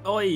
โอ้ย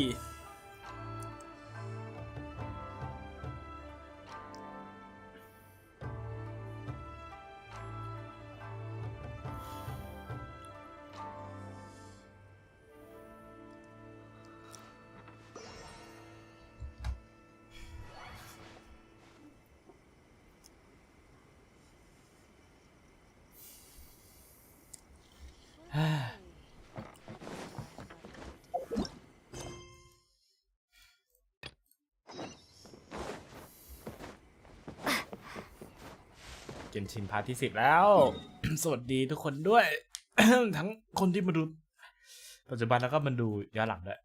เกนชินพาร์ทที่10แล้ว สวัสดีทุกคนด้วย ทั้งคนที่มาดูปัจจุบันแล้วก็มาดูย้อนหลังด้วย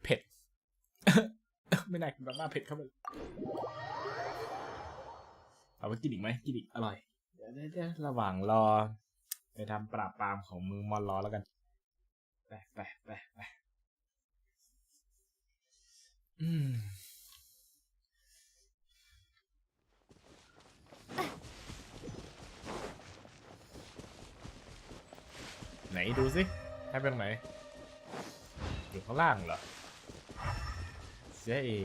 เผ็ด ไม่น่ากินมากๆเผ็ดเข้าไปเอาไปกินอีกไหมกินอีกอร่อยเดี๋ยวระหว่างรอไปทำปราบปรามของมือมอนรอแล้วกันไปไหนดูสิให้เป็นไหนอยู่ข้างล่างเหรอเจ๊เอ๋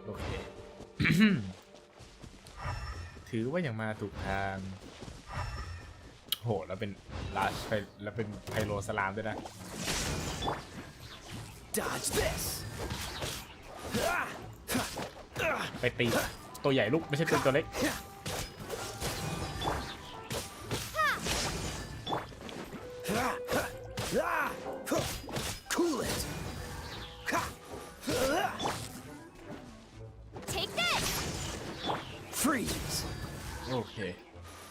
โอเค ถือว่ายังมาถูกทางโหแล้วเป็นลาชไปแล้วเป็นไพโรสลามด้วยนะ ไปตีตัวใหญ่ลูกไม่ใช่ตัวเล็กโอเค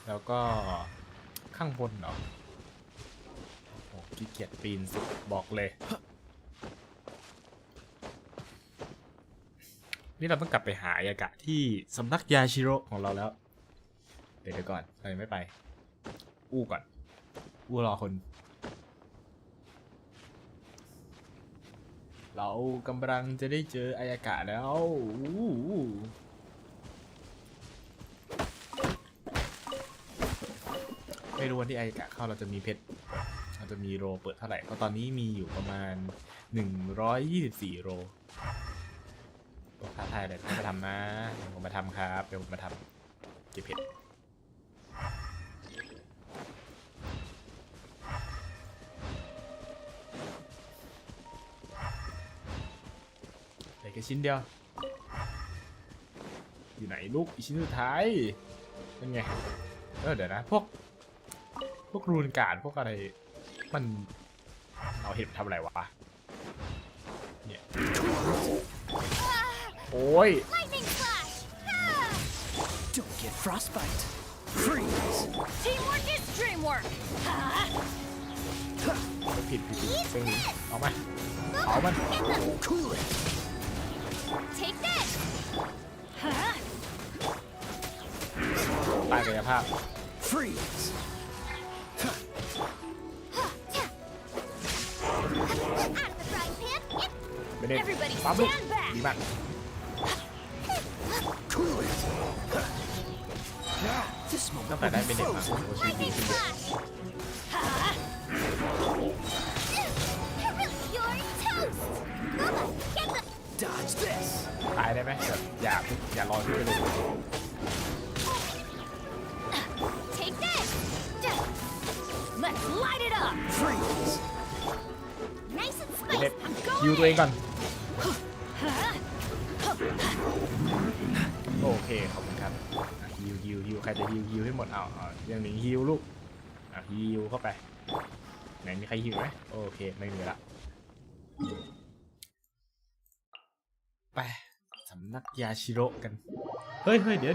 แล้วก็ข้างบนเหรอโอ้ขี้เกียจปีนสุดบอกเลยนี่เราต้องกลับไปหาอายากะที่สำนักยาชิโร่ของเราแล้วเดี๋ยวก่อนเรายังไม่ไปอู้ก่อนอู้รอคนเรากำลังจะได้เจออายากะแล้วไม่รู้วันที่อายากะเข้าเราจะมีเพชรเราจะมีโรเปิดเท่าไหร่เพราะตอนนี้มีอยู่ประมาณ124โรตัวท้าทายเลยต้องมาทำนะเดี๋ยวผมมาทำครับเดี๋ยวผมมาทำเก็บเพชรแค่ชิ้นเดียวอยู่ไหนลูกอีกชิ้นสุดท้ายเป็นไงเดี๋ยวนะพวกรูนการ์ดพวกอะไรมันเอาเห็ดทำอะไรวะเนี่ยโอ้ยผิดซึ่งเอามาเอามันตายกายภาพไม่ได้ปั๊บลูกดีมากตั้งแต่ได้เป็นเด็กมาโอ้โหชีวิตดีขึ้นเยอะตายได้ไหมแบบอย่าลอยขึ้นไปเลยเด็ดฮิวตัวเองก่อนโอเคขอบคุณครับฮิวใครจะฮิวให้หมดเอาอย่างหนึ่งฮิวลูกฮิวเข้าไปไหนมีใครฮิวไหมโอเคไม่มีละไปสำนักยาชิโร่กันเฮ้ยเดี๋ยว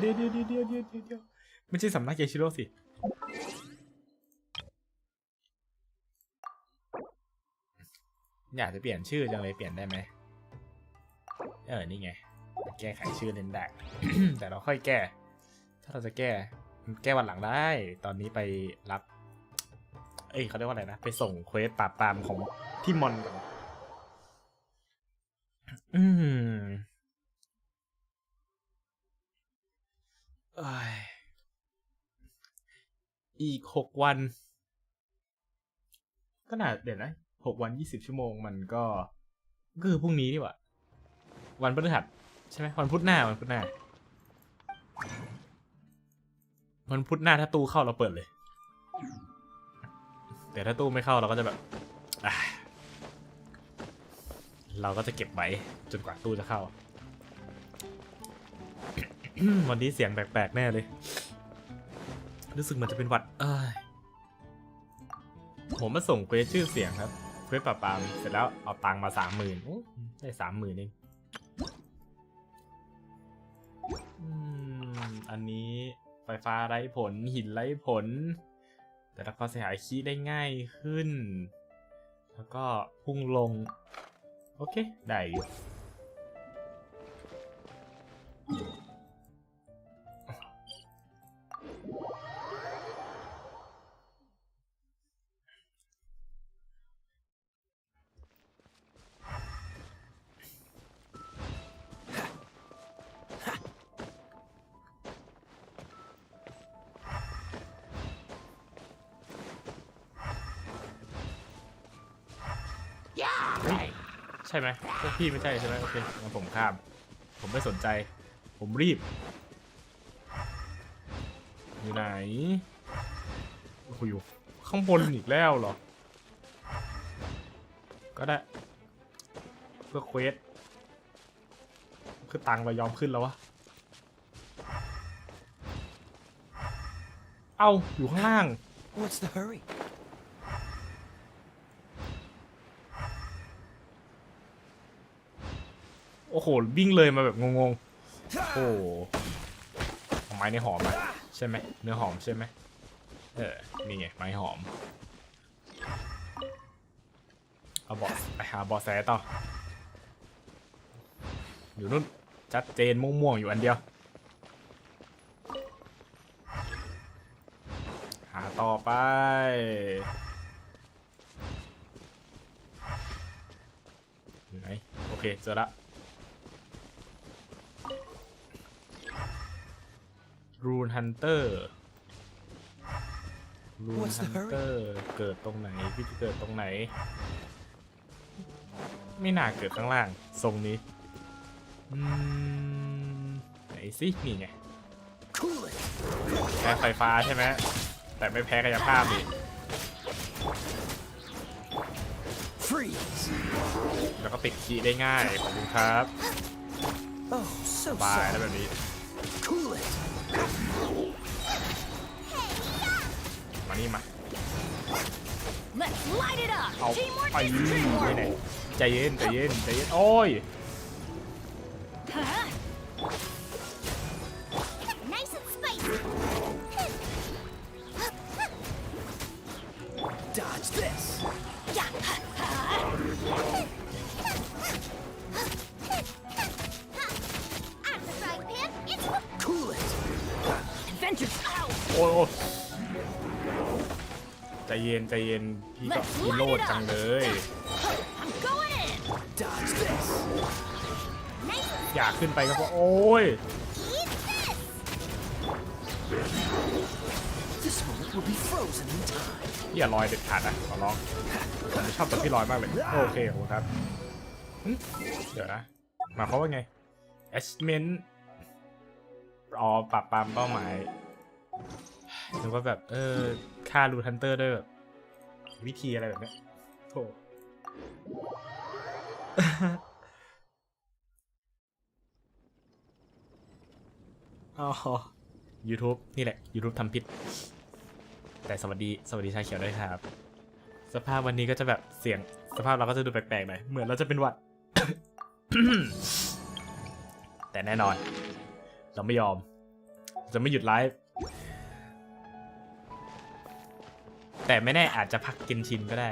ไม่ใช่สำนักยาชิโร่สิอยากจะเปลี่ยนชื่อจังเลยเปลี่ยนได้ไหมนี่ไงแก้ไขชื่อเล่นได้ แต่เราค่อยแก้ าเราจะแก้วันหลังได้ ตอนนี้ไปรับเขาเรียกว่าอะไรนะไปส่งเควสปราบปรามของพี่มอนก่อนอีก6 วันก็น่าเดี๋ยวนะ6 วัน20 ชั่วโมงมันก็คือพรุ่งนี้ดีกว่าวันพฤหัสใช่ไหมวันพุธหน้าวันพุธหน้าถ้าตู้เข้าเราเปิดเลยแต่ถ้าตู้ไม่เข้าเราก็จะแบบเราก็จะเก็บไว้จนกว่าตู้จะเข้า วันนี้เสียงแปลกๆแน่เลยรู้สึกเหมือนจะเป็นหวัดผมมาส่งเควสชื่อเสียงครับเควสปราบปรามเสร็จแล้วเอาตังค์มา 30,000ได้30,000เองอันนี้ไฟฟ้าไร้ผลหินไร้ผลแต่ละความเสียหายขี้ได้ง่ายขึ้นแล้วก็พุ่งลงโอเคได้อยู่ใช่ไหมพวกพี่ไม่ใช่ใช่ไหมโอเคงั้นผมข้ามผมไม่สนใจผมรีบอยู่ไหนโอ้โหอยู่ข้างบนอีกแล้วเหรอก็ได้เพื่อเควสคือตังค์เรายอมขึ้นแล้ววะเอ้าอยู่ข้างล่าง What's the hurry? โอ้โหวิ่งเลยมาแบบงงๆโอ้ไม้ในหอมอะใช่ไหมเนื้อหอมใช่ไหมนี่ไงไม้หอมเอาบอสไปหาบอสแสต่ออยู่นู่นชัดเจนม่วงๆอยู่อันเดียวหาต่อไปอยู่ไหนโอเคเจอละรูนฮันเตอร์เกิดตรงไหนพี่จะเกิดตรงไหนไม่น่าเกิดข้างล่างทรงนี้ไหนสินี่ไงแพ้ไฟฟ้าใช่ไหมแต่ไม่แพ้กายภาพนี่แล้วก็ติดขีได้ง่ายขอบคุณครับสบายแล้วแบบนี้มานี่มาเอาไปไม่ไหนใจเย็นโอ้ยโอ้ใจเย็นพี่ก็พี่โลดจังเลยอยากขึ้นไปก็เพราะโอ้ยอย่าลอยเด็ดขาดนะขอร้องผมชอบตัวพี่ลอยมากเลยโอเคขอบคุณครับเดี๋ยวนะมาเขาว่าไง achievement ปรับปรามเป้าหมายหรือว่าแบบฆ่ารูทันเตอร์ด้วยแบบวิธีอะไรแบบนี้โธ่อ๋อ YouTube นี่แหละ YouTube ทำผิดแต่สวัสดีชาเขียวด้วยครับสภาพวันนี้ก็จะแบบเสียงสภาพเราก็จะดูแปลกๆหน่อยเหมือนเราจะเป็นหวัด แต่แน่นอนเราไม่ยอมจะไม่หยุดไลฟ์แต่ไม่แน่อาจจะพักกินชินก็ได้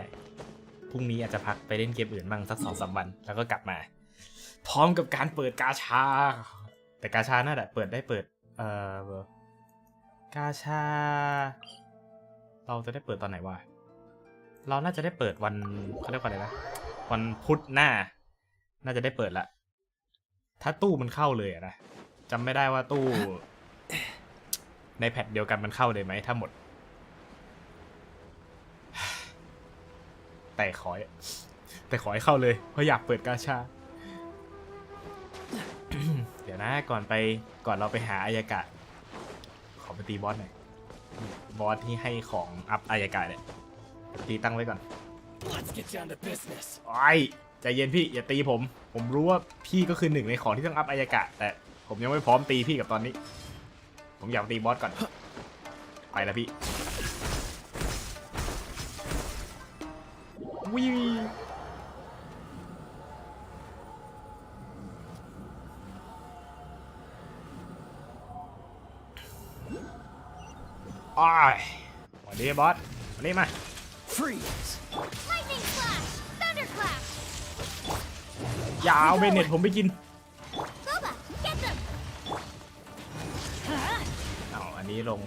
พรุ่งนี้อาจจะพักไปเล่นเกมอื่นบ้างสัก 2-3 วันแล้วก็กลับมาพร้อมกับการเปิดกาชาแต่กาชาน่าจะเปิด กาชาเราจะได้เปิดตอนไหนวะเราน่าจะได้เปิดวันเขาเรียกว่าอะไรนะวันพุธหน้าน่าจะได้เปิดละถ้าตู้มันเข้าเลยนะจำไม่ได้ว่าตู้ในแพทเดียวกันมันเข้าเลยไหมถ้าหมดแต่ขอให้เข้าเลยเพราะอยากเปิดกาชา เดี๋ยวนะก่อนเราไปหาอายากะขอไปตีบอสหน่อยบอสที่ให้ของอัพอายากะเนี่ยตีตั้งไว้ก่อนไอ้ใจเย็นพี่อย่าตีผมรู้ว่าพี่ก็คือหนึ่งในของที่ต้องอัพอายากะแต่ผมยังไม่พร้อมตีพี่กับตอนนี้ผมอยากตีบอสก่อนไปแล้วพี่วิวอ้ายวันนี้บอสวันนี้มาอย่าเอาเบนเน็ตผมไปกินเอาอันนี้ลง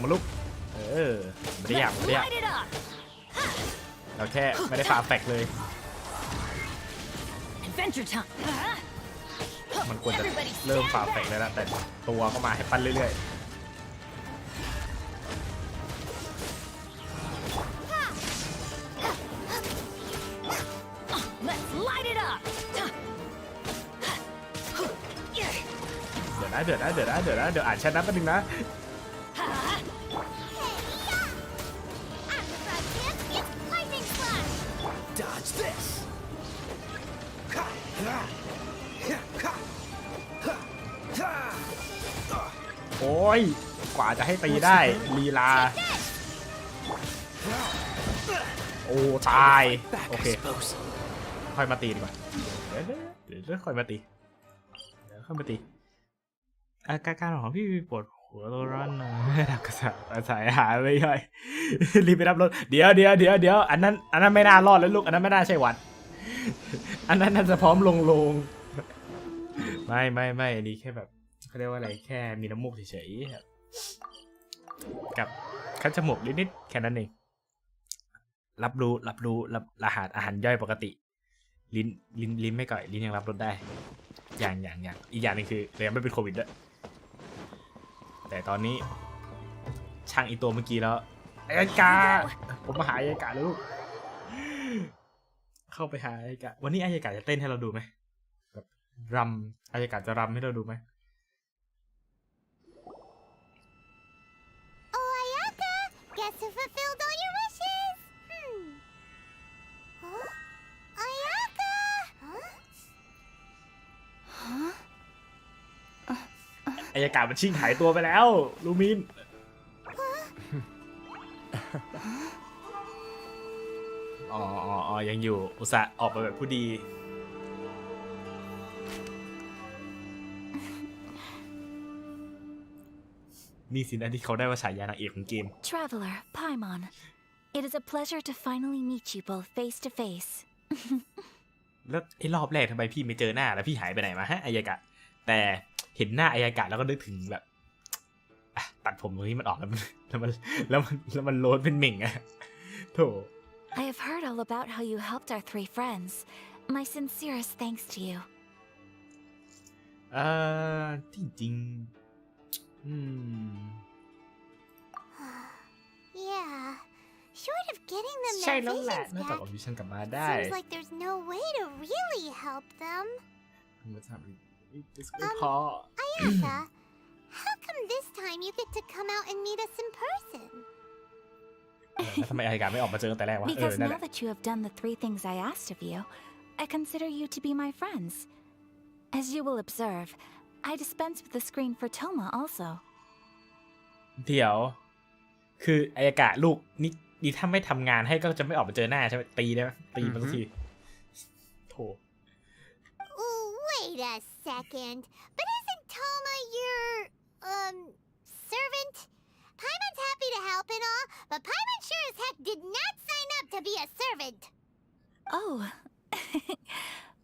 มาลุกไม่ได้อยากเราแค่ไม่ได้ฝ่าแฟกเลยมันควรจะเริ่มฝ่าแฟกเลยแล้วแต่ตัวก็มาให้ปั้นเรื่อยๆเดี๋ยวอ่านแชทนับกันหนึ่งนะโอ้ยกว่าจะให้ตีได้ลีลาโอ้ตายโอเคค่อยมาตีดีกว่าเดี๋ยวค่อยมาตีอาการของพี่ปวดหัวตัวร้อนนะทำกระสายหาไม่ย่อยรีบไปรับรถเดี๋ยวอันนั้นไม่น่ารอดแล้วลูกอันนั้นไม่น่าใช่หวัดอันนั้นน่าจะพร้อมลงไม่นี่แค่แบบเขาเรียกว่าอะไรแค่มีน้ำมูกเฉยๆกับคัดจมูกนิดๆแค่นั้นเองรับอาหารย่อยปกติลิ้นไม่ก่อยลิ้นยังรับรสได้อย่างอีกอย่างนึงคือเรายังไม่เป็นโควิดด้วยแต่ตอนนี้ช่างอีตัวเมื่อกี้แล้วอายกาผมมาหาอายกาแล้วลูกเข้าไปหาอายกาวันนี้อายกาจะเต้นให้เราดูไหมแบบรำอายกาจะรำให้เราดูไหมอายกามันชิ่งหายตัวไปแล้วลูมินยังอยู่อุตส่าห์ออกมาแบบผู้ดีนี่สินะที่เขาได้ว่าฉายานางเอกของเกม Traveler, Paimon, it is a pleasure to finally meet you both face to face. แล้วไอ้รอบแรกทำไมพี่ไม่เจอหน้าแล้วพี่หายไปไหนมาฮะอายกะแต่เห็นหน้าอายกะแล้วก็นึกถึงแบบตัดผมตรงนี้มันออกแล้วมันโลดเป็นเหม่งอะโถ I have heard all about how you helped our three friends. My sincerest thanks to you. ที่จริงYeah, short of getting them ใช่ their แล้วแหละ visions นอกจาก back, ออกวิชั่นกลับมาได้ seems like there's no way to really help them. พอ Ayaka, how come this time you get to come out and meet us in person? ทำไมอายกาไม่ออกมาเจอตั้งแต่แรกวะ Because now that you have done the three things I asked of you, I consider you to be my friends. As you will observe, I dispense with the screen for Toma also. เดี๋ยวคืออายกะลูกนี่ถ้าไม่ทำงานให้ก็จะไม่ออกมาเจอหน้าใช่ไหมตีได้ไหมตีมันสักทีโถ Wait a second, but isn't Toma your, servant? Paimon's happy to help and all, but Paimon sure as heck did not sign up to be a servant. Oh,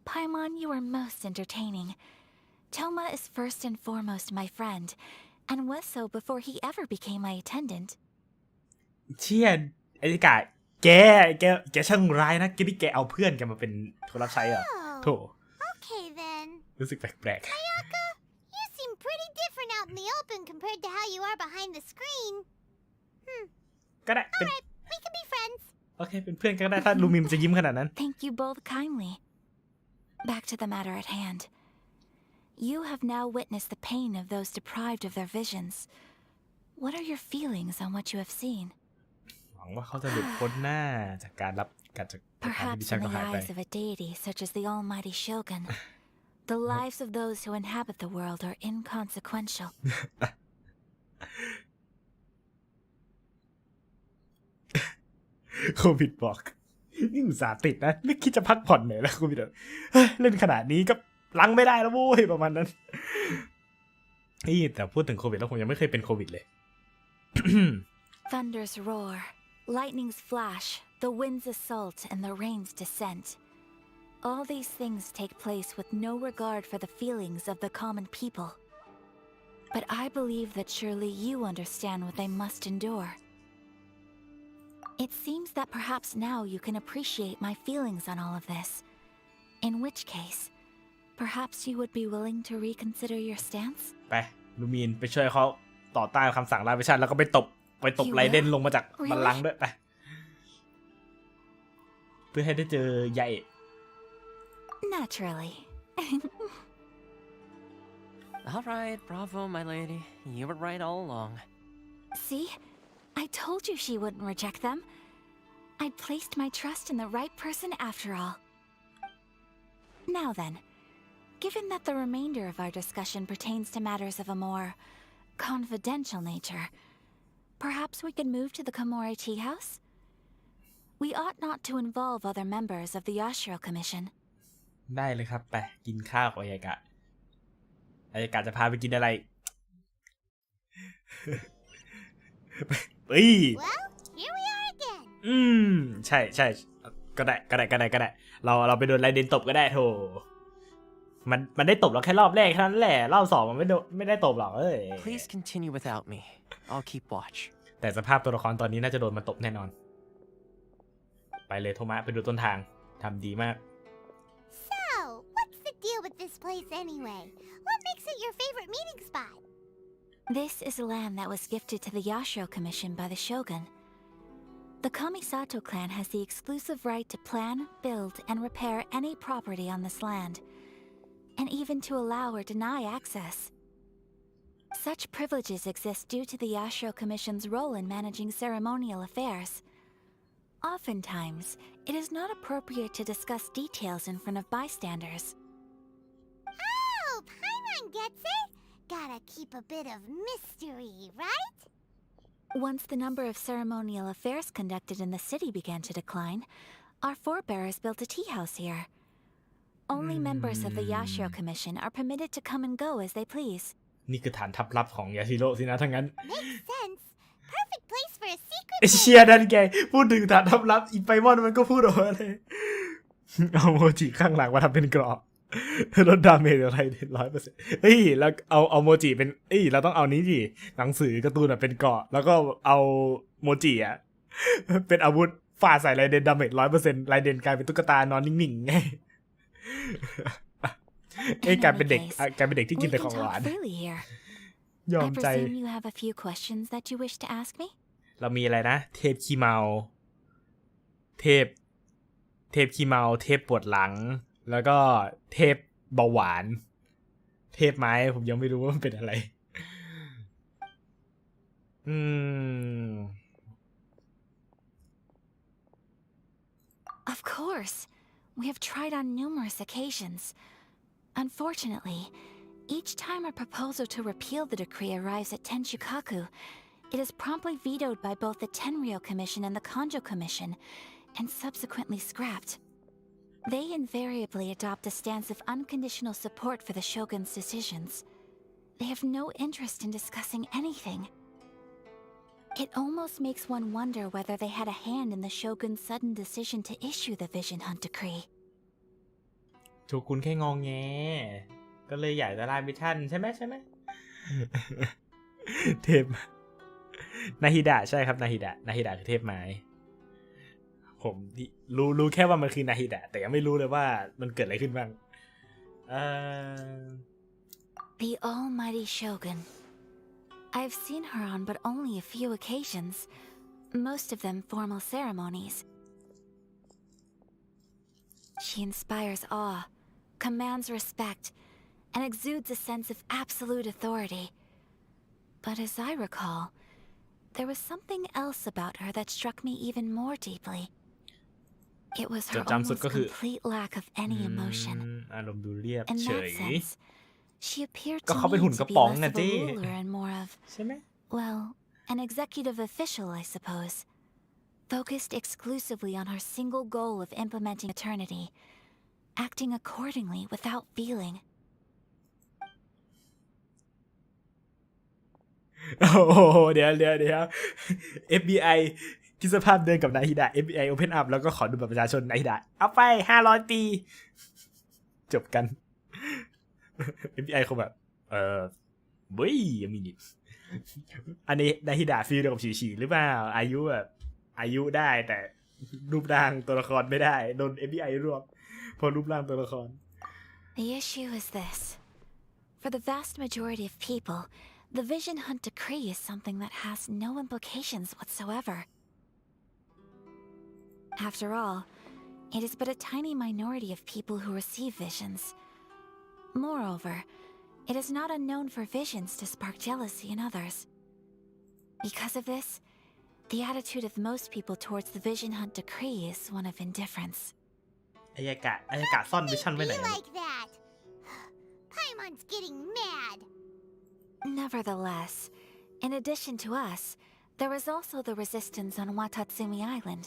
Paimon, you are most entertaining. Toma is first and foremost my friend, and was so before he ever became my attendant. เชี่ยไอ้กะแกช่างร้ายนะแกนี่แกเอาเพื่อนแกมาเป็นคนรับใช้เหรอโถ Okay then. รู้สึกแปลก You seem pretty different out in the open compared to how you are behind the screen. ๆก็ได้เป็น Alright, we can be friends. โอเคเป็นเพื่อนกันก็ได้ถ้าลูมิมจะยิ้มขนาดนั้น Thank you both kindly. Back to the matter at hand. You have now witnessed the pain of those deprived of their visions. What are your feelings on what you have seen? หวังว่าเขาจะหลุดพ้นหน้าจากการรับการจากการที่ดิ Perhaps ฉัน in ก็ the หายไป eyes of a deity such as the almighty Shogun, the lives of those who inhabit the world are inconsequential. โควิดบอกนี่อุตส่าห์ติดนะไม่คิดจะพักผ่อนเลยแล้วโควิดเฮ้ยเล่นขนาดนี้ก็ลังไม่ได้แล้วโว้ยประมาณนั้นนี่แต่พูดถึงโควิดแล้วผมยังไม่เคยเป็นโควิดเลย Thunders roar, lightnings flash, the winds assault, and the rains descent. All these things take place with no regard for the feelings of the common people. But I believe that surely you understand what they must endure. It seems that perhaps now you can appreciate my feelings on all of this. In which case, perhaps you would be willing to reconsider your stance? ไปลูมีนไปช่วยเขาต่อต้านคำสั่งลาเวชั่นแล้วก็ไปตบไรเดนลงมาจากบัลลังก์ด้วยไปเพื่อให้ได้เจอใหญ่ Naturally. All right, bravo, my lady. You were right all along. See? I told you she wouldn't reject them. I'd placed my trust in the right person after all. Now then, given that the remainder of our discussion pertains to matters of a more confidential nature, perhaps we could move to the Komori Tea House? We ought not to involve other members of the Yashiro Commission. ได้เลยครับไปกินข้าวกับอายากะจะพาไปกินอะไร เฮ้ย Well, here we are again. ใช่ก็ได้เราไปโดนไรเดนตบก็ได้โธ่มันได้ตบเราแค่รอบแรกแค่นั้นแหละรอบสองมันไม่ได้ตบหรอกPlease continue without me. I'll keep watch. แต่สภาพตัวละครตอนนี้น่าจะโดนมันตบแน่นอนไปเลยโทมะไปดูต้นทางทำดีมาก So, what's the deal with this place anyway? What makes it your favorite meeting spot? This is land that was gifted to the Yashiro Commission by the Shogun. The Kamisato clan has the exclusive right to plan, build, and repair any property on this land, and even to allow or deny access. Such privileges exist due to the Yashiro Commission's role in managing ceremonial affairs. Oftentimes, it is not appropriate to discuss details in front of bystanders. Oh, Paimon gets it. Gotta keep a bit of mystery, right? Once the number of ceremonial affairs conducted in the city began to decline, our forebears built a tea house here. Only members of the Yashiro Commission are permitted to come and go as they please. นี่คือฐานทัพลับของยาชิโร่สินะทั้งนั้น Makes sense. Perfect place for a secret ไอเชียนั่นแกพูดถึงฐานทัพลับอีไปมอนมันก็พูดออกมาเลยเอาโมจิข้างหลังมาทำเป็นกรอบลดดาเมจอะไรได้100%เฮ้ยแล้วเอาโมจิเป็นเราต้องเอานี้ดิหนังสือการ์ตูนเป็นเกราะแล้วก็เอาโมจิเป็นอาวุธฟาดใส่ไรเดนดาเมจ100%ไรเดนกลายเป็นตุ๊กตานอนนิ่งๆไงกลายเป็นเด็กที่กินแต่ของหวานยอม I ใจ presume you have a few questions that you wish to ask me? เรามีอะไรนะเทพขี้เมาเทพขี้เมาเทพปวดหลังแล้วก็เทพเบาหวานเทพไม้ผมยังไม่รู้ว่ามันเป็นอะไรOf course. We have tried on numerous occasions. Unfortunately, each time a proposal to repeal the decree arrives at Tenshukaku, it is promptly vetoed by both the Tenryou Commission and the Kanjo Commission, and subsequently scrapped. They invariably adopt a stance of unconditional support for the Shogun's decisions. They have no interest in discussing anything. It almost makes one wonder whether they had a hand in the Shogun's sudden decision to issue the Vision Hunt Decree. โชกุนแค่งองแงก็เลยอยากจะไล่มิชชั่นใช่ไหม เทพนาฮิดะใช่ครับนาฮิดะคือเทพไม้ผมรู้แค่ว่ามันคือนาฮิดะแต่ยังไม่รู้เลยว่ามันเกิดอะไรขึ้นบ้างThe almighty shogun. I've seen her on but only a few occasions, most of them formal ceremonies. She inspires awe, commands respect, and exudes a sense of absolute authority. But as I recall, there was something else about her that struck me even more deeply. It was her almost complete lack of any emotion. อารมณ์ดูเรียบ In เฉ that ย sense, she appeared ก็ to เขาเป็น me หุ่น to กระ be ป๋อง less นะ of a เจ้ ruler and more of, ใช่ไหม well, an executive official, I suppose. Focused exclusively on her single goal of implementing eternity, acting accordingly without feeling. โอ้โหเดี๋ยว FBI คิดสภาพเดินกับนาฮิดะ FBI Open Up แล้วก็ขอดูบัตรประชาชนนาฮิดะเอาไป500 ปีจบกัน FBI คงแบบเว้ยยังมีนิดอันนี้นาฮิดะฟีลเดียวกับฉีหรือเปล่าอายุได้แต่รูปร่างตัวละครไม่ได้โดน FBI รวบเพราะรูปร่างตัวละคร The issue is this. For the vast majority of people, the Vision Hunt Decree is something that has no implications whatsoever. After all, it is but a tiny minority of people who receive visions. Moreover, it is not unknown for visions to spark jealousy in others. Because of this, the attitude of most people towards the Vision Hunt Decree is one of indifference. อายากะซ่อนวิชั่นไว้ไหน Be like that. Paimon's getting mad. Nevertheless, in addition to us, there is also the resistance on Watatsumi Island.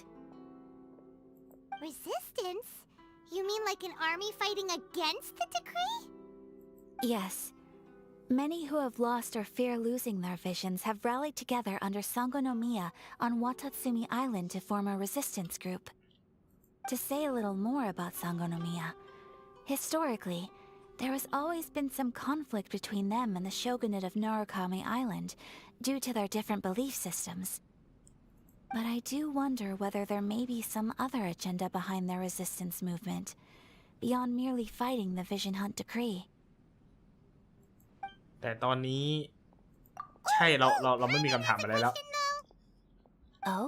Resistance? You mean like an army fighting against the decree? Yes. Many who have lost or fear losing their visions have rallied together under Sangonomiya on Watatsumi Island to form a resistance group. To say a little more about Sangonomiya, historically, there has always been some conflict between them and the shogunate of Narukami Island due to their different belief systems. But I do wonder whether there may be some other agenda behind their resistance movement, beyond merely fighting the Vision Hunt Decree. แต่ตอนนี้ใช่เราไม่มีคำถามอะไรแล้ว Oh?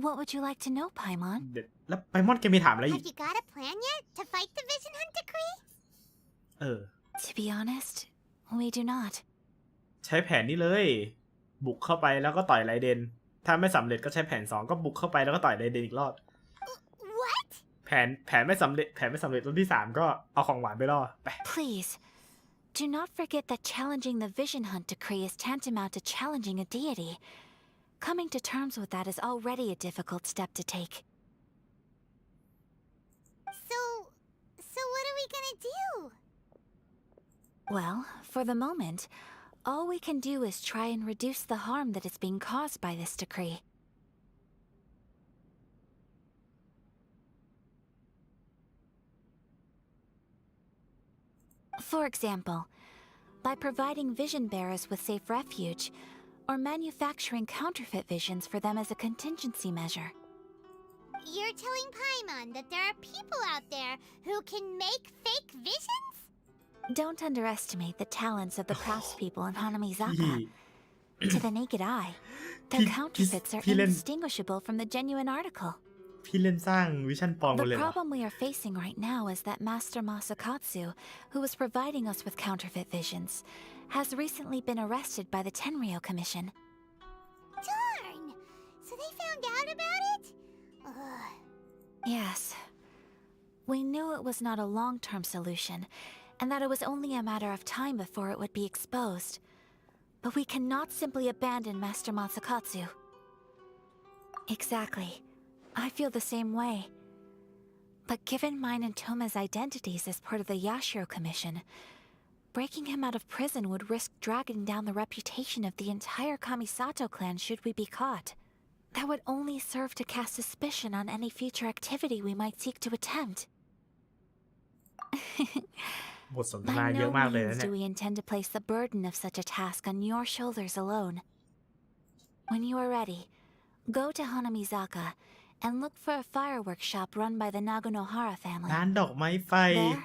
What would you like to know, Paimon? แล้วไปมอนแกมีถามอะไรอีก Have you got a plan yet to fight the Vision Hunt Decree? To be honest, we do not. ใช้แผนนี้เลย บุกเข้าไปแล้วก็ต่อยไรเดนถ้าไม่สำเร็จก็ใช้แผน2ก็บุกเข้าไปแล้วก็ต่อยไรเดนอีกรอบ What? แผนไม่สำเร็จรอบที่3ก็เอาของหวานไปล่อไป Please, do not forget that challenging the Vision Hunt Decree is tantamount to challenging a deity. Coming to terms with that is already a difficult step to take. So what are we gonna do? Well, for the moment, all we can do is try and reduce the harm that is being caused by this decree. For example, by providing vision bearers with safe refuge, or manufacturing counterfeit visions for them as a contingency measure. You're telling Paimon that there are people out there who can make fake visions? Don't underestimate the talents of the craftspeople in Hanamizaka. To the naked eye, their counterfeits are indistinguishable from the genuine article. พี่เล่นสร้างวิชั่นปลอมกันเลย The เหรอ problem we are facing right now is that Master Masakatsu, who was providing us with counterfeit visions, has recently been arrested by the Tenryo Commission. Darn! So they found out about it? Ugh. Yes. We knew it was not a long-term solution, and that it was only a matter of time before it would be exposed. But we cannot simply abandon Master Masakatsu. Exactly. I feel the same way. But given mine and Toma's identities as part of the Yashiro Commission, breaking him out of prison would risk dragging down the reputation of the entire Kamisato clan should we be caught. That would only serve to cast suspicion on any future activity we might seek to attempt. บทสนทนา By เยอะ no มากเลยนะ means เนี่ do ย we intend to place the burden of such a task on your shoulders alone. When you are ready, go to Hanamizaka and look for a fireworks shop run by the Naganohara family. ร้านดอกไม้ไฟ There,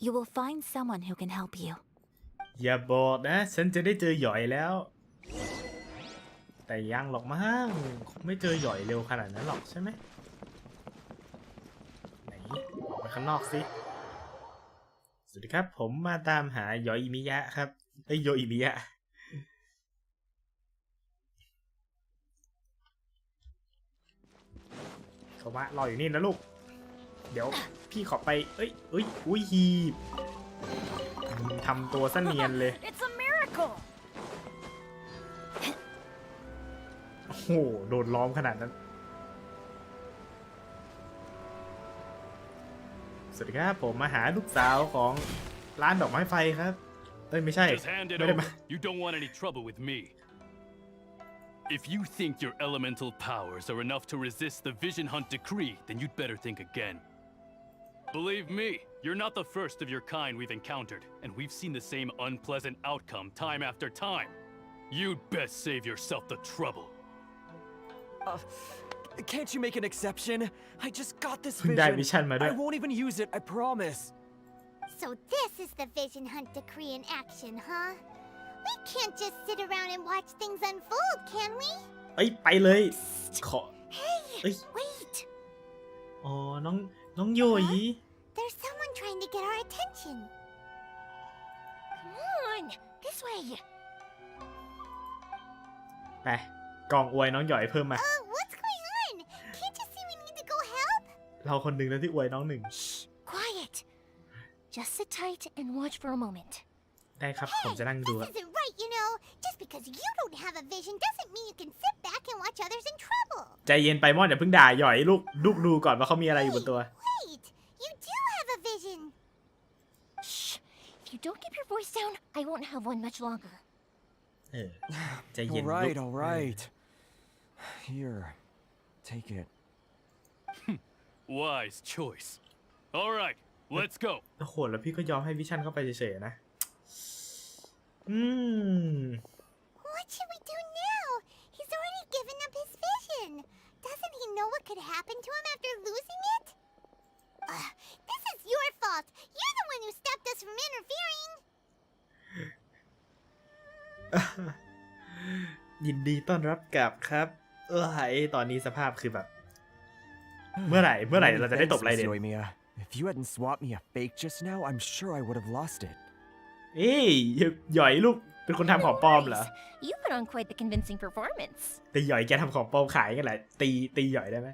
you will find someone who can help you. อย่าบอกนะ ฉันจะได้เจอหยอยแล้ว แต่ยังหรอกมั้งคงไม่เจอหยอยเร็วขนาดนั้นหรอกใช่ไหมไหนออกไปข้างนอกสิสวัสดีครับผมมาตามหาหยอยอิมิยะครับโยอิมิยะเขาว่ารออยู่นี่นะลูกเดี๋ยวพี่ขอไปอุ้ยฮีบทำตัวเนียนเลย It's a miracle. โอ้โหโดนล้อมขนาดนั้นสวัสดีครับผมมาหาลูกสาวของร้านดอกไม้ไฟครับไม่ใช่ Just hand it ไม่ได้ over. มา You don't want any trouble with me. If you think your elemental powers are enough to resist the Vision Hunt decree, then you'd better think again. Believe me, you're not the first of your kind we've encountered, and we've seen the same unpleasant outcome time after time. You'd best save yourself the trouble. Can't you make an exception? I just got this เพิ่งได้วิ vision. ชั่นมาด้วย I won't even use it, I promise. So this is the Vision Hunt decree in action, huh? We can't just sit around and watch things unfold, can we? ไปเลยขอ Hey, Hey. wait! อ๋อน้องโยอิ There's someone trying to get our attention. Come on, this way. ไปกล่องอวยน้องหยอยเพิ่มมา What's going on? Can't you see we need to go help? เราคนหนึ่งแล้วที่อวยน้องหนึ่ง Shh, quiet. Just sit tight and watch for a moment. ได้ครับผมจะนั่งดู This isn't right, you know. Just because you don't have a vision doesn't mean you can sit back and watch others in trouble. ใจเย็นไปม่อนอย่าเพิ่งด่าหยอยลูกดูก่อนว่าเขามีอะไรอยู่บนตัว Wait, you do have a vision. Shh. If you don't keep your voice down, I won't have one much longer. ใจเย็น All ลู right, ก all right. Here, take it. Wise choice. All right, let's go. โอ้โหแล้วพี่ก็ยอมให้วิชั่นเข้าไปเฉยๆนะWhat should we do now? He's already given up his vision. Doesn't he know what could happen to him after losing it? This is your fault. You're the one who stopped us from interfering. ยินดีต้อนรับกลับครับตอนนี้สภาพคือแบบ เมื่อไหร่เราจะได้ตบไรเด่น Yoimiya. If you hadn't swapped me a fake just now, I'm sure I would have lost it. หยอยลูกเป็นคนทำของปลอมเหรอ You put on quite the convincing performance. แต่หยอยแกทำของปลอมขายกันแหละตีหยอยได้ไหม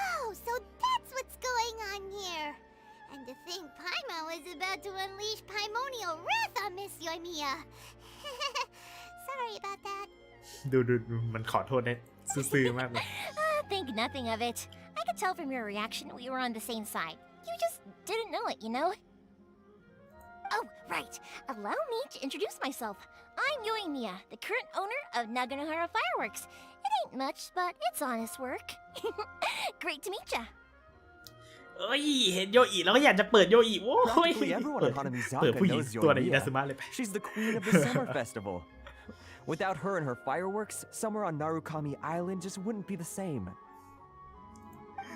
Oh, so that's what's going on here. And to think Paimon was about to unleash Paimonial wrath on Miss Yoimiya. Sorry about that. ดูมันขอโทษได้ซื่อๆมากเลย Think nothing of it. I could tell from your reaction we were on the same side. You just didn't know it, you know? Oh, right. Allow me to introduce myself. I'm Yoimiya, the current owner of Naganohara Fireworks. It ain't much, but it's honest work. Great to meet ya. เห็นโยอิแล้วก็อยากจะเปิดโยอิโว้ย Practically everyone in เปิด Hanamizaka ผู้หญิง knows ตัวในอินา Yoimiya. ซึมะเลยไป She's the queen of the summer festival. Without her and her fireworks, summer on Narukami Island just wouldn't be the same.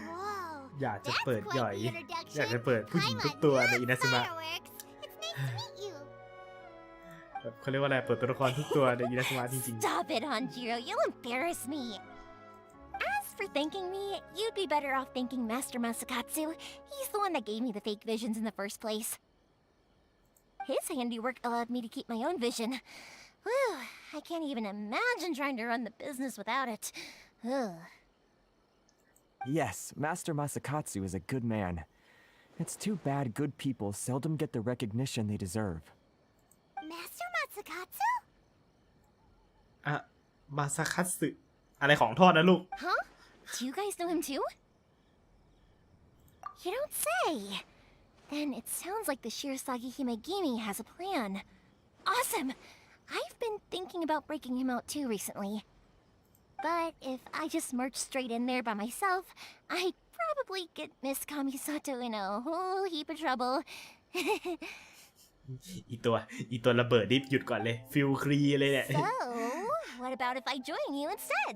Whoa. อยากจะ That's เปิดหย quite อย the อยากจะ introduction. เปิดผู้หญิงทุก Paimon ตัวใน loves อินาซึมะ fireworks. It's nice to meet you. แบบเขาเรียกว่าอะไรเปิดตัวละครทุกตัวในอินาซึมะจริง Stop it, Hanjiro. You'll embarrass me. As for thanking me, you'd be better off thanking Master Masakatsu. He's the one that gave me the fake visions in the first place. His handiwork allowed me to keep my own vision. Whew, I can't even imagine trying to run the business without it. Ugh. Yes, Master Masakatsu is a good man. It's too bad good people seldom get the recognition they deserve. Master Matsukatsu? มาซาคัตสึอะไรของทอดนะลูก Huh? Do you guys know him too? You don't say. Then it sounds like the Shirasagi Himegimi has a plan. Awesome! I've been thinking about breaking him out too recently. But if I just march straight in there by myself, I'd probably get Miss Kamisato in a whole heap of trouble. อีตัวระเบิดดิฟหยุดก่อนเลยฟิลครีเลยเนี่ย So, what about if I join you instead?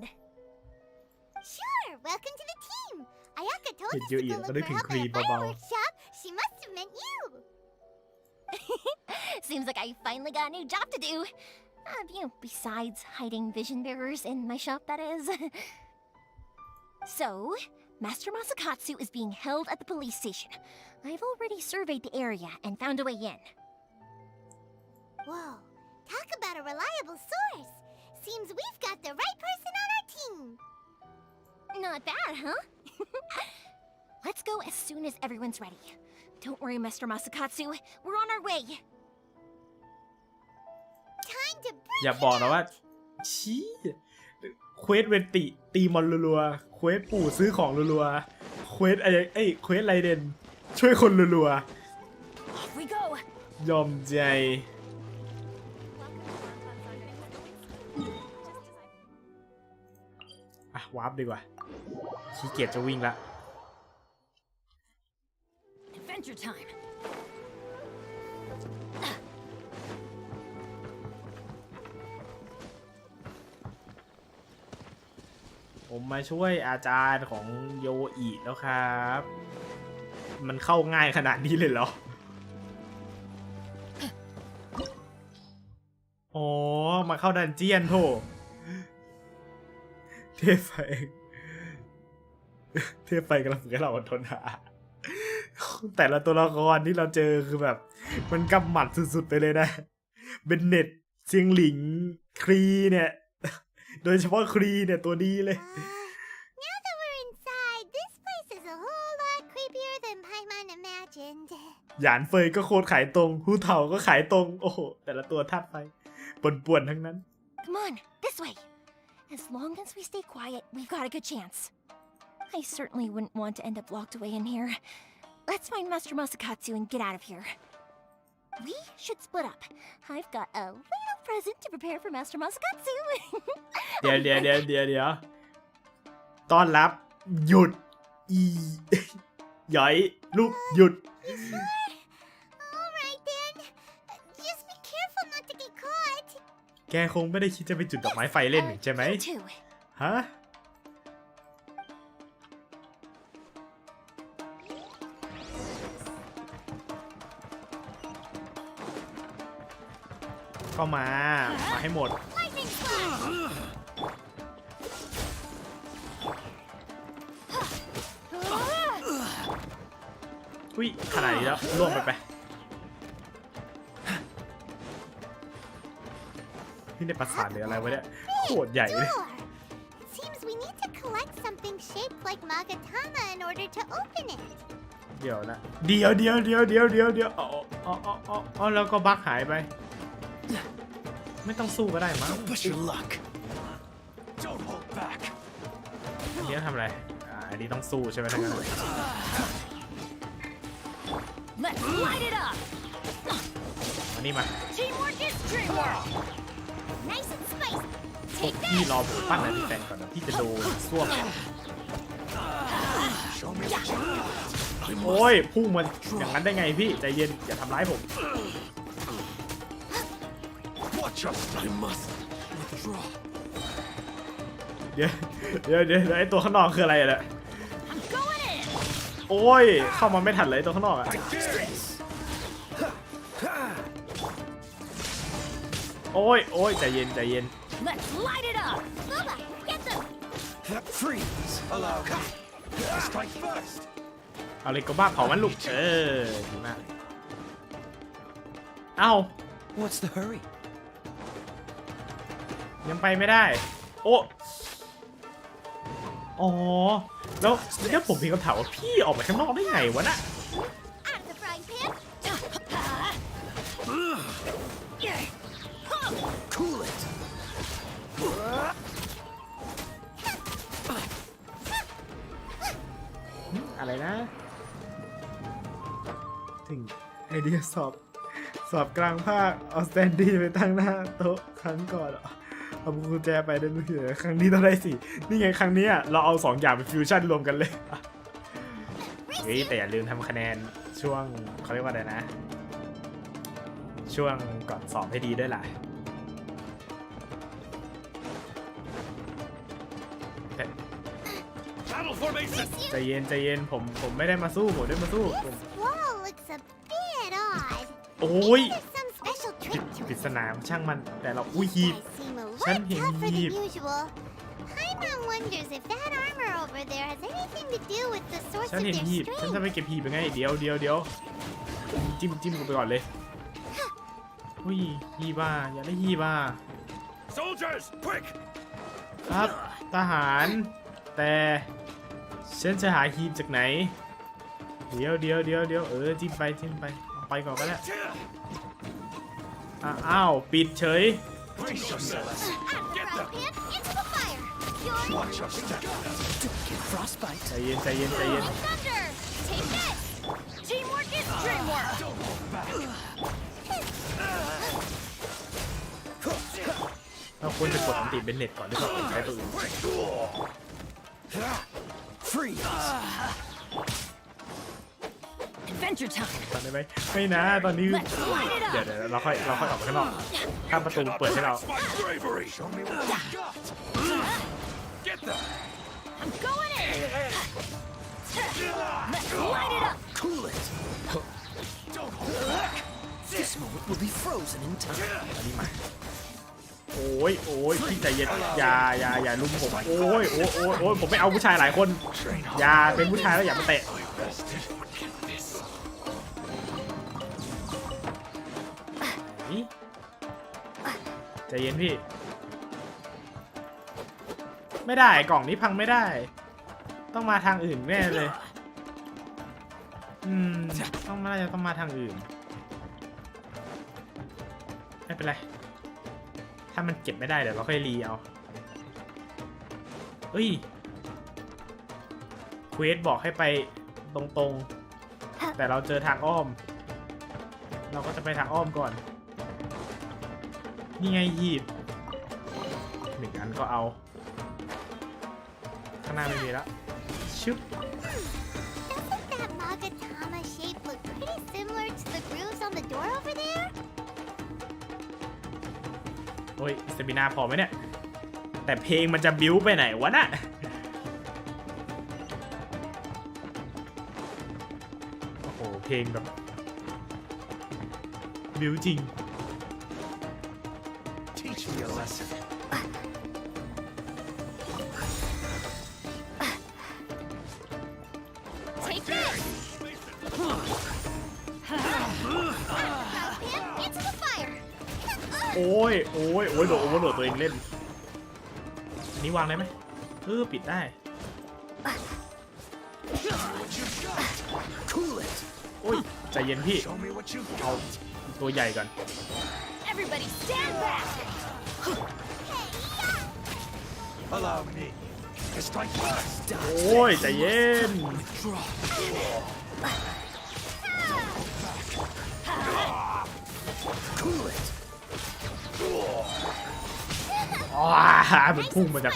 Sure, welcome to the team. Ayaka told us to go look for help at a fireworks shop. She must have meant you. Seems like I finally got a new job to do. Besides hiding vision bearers in my shop, that is. So, Master Masakatsu is being held at the police station. I've already surveyed the area and found a way in. Whoa, talk about a reliable source. Seems we've got the right person on our team. Not bad, huh? Let's go as soon as everyone's ready. Don't worry, Master Masakatsu. We're on our way. Time to break อย่าบอกนะว่าชี้เควสเวนติตีมอนรัวๆเควสปู่ซื้อของรัวๆเควสเควสไรเดนช่วยคนรัว Off we go. ๆยอมใจอ่ะวาร์ปดีกว่าขี้เกียจจะวิ่งละ Adventure time. ผมมาช่วยอาจารย์ของโยอิแล้วครับ มันเข้าง่ายขนาดนี้เลยเหรอ อ๋อ มาเข้าดันเจียนโถเทพไฟกำลังฝึกให้เราอดทนหา แต่ละตัวละครที่เราเจอคือแบบ มันกำหมัดสุดๆไปเลยนะเบนเน็ตเซียงหลิงครีเนี่ย โดยเฉพาะครีเนี่ยตัวดีเลย Now that we're inside, this place is a whole lot creepier than Paimon imagined. หยานเฟยก็โคตรขายตรงฮูเถาก็ขายตรง โอ้โห แต่ละตัวทัดไปป่วนๆทั้งนั้น Come on, this way. As long as we stay quiet, we've got a good chance. I certainly wouldn't want to end up locked away in here. Let's find Master Masakatsu and get out of here. We should split up. I've got a little present to prepare for Master Masakatsu. เดี๋ยวต้อนรับหยุดอีหย่อยลูกหยุด Alright then. Just be careful not to get caught. แกคงไม่ได้คิดจะไปจุดดอกไม้ไฟเล่นใช่ไหม Two. ฮะ ก็มาให้หมด Lightning flash. อุ้ยขนาดนี้แล้วล่วงไปนี่ในปราสาทหรืออะไรวะเนี่ยโคตรใหญ่เลย Door. Seems we need to collect something shaped like Magatama in order to open it. เดี๋ยวนะเดี๋ยวอ๋อแล้วก็บั๊กหายไป ไม่ต้องสู้ก็ได้มั้ง Push your luck. Don't hold back. อันนี้ทำอะไรอันนี้ต้องสู้ใช่ไหมทั้งนั้น Let's light it up. อันนี้มา Teamwork is dreamwork. Nice and spicy. พวกพี่รอผมปั้นอะไรที่แฟนก่อนนะพี่จะโดนซ่วมโอ้ยพุ่งมันอย่างนั้นได้ไงพี่ใจเย็นอย่าทำร้ายผม Watch us. I must withdraw. เดี๋ยวไอ้ตัวข้างนอกคืออะไรอะเนี่ย I'm going in. โอ้ยเข้ามาไม่ทันเลยตัวข้างนอกอะโอ้ยใจเย็น Let's light it up. Luba, get them. Freeze. Allow me. I strike first. เอาเลยก็บ้าเผามันลูกดีมากเอ้า What's the hurry? ยังไปไม่ได้โอ้อ๋อแล้วผมมีคำถามว่าพี่ออกมาข้างนอกได้ไงวะน่ะ Out of the frying pan. Cool it. อะไรนะ ถึงไอเดียสอบกลางภาคเอาสแตนดี้ไปตั้งหน้าโต๊ะครั้งก่อนเอากุญแจไปได้ไม่เยอะครั้งนี้ต้องได้สินี่ไงครั้งนี้เราเอา2อย่างเป็นฟิวชั่นรวมกันเลย เฮ้ยแต่อย่าลืมทำคะแนนช่วงเขาเรียกว่าอะไรนะ ช่วงก่อนสอบให้ดีด้วยล่ะ Battle formation. ใจเย็นใจเย็นผมไม่ได้มาสู้ผมได้มาสู้ผม This wall looks a bit odd. โอ้ย There's some special trick to ปริ it. ศนาช่างมันแต่เราอุ้ยหีบ You guys seem a lot Sân hiểm tougher hiệp. than usual. Paimon wonders if that armor over there has anything to do with the source ฉัน of เห็น their หีบฉันจะ strength. ไปเก็บหีบยังไงเดี๋ยวจิ้มกูไปก่อนเลยอุ้ยหีบอ่ะอย่าได้หีบอ่ะ Soldiers, quick! ครับทหารแต่ฉันจะหาหีบจากไหนเดี๋ยวจิ้มไปเอาไปก่อนก็ได้อ้าวปิดเฉย Brace yourselves. Get them. Pan, into the fire. You're Watch your step. Frostbite. ใจเย็น thunder. Take this. Teamwork is dreamwork. Don't hold back. เราควรจะกดอันติเบนเน็ตก่อนที่เราใช้ตัวอื่น Free. Adventure time. ตอนได้ไหมไม่นะตอนนี้ Let's light it เดี๋ยว up. เราค่อยออกไปข้างนอกถ้าประตูเปิดให้เรา That's my bravery. Show me what you got. Get them. I'm going in. Let's light it up. Cool it. Don't hold back. This moment will be frozen in time. อันนี้มาโอ้ยพี่ใจเย็นอย่าลุมผมโอ้ยผมไม่เอาผู้ชายหลายคนอย่าเป็นผู้ชายแล้วอย่ามาเตะ Rested. Get this. นี่ใจเย็นพี่ไม่ได้กล่องนี้พังไม่ได้ต้องมาทางอื่นแน่เลยต้องมาทางอื่นไม่เป็นไรถ้ามันเก็บไม่ได้เดี๋ยวเราค่อยรีเอาเฮ้ยเควสบอกให้ไปตรงๆแต่เราเจอทางอ้อมเราก็จะไปทางอ้อมก่อนนี่ไงหีบ1 อันก็เอาข้างหน้าไม่มีแล้วชึบ Doesn't that Magatama shape look pretty similar to the grooves on the door over there? โอ้ยสเตมินาพอไหมเนี่ยแต่เพลงมันจะบิ้วไปไหนวะน่ะโอ้โหเพลงแบบบิ้วจริง Teach me a lesson. Take this. Pan, into the fire. โอ้ยโดดโอเวอร์โหลดตัวเองเล่นอันนี้วางได้ไหมปิดได้ Cool it. โอ้ยใจเย็นพี่ Show me what you've เอา got. ตัวใหญ่ก่อน Everybody stand back. Allow me to strike first. โอ้ยใจเย็น Withdraw. Cool it. อ๋อมันพุ่งมาจาก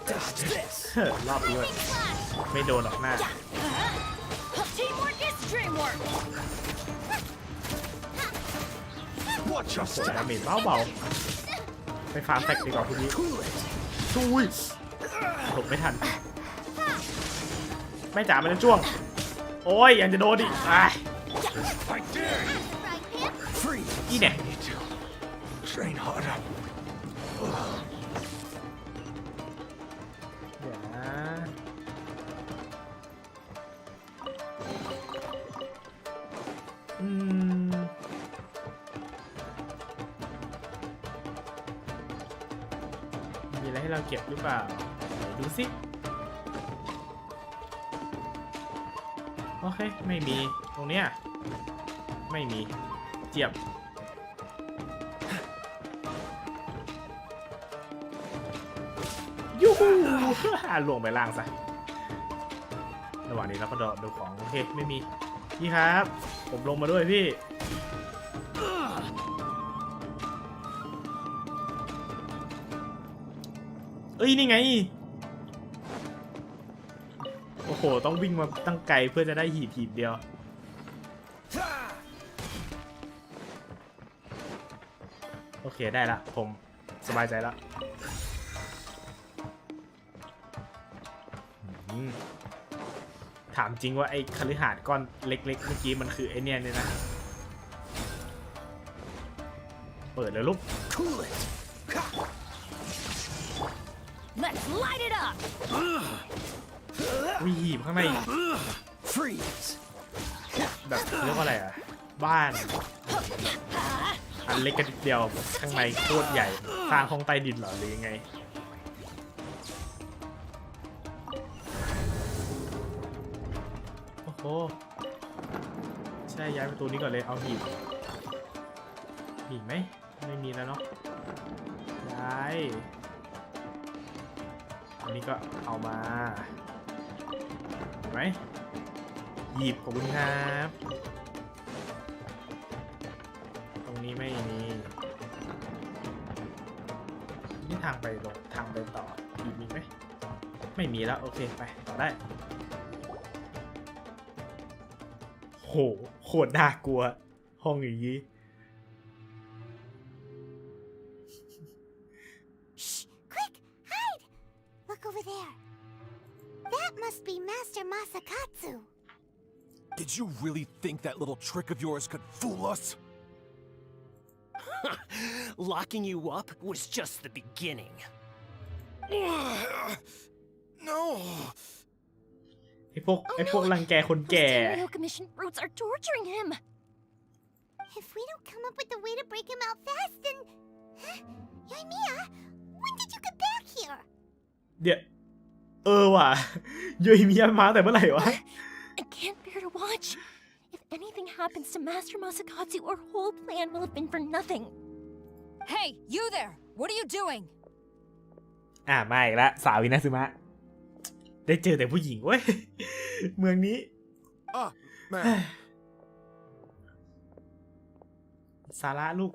Dodge this. รอบด้วยไม่โดนหรอกหน้า Teamwork is dreamwork. Watch your โอ้ step. ดาเมจเบาๆไปฟาร์มแท็กดีกว่าคุณนี้ Cool it. ช่วยหลบไม่ทันแม่จ๋ามันจะจ้วงโอ้ยยังจะโดนอีกอ่ะ I dare you. Right, Pan. Free. นี่เนี่ย Need to train harder. เดี๋ยวนะมีอะไรให้เราเก็บหรือเปล่าไหนดูสิโอเคไม่มีตรงเนี้ยไม่มีเจียบยูฮู ลวงไปล่างซะระหว่างนี้เราก็ดูของโอเคไม่มีพี่ครับผมลงมาด้วยพี่เอ้ยนี่ไง หต้องวิ่งมาตั้งไกลเพื่อจะได้หีบเดียวโอเคได้ละผมสบายใจแล้วถามจริงว่าไอ้คฤหาสน์ก้อนเล็กๆเมื่อกี้มันคือไอ้เนี่ยนะเปิดเลยลูก Cool it. Let's light it up! วิหีบข้างใน Freeze. แบบเรียกว่าอะไรอ่ะบ้านอันเล็กกันนิดเดียวข้างในโคตรใหญ่สร้างห้องใต้ดินเหรอหรือยังไงโอ้โหใช่ย้ายประตูนี้ก่อนเลยเอาหีบไหมไม่มีแล้วเนาะย้ายอันนี้ก็เอามาเห็นไหมหยิบขอบคุณครับตรงนี้ไม่มีนี่ทางไปลงทางไปต่อหยิบมีไหมไม่มีแล้วโอเคไปต่อได้โหโคตรน่ากลัวห้องอย่างนี้ Shh! Quick! Hide! Look over there. That must be Master Masakatsu. Did you really think that little trick of yours could fool us? Locking you up was just the beginning. No. ไอ้พวกรังแกคนแก่ Those Tenryo Commission brutes are torturing him. If we don't come up with a way to break him out fast, then... Huh? Yoimiya, when did you get back here? เดี๋ยวว่ะโยยมียมาแต่เมื่อไหร่วะ I can't bear to watch. If anything happens to Master Masakatsu, our whole plan will have been for nothing. Hey, you there! What are you doing? มาอีกแล้วสาวินาซึมะได้เจอแต่ผู้หญิงเว้ยเมืองนี้ Man. สาระลูก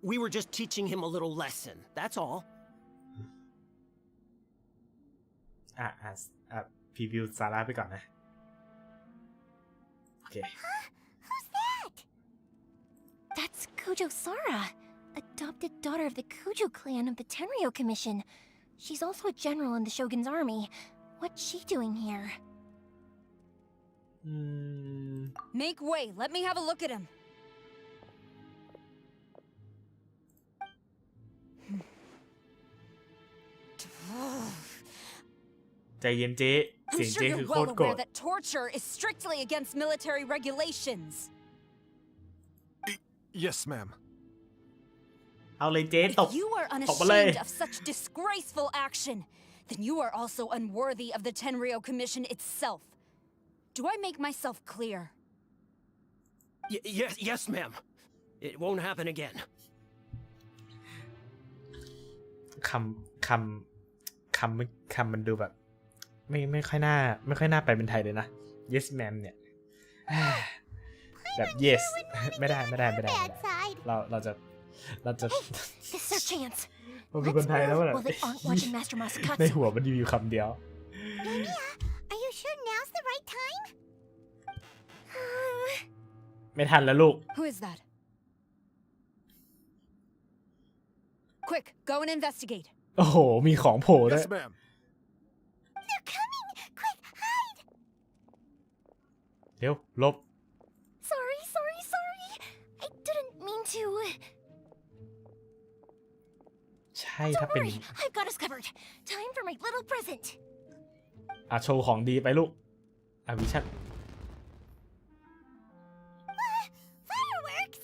We were just teaching him a little lesson, that's all. พรีวิวสาระไปก่อนนะโอเค Who's that? That's Kujo Sara, adopted daughter of the Kujo clan of the Tenryo Commission. She's also a general in the Shogun's army. What's she doing here? Make way, let me have a look at him. ใจเย็นเจ๊เสีย I'm ง sure เจ๊คือ you're โค well ตรโกรธ aware that torture is strictly against military regulations. Yes, ma'am. เอาเลยเจ๊ตบ If you are ตบมาเลย unashamed of such disgraceful action, then you are also unworthy of the Tenryo Commission itself. Do I make myself clear? Yes, ma'am. It won't happen again. คำมันดูแบบไม่ค่อยน่าไปเป็นไทยเลยนะ yes ma'am เนี่ยแบบ yes ไม่ได้ Bad side. เราจะ This is our chance. มันเป็นคนไทยแล้ว Well, they aren't watching Master ใน Masakatsu. หัวมันอยู่คำเดียว Yoimiya, are you sure now's the right time? ไม่ทันแล้วลูก Who is that? Quick, go and investigate. โอ้โห มีของโผล่ด้วย Yes, ma'am. They're coming! Quick, hide! เร็วลบ Sorry. I didn't mean to. ใช่ Don't ถ้าเป็น worry, I've got us covered. Time for my little present. โชว์ของดีไปลูกวิชั่น Fireworks!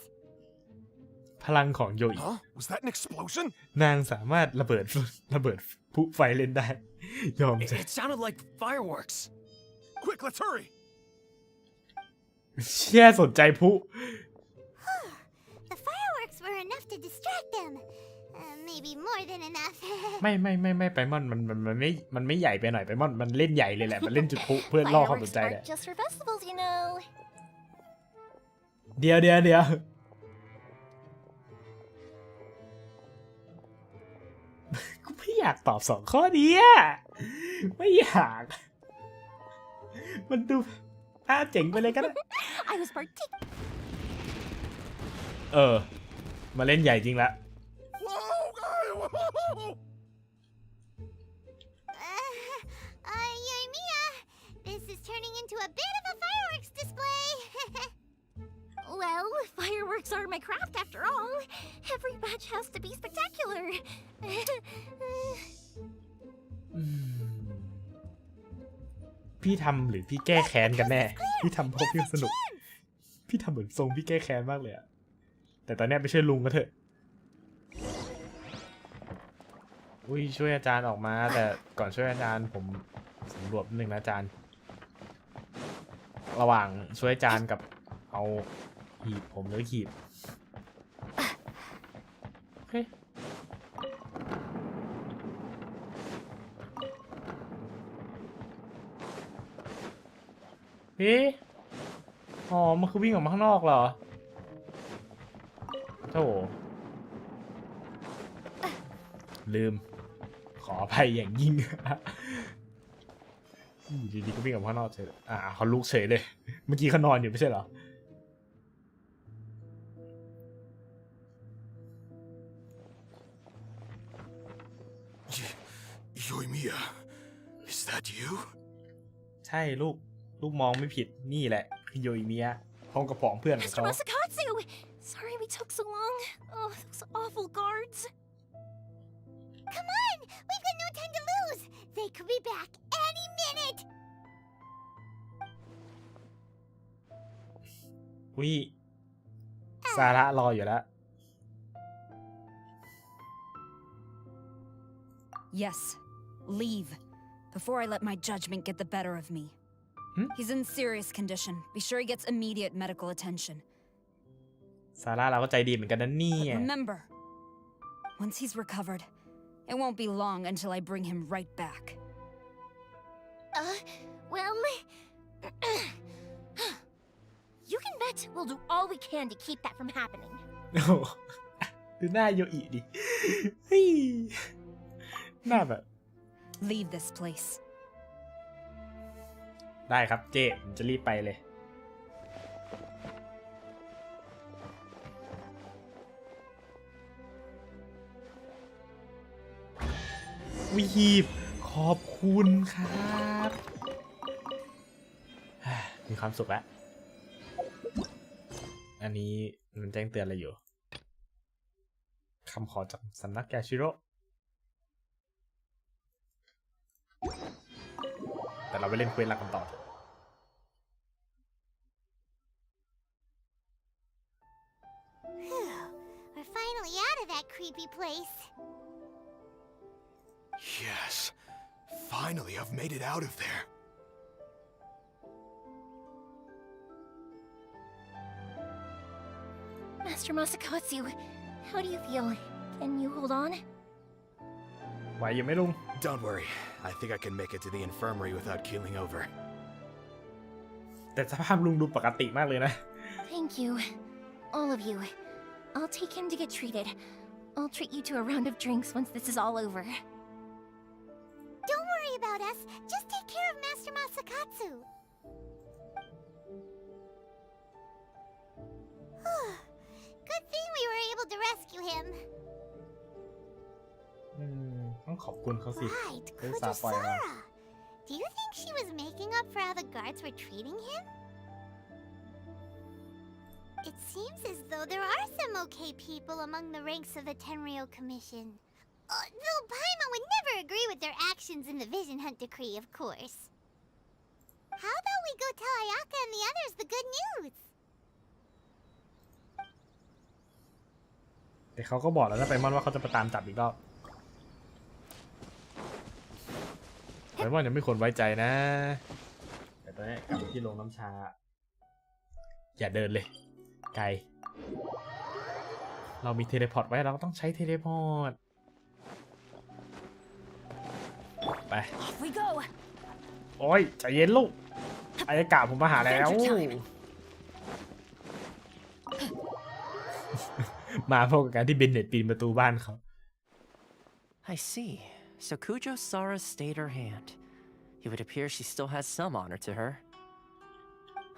พลังของโยอิ Huh? Was that an explosion? นางสามารถระเบิดพลุไฟเล่นได้ ยอมใจ It sounded like fireworks. Quick, let's hurry. เชี่ยสนใจพลุ The fireworks were enough to distract them. Maybe more than enough. ไม่ไปม่อนมันไม่ใหญ่ไปหน่อยไปม่อนมันเล่นใหญ่เลยแหละมันเล่นจุดพลุเพื่อล่อความสน Fireworks ใจแหละ aren't just for festivals, you know. เดี๋ยวกูไม่อยากตอบ2 ข้อนี้อะไม่อยาก มันดูเจ๋งไปเลยก็ได้ I was particularly. มาเล่นใหญ่จริงละ Yoimiya, this is turning into a bit of a fireworks display. Well, fireworks are my craft after all. Every batch has to be spectacular. พี่ทำหรือพี่แก้แค้นกันแน่พี่ทำเพราะพี่สนุกพี่ทำเหมือนทรงพี่แก้แค้นมากเลยอะแต่ตอนนี้ไปช่วยลุงก็เถอะอุ้ยช่วยอาจารย์ออกมาแต่ก่อนช่วยอาจารย์ผมสำรวจหนึ่งนะอาจารย์ระหว่างช่วยอาจารย์กับเอาหีบผมหรือหีบโอเคอ๋อมันคือวิ่งออกมาข้างนอกเหรอโธ่ลืมขออภัยอย่างยิ่งอยู่ดีๆก็วิ่งออกมาข้างนอกเฉยเขาลุกเฉยเลยเมื่อกี้เขานอนอยู่ไม่ใช่เหรอYoimiya, is that you? ใช่ลูกมองไม่ผิดนี่แหละคือโยอิเมียห้องกระป๋องเพื่อนของ Mr. เขา Masakatsu! Sorry we took so long. Oh, those awful guards. Come on! We've got no time to lose! They could be back any minute! วิซาระรออยู่แล้ว Yes, leave. Before I let my judgment get the better of me. He's in serious condition. Be sure he gets immediate medical attention. ซาร่าเราก็ใจดีเหมือนกันนะเนี่ But ย remember, once he's recovered, it won't be long until I bring him right back. Well... You can bet we'll do all we can to keep that from happening. ดูหน้าโยอิดิเฮ้ยหน้าแบบ Leave this place. ได้ครับเจ๊ผมจะรีบไปเลยวีบขอบคุณครับมีความสุขแล้วอันนี้มันแจ้งเตือนอะไรอยู่คำขอจากสำนักยาชิโร่แต่เราไปเล่นเควสหลักกันต่อเถอะ We're finally out of that creepy place. Yes. Finally, I've made it out of there. Master Masakatsu, how do you feel? Can you hold on? ไหวอยู่ไหมลุง Don't worry. I think I can make it to the infirmary without keeling over. แต่สภาพลุงดูปกติมากเลยนะ Thank you. All of you. I'll take him to get treated. I'll treat you to a round of drinks once this is all over. Don't worry about us. Just take care of Master Masakatsu. Good thing we were able to rescue him. ต้องขอบคุณเขาสิ Right, เป็นสาปล่อยมา Kojusara. Do you think she was making up for how the guards were treating him? It seems as though there are some okay people among the ranks of the Tenryou Commission. Though Paimon would never agree with their actions in the Vision Hunt Decree, of course. How about we go tell Ayaka and the others the good news? แต่เขาก็บอกแล้วนะไปมอนว่าเขาจะไปตามจับอีกรอบไปมอนยังไม่ควรไว้ใจนะแต่ตอนนี้กลับที่โรงน้ำชาอย่าเดินเลยไกลเรามีเทเลพอร์ตไว้เราก็ต้องใช้เทเลพอร์ตไป Off we go. โอ้ยใจเย็นลูกอายากะผมมาหาแล้ว มาพบกับการที่เบนเน็ตปีนประตูบ้านเขา I see. So Kujo Sara stayed her hand. It would appear she still has some honor to her.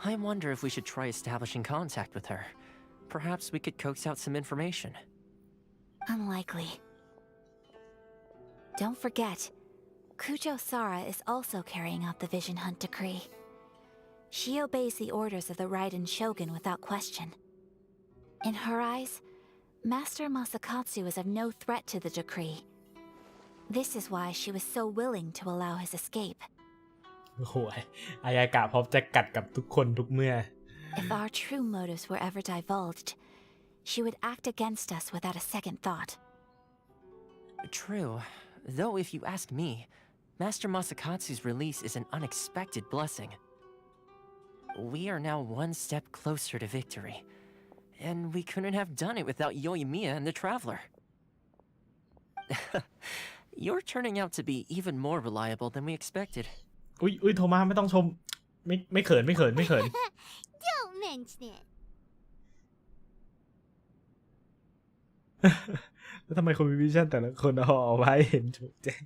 I wonder if we should try establishing contact with her. Perhaps we could coax out some information. Unlikely. Don't forget, Kujo Sara is also carrying out the Vision Hunt decree. She obeys the orders of the Raiden Shogun without question. In her eyes, Master Masakatsu is of no threat to the decree. This is why she was so willing to allow his escape. โอ้โหอายากะพร้อมจะกัดกับทุกคนทุกเมื่อ If our true motives were ever divulged, she would act against us without a second thought. True. Though if you ask me, Master Masakatsu's release is an unexpected blessing. We are now one step closer to victory. And we couldn't have done it without Yoimiya and the Traveler. You're turning out to be even more reliable than we expected. อุ้ยโทมัสไม่ต้องชมไม่เขิน Don't mention it. แล้วทำไมคนมีวิชั่นแต่ละคนเอาไว้เห็นถูกแจ้ง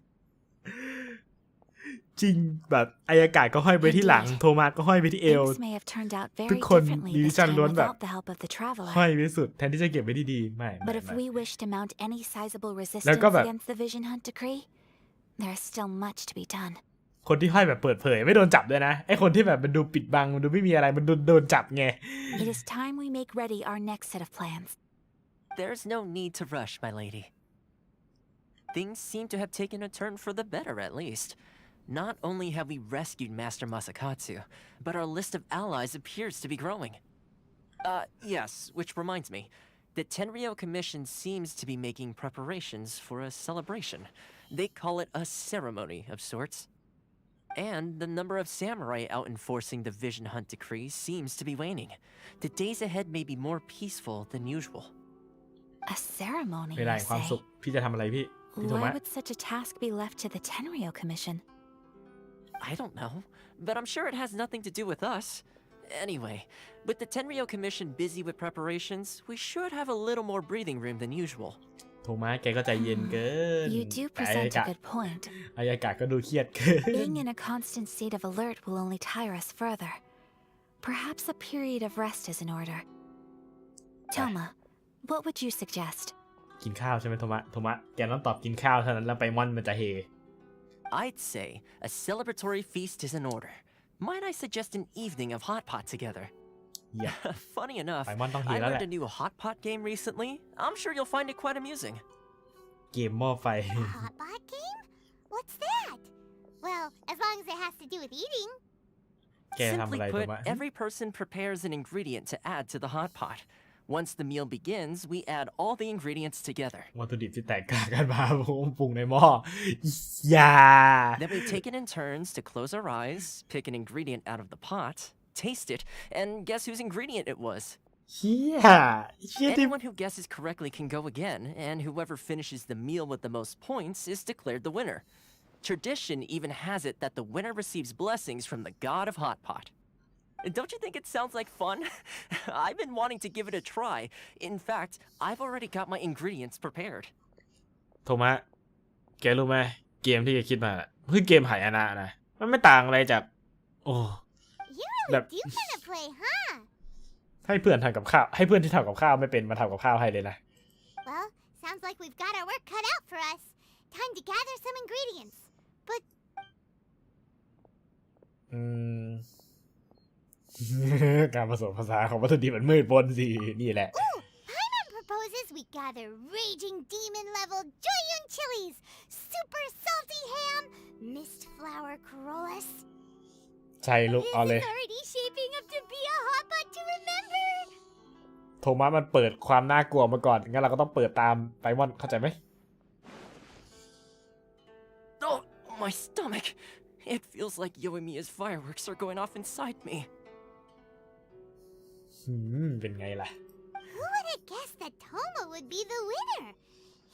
จริงแบบอายากะก็ห้อยไปที่หลังโทมัสก็ห้อยไปที่เอว Things may have turned out ทุ very กคน differently มีวิ this ชั่น time ล้วนแบบ without the help of the Traveler. ห้อยไปสุดแทนที่จะเก็บไว้ดีๆไม่ But if we wish to mount any sizable แล้ว resistance ก็แบบ against the Vision Hunt decree, there is still much to be done. คนที่ห้อยแบบเปิดเผยไม่โดนจับด้วยนะไอคนที่แบบมันดูปิดบังมันดูไม่มีอะไรมันโดนจับไง It is time we make ready our next set of plans. There's no need to rush, my lady. Things seem to have taken a turn for the better, at least. Not only have we rescued Master Masakatsu, but our list of allies appears to be growing. Yes, which reminds me. The Tenryo Commission seems to be making preparations for a celebration. They call it a ceremony of sorts. And the number of samurai out enforcing the Vision Hunt decree seems to be waning. The days ahead may be more peaceful than usual. A ceremony, เวลาแห่งความสุข you พี่จะทำอะไรพี่โท say? มั Why ส would such a task be left to the Tenryo Commission? I don't know, but I'm sure it has nothing to do with us. Anyway, with the Tenryo Commission busy with preparations, we should have a little more breathing room than usual. โทมัสแกก็ใจเย็นเกิน You do แต่อา present ยากะ a good point. อายากะก็ดูเครียดเกิน Being in a constant state of alert will only tire us further. Perhaps a period of rest is in order. Toma, what would you suggest? กินข้าวใช่ไหมโทมัสแกต้องตอบกินข้าวเท่านั้นแล้วไปม่อนมันจะเฮ I'd say a celebratory feast is in order. Might I suggest an evening of hot pot together? อย่า Funny enough, ไปม่อนต้องเฮ I แล้วแห learned ละ a new hot pot game recently. I'm sure you'll find it quite amusing. เกมหม้อไฟ A hot pot game? What's that? Well, as long as it has to do with eating. แกทำอะ Simply ไรโท put, มัส every person prepares an ingredient to add to the hot pot. Once the meal begins, we add all the ingredients together. วัตถุดิบที่แตกต่างกันมาปรุงในหม้ออย่า Then we take it in turns to close our eyes, pick an ingredient out of the pot, taste it, and guess whose ingredient it was. เชี่ยที่ Anyone who guesses correctly can go again, and whoever finishes the meal with the most points is declared the winner. Tradition even has it that the winner receives blessings from the god of hot pot. Don't you think it sounds like fun? I've been wanting to give it a try. In fact, I've already got my ingredients prepared. โทมัสแกรู้ไหมเกมที่แกคิดมาคือเกมหายนะนะมันไม่ต่างอะไรจากโอ้ You really That- do want to play, huh? ให้เพื่อนทำกับข้าวให้เพื่อนที่ทำกับข้าวไม่เป็นมาทำกับข้าวให้เลยนะ Well, sounds like we've got our work cut out for us. Time to gather some ingredients. But การผสมผสานของวัตถุดิบมันมืดมนสินี่แหละ Paimon proposes we gather raging demon-level Joyun chilies, super salty ham, mist flower corollas. ใช่ลูก This เอาเลย is already shaping up to be a hot pot to remember. โทมัสมันเปิดความน่ากลัวมาก่อนงั้นเราก็ต้องเปิดตามไปมอนเข้าใจไหม Oh, my stomach! It feels like Yoimiya's fireworks are going off inside me. เป็นไงล่ะ Who would have guessed that Toma would be the winner?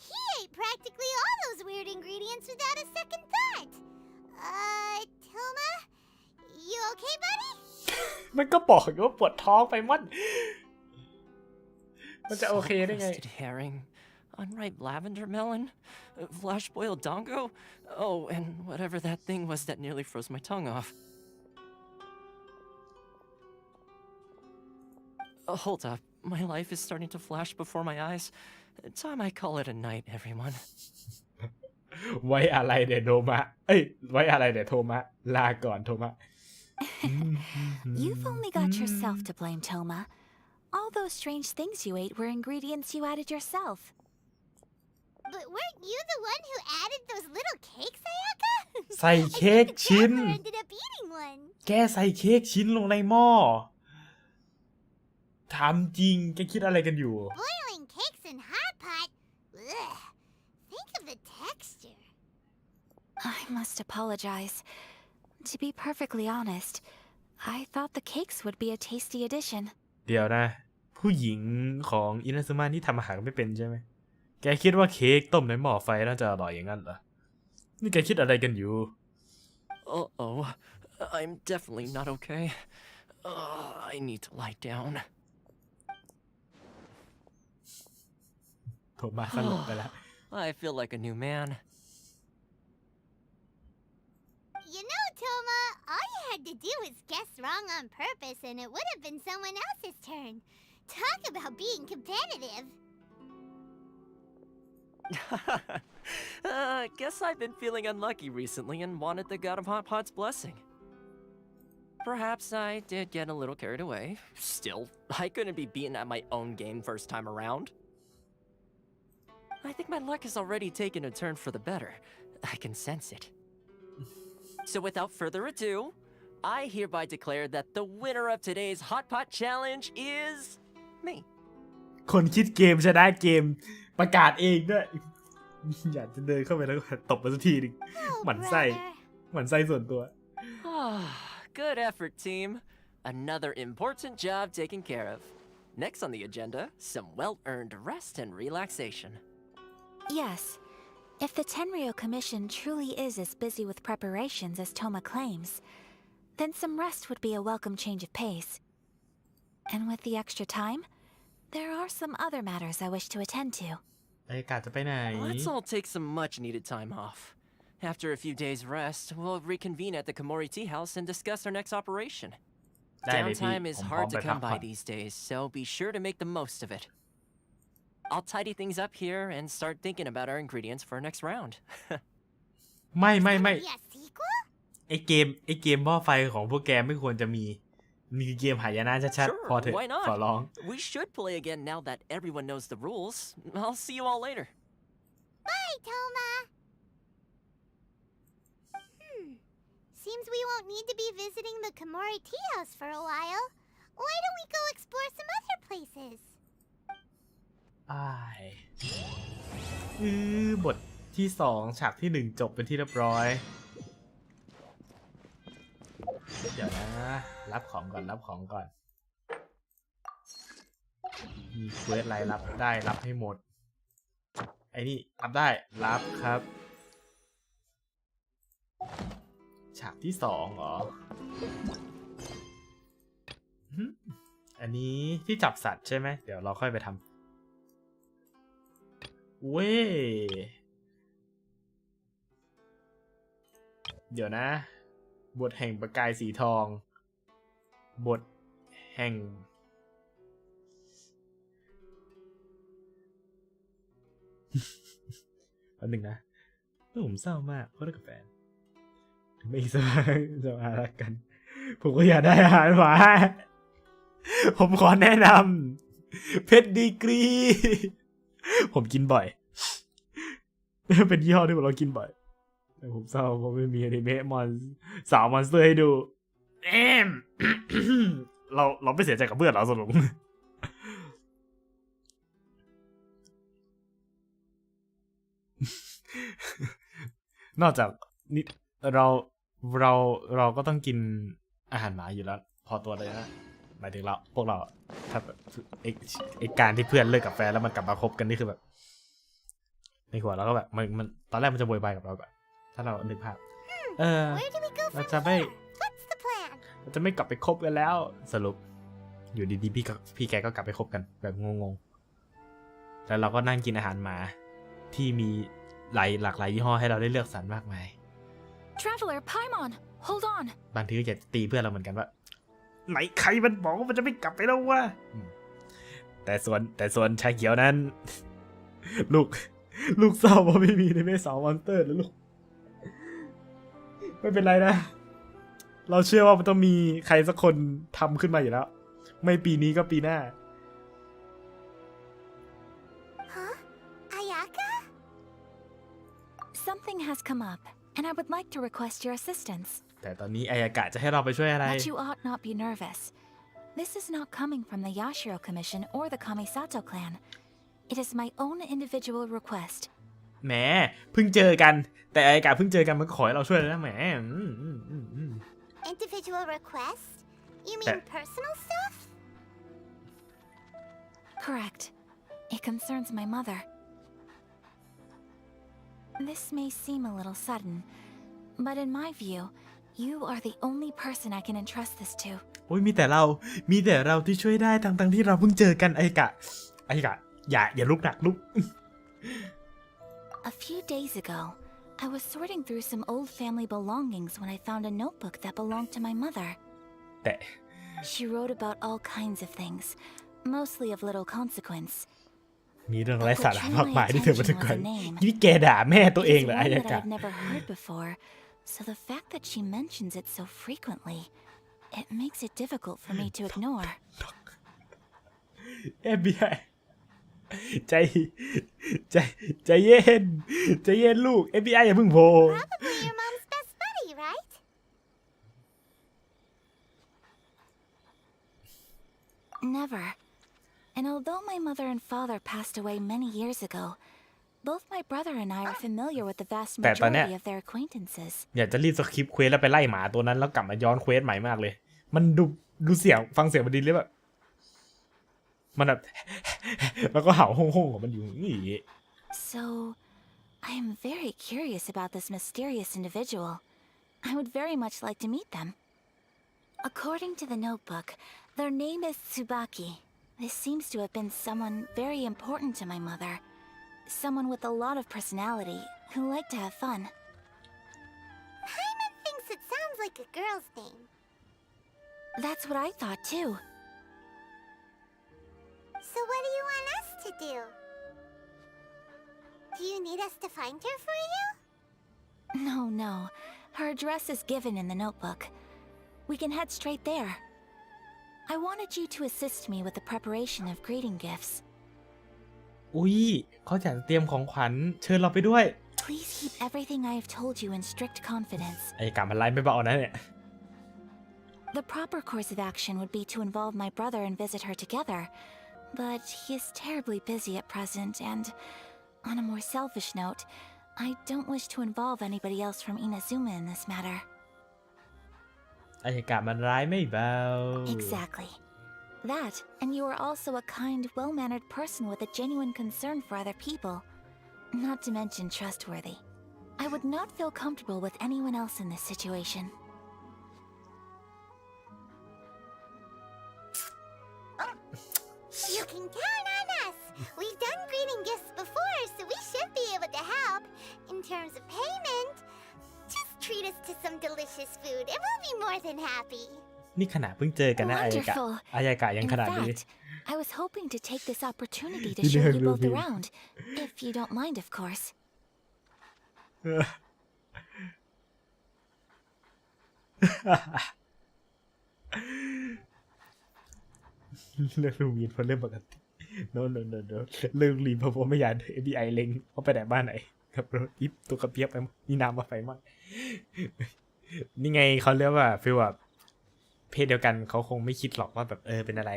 He ate practically all those weird ingredients without a second thought. Toma? You okay, buddy? มันก็บอกอยู่ว่าปวดท้องไปมอนมันจะโอเคได้ไง Salt-crusted herring, unripe lavender melon, flash-boiled dongo. Oh, and whatever that thing was that nearly froze my tongue off. Hold up. My life is starting to flash before my eyes. Time I call it a night, everyone. ไว้อะไรเดี๋ยวโทมะไว้อะไรเดี๋ยวโทมะลาก่อนโทมะ You've only got yourself to blame, Toma. All those strange things you ate were ingredients you added yourself. But weren't you the one who added those little cakes, Ayaka? ใส่เค้กชิ้น Traveler ended up eating one. แกใส่เค้กชิ้นลงในหม้อถามจริงแกคิดอะไรกันอยู่ Boiling cakes in hot pot? Ugh. Think of the texture. I must apologize. To be perfectly honest, I thought the cakes would be a tasty addition. เดี๋ยวนะ ผู้หญิงของอินาซึมะนี่ทำอาหารไม่เป็นใช่ไหมแกคิดว่าเค้กต้มในหม้อไฟน่าจะอร่อยอย่างนั้นเหรอนี่แกคิดอะไรกันอยู่ Uh-oh. I'm definitely not okay. I need to lie down. โทมัสสลบไปแล้ว I feel like a new man. You know, Toma, all you had to do was guess wrong on purpose and it would have been someone else's turn. Talk about being competitive. Guess I've been feeling unlucky recently and wanted the God of Hot Pot's blessing. Perhaps I did get a little carried away. Still, I couldn't be beaten at my own game first time around. I think my luck has already taken a turn for the better. I can sense it. So without further ado, I hereby declare that the winner of today's Hot Pot Challenge is me. คนคิดเกมชนะเกมประกาศเองด้วย อยากจะเดินเข้าไปแล้วตบมาสักทีนึง Oh, หมั่นไส้ brother. หมั่นไส้ส่วนตัว Good effort, team. Another important job taken care of. Next on the agenda, some well-earned rest and relaxation. Yes, if the Tenryo Commission truly is as busy with preparations as Toma claims, then some rest would be a welcome change of pace. And with the extra time, there are some other matters I wish to attend to. ไอ้กาจะไปไหน Let's all take some much-needed time off. After a few days' rest, we'll reconvene at the Komori Tea House and discuss our next operation. ได้เลยพี่ Downtime is ผมพร้อม hard ไป to พัก come ผ่ by อน these days, so be sure to make the most of it. I'll tidy things up here and start thinking about our ingredients for our next round. ไม่ Be a sequel? ไอเกมหม้อไฟของพวกแกไม่ควรจะมีเกมหายนะชัด Sure, ๆพอเถอะ why not? ขอร้อง We should play again now that everyone knows the rules. I'll see you all later. Bye, Toma. Seems we won't need to be visiting the Komori Tea House for a while. Why don't we go explore some other places? อ้ายบทที่2ฉากที่1จบเป็นที่เรียบร้อย เดี๋ยวนะรับของก่อนมีเควสอะไรรับได้รับให้หมดไอ้นี่รับได้รับครับฉากที่2เหรออันนี้ที่จับสัตว์ใช่ไหมเดี๋ยวเราค่อยไปทำเว้ยเดี๋ยวนะบทแห่งประกายสีทองบทแห่งอันหนึ่งนะผมเศร้ามากเพราะเลิกกับแฟนไม่สบายรักกัน ผมก็อยากได้อาหารหวานผมขอแนะนำเพชรดีกรี ผมกินบ่อย เป็นยี่ห้อที่เรากินบ่อยแต่ผมเศร้าเพราะไม่มีอนิเมะสาวมอนสเตอร์ให้ดูเราไม่เสียใจกับเพื่อนเราสรุป นอกจากนี่เราก็ต้องกินอาหารหมาอยู่แล้วพอตัวเลยนะหมายถึงพวกเราถ้าแบบไอการที่เพื่อนเลิกกับแฟนแล้วมันกลับมาคบกันนี่คือแบบในหัวเราก็แบบมันตอนแรกมันจะโวยวายกับเราก่อนถ้าเรานึกภาพWhere do we go เรา from จะไม่ here? What's the plan? เราจะไม่กลับไปคบกันแล้วสรุปอยู่ดีๆพี่แกก็กลับไปคบกันแบบงงๆแล้วเราก็นั่งกินอาหารหมาที่มีหลากหลายยี่ห้อให้เราได้เลือกสรรมากมาย Traveler, Paimon, hold on. บางทีก็อยากตีเพื่อนเราเหมือนกันว่าไหนใครมันบอกว่ามันจะไม่กลับไปแล้ววะ แต่ส่วนชาเขียวนั้น ลูกเศร้าเพราะไม่มีในเมสาวมอนเตอร์แล้วลูกไม่เป็นไรนะ เราเชื่อว่ามันต้องมีใครสักคนทำขึ้นมาอยู่แล้ว ไม่ปีนี้ก็ปีหน้า Huh? Ayaka? Something has come up, and I would like to request your assistance. แต่ตอนนี้อายากะจะให้เราไปช่วยอะไร But you ought not be nervous. This is not coming from the Yashiro Commission or the Kamisato clan. It is my own individual request. แหมเพิ่งเจอกัน แต่อายากะเพิ่งเจอกันมันก็ขอให้เราช่วยแล้วนะแหมIndividual request? You mean personal stuff? Correct. It concerns my mother. This may seem a little sudden, but in my view, you are the only person I can entrust this to. โอ้ยมีแต่เราที่ช่วยได้ทั้งที่เราเพิ่งเจอกันอายากะอย่าลุกหนักลุก A few days ago, I was sorting through some old family belongings when I found a notebook that belonged to my mother. แต่ She wrote about all kinds of things, mostly of little consequence. มีเรื่องไร้สาระมากมายที่เธอบันทึกไว้นี่แกด่าแม่ตัวเอง It's เหรอ one อายา that กะ I've never heard before, so the fact that she mentions it so frequently, it makes it difficult for me to ignore. FBI ใจเย็นลูก FBI อย่าเพิ่งโผล่ Probably your mom's best buddy, right? Never. And although my mother and father passed away many years ago, both my brother and I are familiar with the vast majority of their acquaintances. อยากจะรีบสคริปต์เควสแล้วไปไล่หมาตัวนั้นแล้วกลับมาย้อนเควสใหม่มากเลย มันดูเสียงฟังเสียงมันดีเลยแบบมันแบบ แล้วก็เห่าห้องของมันอยู่นี่ So, I am very curious about this mysterious individual. I would very much like to meet them. According to the notebook, their name is Tsubaki. This seems to have been someone very important to my mother. Someone with a lot of personality, who liked to have fun. Paimon thinks it sounds like a girl's name. That's what I thought too. So what do you want us to do? Do you need us to find her for you? No. Her address is given in the notebook. We can head straight there. I wanted you to assist me with the preparation of greeting gifts. อุ้ยเขาอยากเตรียมของขวัญเชิญเราไปด้วย Please keep everything I have told you in strict confidence. ไอ้กามันไล่ไม่เบานะเนี่ย The proper course of action would be to involve my brother and visit her together, but he is terribly busy at present, and on a more selfish note, I don't wish to involve anybody else from Inazuma in this matter. ไอ้กามันร้ายไม่เบา Exactly. That, and you are also a kind, well-mannered person with a genuine concern for other people. Not to mention trustworthy. I would not feel comfortable with anyone else in this situation. You can count on us. We've done greeting gifts before, so we should be able to help. In terms of payment, just treat us to some delicious food and we'll be more than happy. นี่ขนาดเพิ่งเจอกันนะอายากะ Wonderful. อายากะยัง In ขนาดนี้ fact, I was hoping to take this opportunity to You show don't you both know me. around, if you don't mind, of course. เรื่องลูมีนเพราะเรื่องปกติ no เรื่องลีนเพราะไม่อยาก FBI เล็งเขาไปไหนบ้านไหนครับรถยิบตัวกระเพียบไปนี่น้ำมาไฟไหมนี่ไงเขาเรียกว่าฟีลแบบเพศเดียวกันเขาคงไม่คิดหรอกว่าแบบเป็นอะไร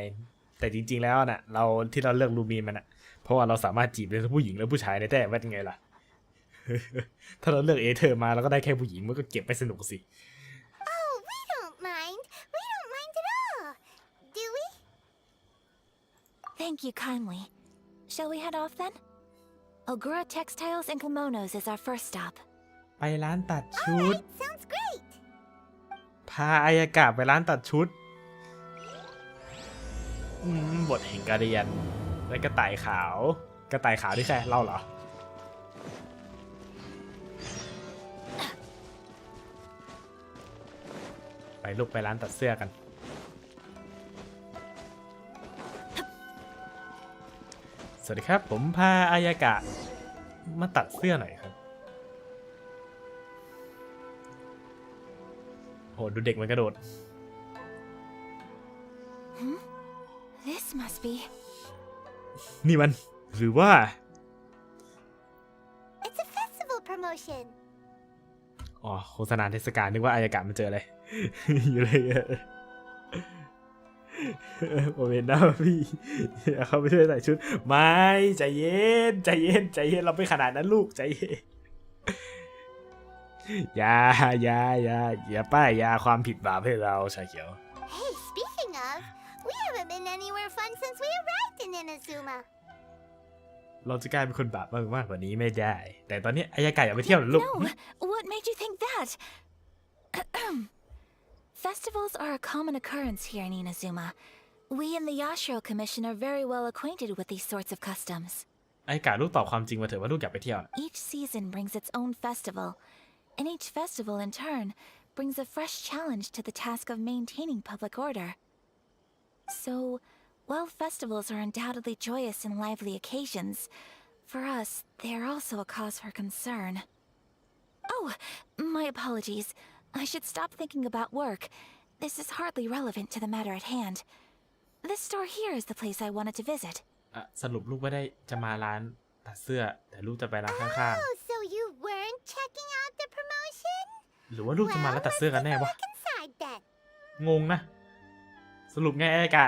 แต่จริงๆแล้วน่ะเราที่เราเลือกลูมีนมันน่ะเพราะว่าเราสามารถจีบได้ทั้งผู้หญิงและผู้ชายในแต่ว่ายังไงล่ะ ถ้าเราเลือกเธอมาเราก็ได้แค่ผู้หญิงมันก็เก็บไปสนุกสิ Oh, we don't mind. We don't mind at all. Do we? Thank you kindly. Shall we head off then? Ogura Textiles and Kimonos is our first stop. ไปร้านตัดชุด Alright, sounds great. พาอายากะไปร้านตัดชุดบทแห่งการเรียนและกระต่ายขาวที่ใครเล่าเหรอไปลูกไปร้านตัดเสื้อกัน สวัสดีครับผมพาอายากะมาตัดเสื้อหน่อยครับโหดูเด็กมันกระโดด This must be. นี่มันหรือว่า It's a festival promotion. อ๋อโฆษณาเทศกาลนึกว่าอายากะมันเจออะไร อยู่เลยโมเมนต์นะพี่เขาไม่ช่วยใส่ชุดไม่ใจเย็นใจเย็นใจเย็นเราไม่ขนาดนั้นลูกใจเย็นอย่าป้ายยาความผิดบาปให้เราชาเขียว Hey, speaking of, we haven't been anywhere fun since we arrived in Inazuma. เราจะกลายเป็นคนบาปมากกว่านี้ไม่ได้แต่ตอนนี้อายากะอยากไปเที่ยวเหรอลูก No, what made you think that? Festivals are a common occurrence here in Inazuma. We in the Yashiro Commission are very well acquainted with these sorts of customs. อายากะลูกตอบความจริงมาเถอะว่าลูกอยากไปเที่ยว Each season brings its own festival, and each festival in turn brings a fresh challenge to the task of maintaining public order. So, while festivals are undoubtedly joyous and lively occasions, for us, they are also a cause for concern. Oh, my apologies. I should stop thinking about work. This is hardly relevant to the matter at hand. This store here is the place I wanted to visit. สรุปลูกไม่ได้จะมาร้านตัดเสื้อแต่ลูกจะไปร้านข้าง Oh, so you weren't checking out the promotion? ๆหรือว่าลูกจะมาร้านตัดเสื้อกันแน่วะ Look inside then. งงนะสรุปไงอายากะ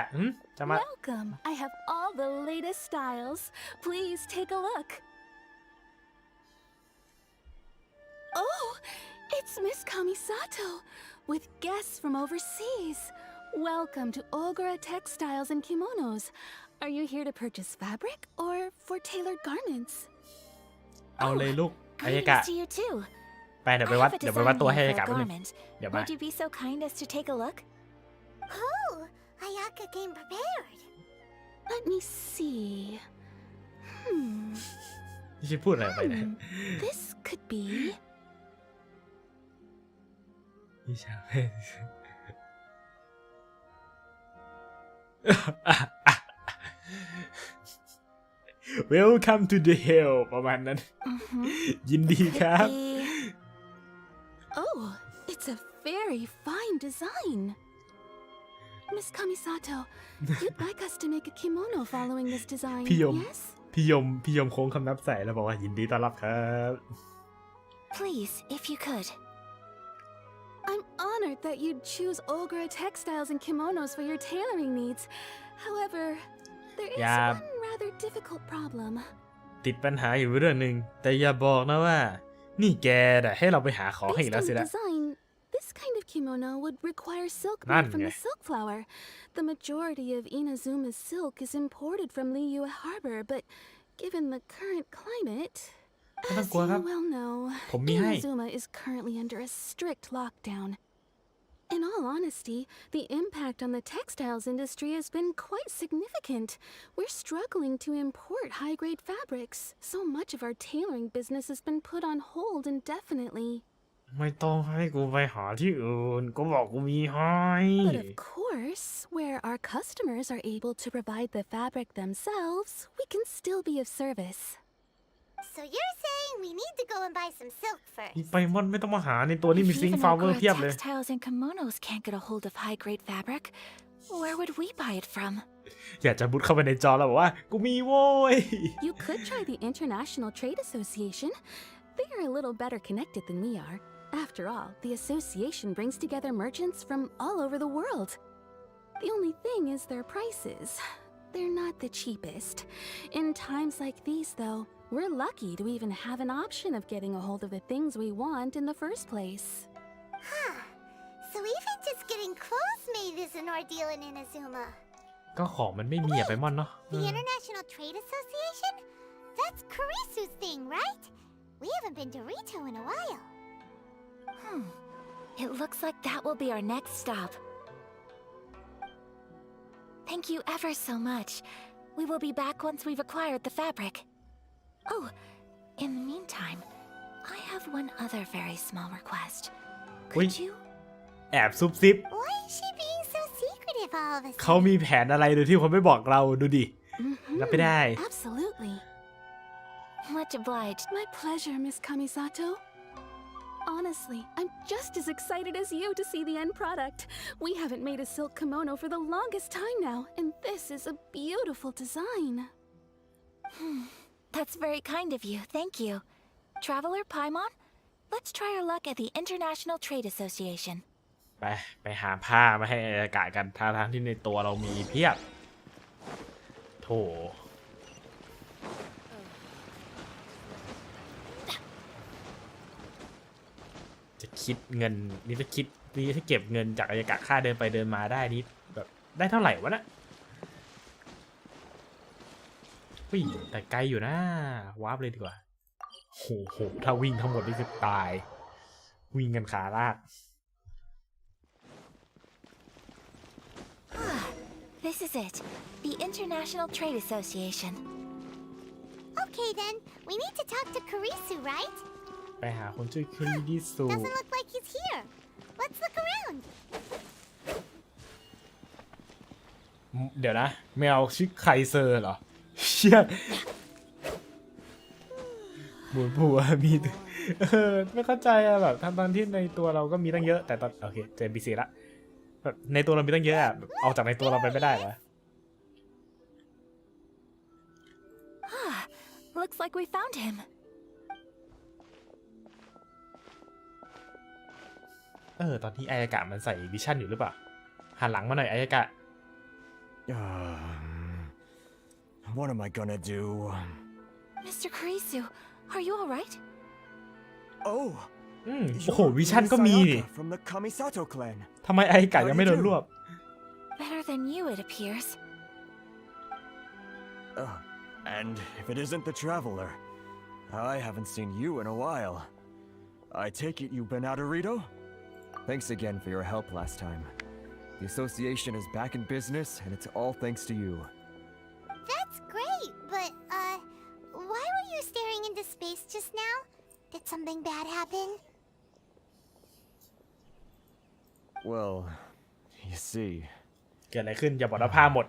จะมา Welcome. I have all the latest styles. Please take a look. Oh, it's Miss Kamisato with guests from overseas. Welcome to Ogura Textiles and Kimonos. Are you here to purchase fabric or for tailored garments? เอาเลยลูกอายากะ Greetings to you too. ไปเดี๋ยวไป I วัด have a เดี๋ยวไปวัด design ตัว here ให้ for อายากะ a แป๊บนึง garment. เดี๋ยวมา Would you be so kind as to take a look? Oh, Ayaka came prepared. Let me see. ที่ฉันพูดอะไรไปนะ This could be. พี่ชาเพศ Welcome to the hell ประมาณนั้น ยินดีครับ Oh, it's a very fine design. Miss Kamisato, you'd like us to make a kimono following this design, พี่ยม yes? พี่ยมโค้งคำนับใส่แล้วบอกว่ายินดีต้อนรับครับ Please, if you could. I'm honored that you'd choose Ogura Textiles and Kimonos for your tailoring needs. However, there is one rather difficult problem. ติดปัญหาอยู่เรื่องหนึ่งแต่อย่าบอกนะว่า นี่แกน่ะให้เราไปหาของให้อีก Based แล้ว on สิ the ละ design, this kind of kimono would require silk Nan made from the nga. silk flower. The majority of Inazuma's silk is imported from Liyue Harbor, but given the current climate, ไม่ต้อง as กลัว you ครับ well know, ผมมีให้ Inazuma is currently under a strict lockdown. In all honesty, the impact on the textiles industry has been quite significant. We're struggling to import high-grade fabrics. So much of our tailoring business has been put on hold indefinitely. ไม่ต้องให้กูไปหาที่อื่นก็บอกกูมีให้ But of course, where our customers are able to provide the fabric themselves, we can still be of service. So you're saying we need to go and buy some silk first? ไปมอนไม่ต้องมาหาในตัวนี้มี If ซิง even ฟลาวเวอร์ Ogura เพียบเลย Textiles and Kimonos can't get a hold of high-grade fabric, where would we buy it from? อยากจะมุดเข้าไปในจอแล้วบอกว่ากูมีโว้ย You could try the International Trade Association. They are a little better connected than we are. After all, the association brings together merchants from all over the world. The only thing is their prices. They're not the cheapest. In times like these, though, we're lucky to even have an option of getting a hold of the things we want in the first place. Huh. So even just getting clothes made is an ordeal in Inazuma. ก็ของมันไม่มีอะไปมอนเนาะ The International Trade Association? That's Kurisu's thing, right? We haven't been to Rito in a while. It looks like that will be our next stop. Thank you ever so much. We will be back once we've acquired the fabric. Oh, in the meantime, I have one other very small request. Could you? แอบซุบซิบ Why is she being so secretive all of a เขา sudden? มีแผนอะไรโดยที่เขาไม่บอกเราดูดิ รับไม่ได้ Absolutely. Much obliged. My pleasure, Miss Kamisato. Honestly, I'm just as excited as you to see the end product. We haven't made a silk kimono for the longest time now, and this is a beautiful design. That's very kind of you. Thank you. Traveler Paimon, let's try our luck at the International Trade Association. ไปหาผ้ามาให้อากาศกันทางที่ในตัวเรามีเพียบโถจะคิดเงินนี่จะคิดนี่ถ้าเก็บเงินจากอายากะค่าเดินไปเดินมาได้นี่แบบได้เท่าไหร่วะนะวิ่งแต่ไกลอยู่นะวาร์ปเลยดีกว่าโหถ้าวิ่งทั้งหมดนี่คือตายวิ่งกันขาลาก This is it. The International Trade Association. Okay then, we need to talk to Kurisu, right? ไปหาคนชื่อคริดิสู Doesn't look like he's here. Let's look around. เดี๋ยวนะไม่เอาชื่อไคเซอร์เหรอเชี่ยหมุนผัวมีไม่เข้าใจอะแบบตอนที่ในตัวเราก็มีตั้งเยอะแต่ตอนโอเคเจอ NPC ละแบบในตัวเรามีตั้งเยอะอะแบบเอาจากในตัวเราไปไม่ได้เหรอ Looks like we found him. ตอนที่อายากะมันใส่วิชั่นอยู่หรือเปล่าหันหลังมาหน่อยอายากะ What am I gonna do? Mr. Kurisu, are you alright? Oh, โอ้โหวิชั่นก็มีนี่ from the Kamisato clan. ทำไมอายากะยังไม่โดนรวบ Better than you, it appears. And if it isn't the traveler, I haven't seen you in a while. I take it you've been out of Rito? Thanks again for your help last time. The association is back in business, and it's all thanks to you. That's great, but, why were you staring into space just now? Did something bad happen? Well, you see, เกิดอะไรขึ้นอย่าบอกว่าผ้าหมด